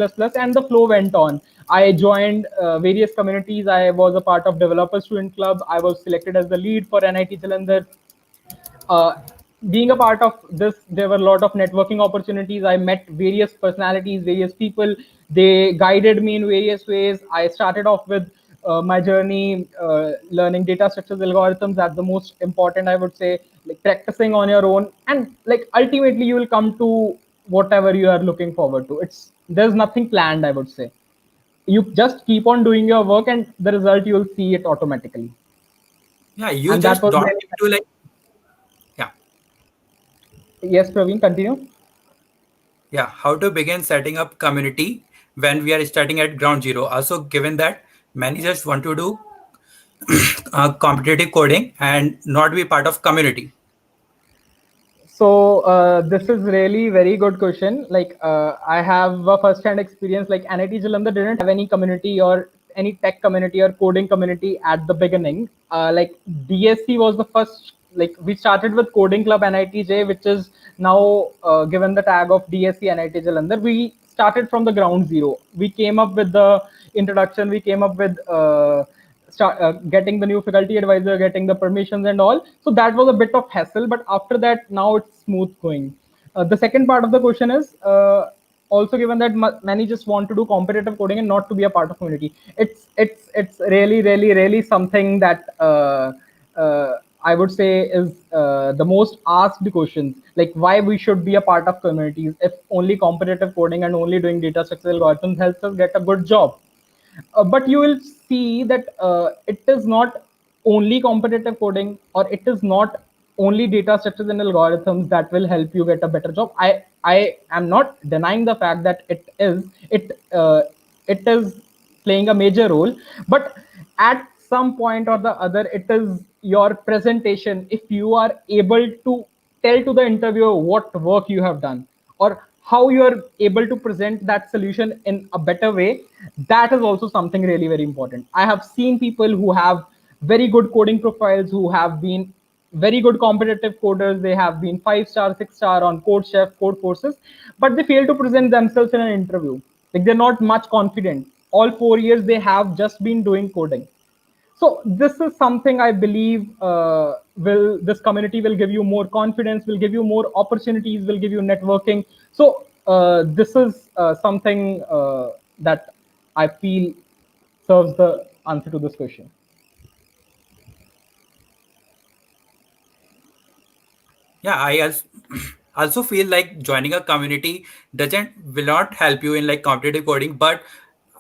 and the flow went on. I joined various communities. I was a part of Developer Student Club. I was selected as the lead for NIT Jalandhar. Being a part of this, there were a lot of networking opportunities. I met various personalities, various people. They guided me in various ways. I started off with my journey learning data structures, algorithms. That's the most important, I would say, like practicing on your own, and like ultimately you will come to whatever you are looking forward to. There's nothing planned, I would say. You just keep on doing your work, and the result you will see it automatically. Yeah, you just don't need to like. Yeah. Yes, Praveen, continue. Yeah, how to begin setting up community when we are starting at ground zero. Also, given that many just want to do competitive coding and not be part of community. So this is really very good question. I have a first-hand experience. Like NIT Jalandhar didn't have any community or any tech community or coding community at the beginning. DSC was the first. Like we started with Coding Club NITJ, which is now given the tag of DSC NIT Jalandhar. We started from the ground zero. We came up with the introduction. We came up with getting the new faculty advisor, getting the permissions and all. So that was a bit of hassle, but after that, now it's smooth going. The second part of the question is also given that many just want to do competitive coding and not to be a part of community. It's really something that I would say is the most asked questions, like why we should be a part of communities if only competitive coding and only doing data structure algorithms helps us get a good job. But you will see that it is not only competitive coding, or it is not only data structures and algorithms that will help you get a better job. I am not denying the fact that it is playing a major role, but at some point or the other, it is your presentation. If you are able to tell to the interviewer what work you have done, or how you are able to present that solution in a better way, that is also something really very important. I have seen people who have very good coding profiles, who have been very good competitive coders. They have been 5-star, 6-star on Code Chef, Code Courses, but they fail to present themselves in an interview. Like they're not much confident. All 4 years they have just been doing coding. So this is something I believe this community will give you more confidence, will give you more opportunities, will give you networking. So this is something that I feel serves the answer to this question. Yeah, I also feel like joining a community will not help you in like competitive coding, but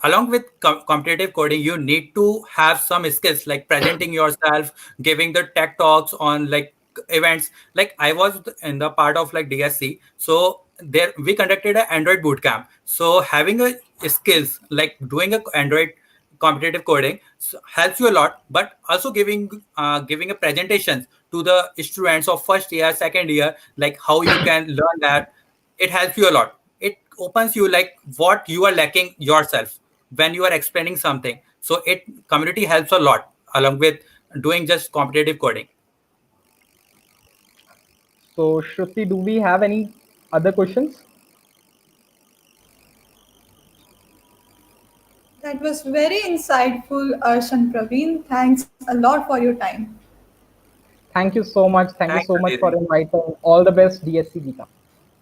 along with competitive coding, you need to have some skills like presenting yourself, giving the tech talks on like events. Like I was in the part of like DSC, so there we conducted an Android bootcamp. So having a skills like doing a Android competitive coding helps you a lot, but also giving a presentation to the students of first year, second year, like how you can learn that, it helps you a lot. It opens you like what you are lacking yourself when you are explaining something. So it community helps a lot along with doing just competitive coding. So Shruti, do we have any other questions? That was very insightful, Arsh and Praveen. Thanks a lot for your time. Thank you so much. Thank you so much for inviting. All the best, DSC Gita.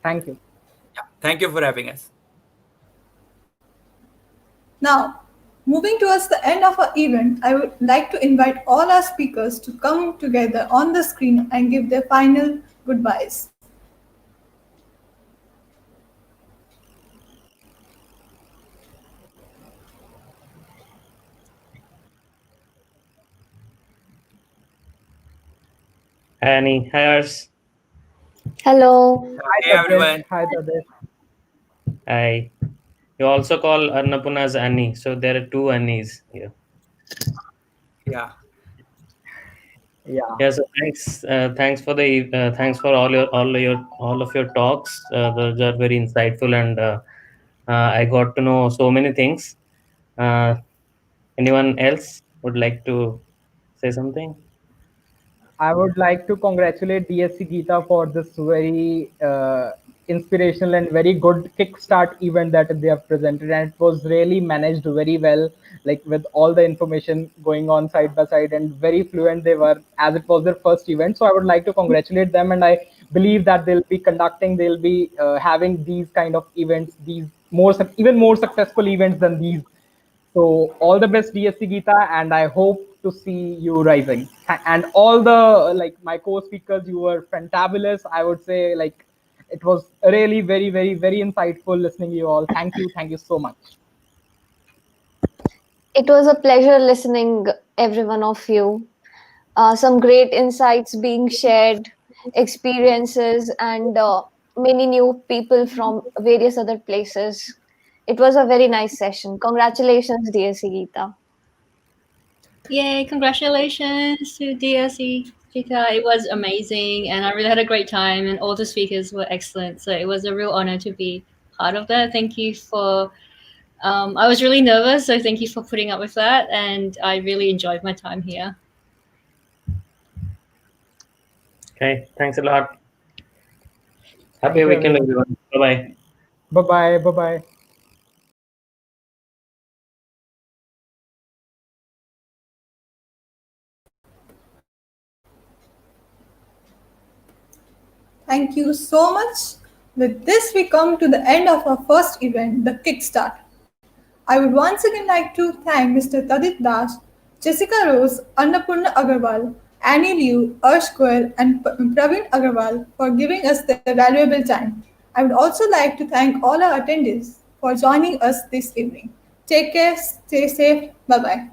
Thank you. Yeah, thank you for having us. Now, moving towards the end of our event, I would like to invite all our speakers to come together on the screen and give their final goodbyes. Annie. Hi, Arsh. Hello. Hi, Hey Tadit. everyone. Hi, Tadit. Hi. You also call Annapurna as Annie, so there are two Annies here. Yeah. Yeah. Yeah. So thanks for the thanks for all of your talks. Those are very insightful, and I got to know so many things. Uh, Anyone else would like to say something? I would like to congratulate DSC Gita for this very inspirational and very good Kickstart event that they have presented, and it was really managed very well, like with all the information going on side by side, and very fluent they were, as it was their first event. So I would like to congratulate them, and I believe that they'll be having these kind of events, these even more successful events than these. So all the best, DSC Gita, and I hope to see you rising. And all the my co-speakers, you were fantabulous. I would say it was really very, very, very insightful listening to you all. Thank you so much. It was a pleasure listening every one of you. Some great insights being shared, experiences, and many new people from various other places. It was a very nice session. Congratulations, DSC Gita. Yay, congratulations to DSC Gita. It was amazing and I really had a great time and all the speakers were excellent. So it was a real honor to be part of that. Thank you for, I was really nervous, so thank you for putting up with that. And I really enjoyed my time here. Okay, thanks a lot. Happy you, weekend, everyone. everyone. Bye-bye. Bye-bye. Bye-bye. Thank you so much. With this, we come to the end of our first event, the Kickstart. I would once again like to thank Mr. Tadit Dash, Jessica Rose, Annapurna Agarwal, Annie Liu, Arsh Goyal, and Praveen Agrawal for giving us their valuable time. I would also like to thank all our attendees for joining us this evening. Take care, stay safe, bye bye.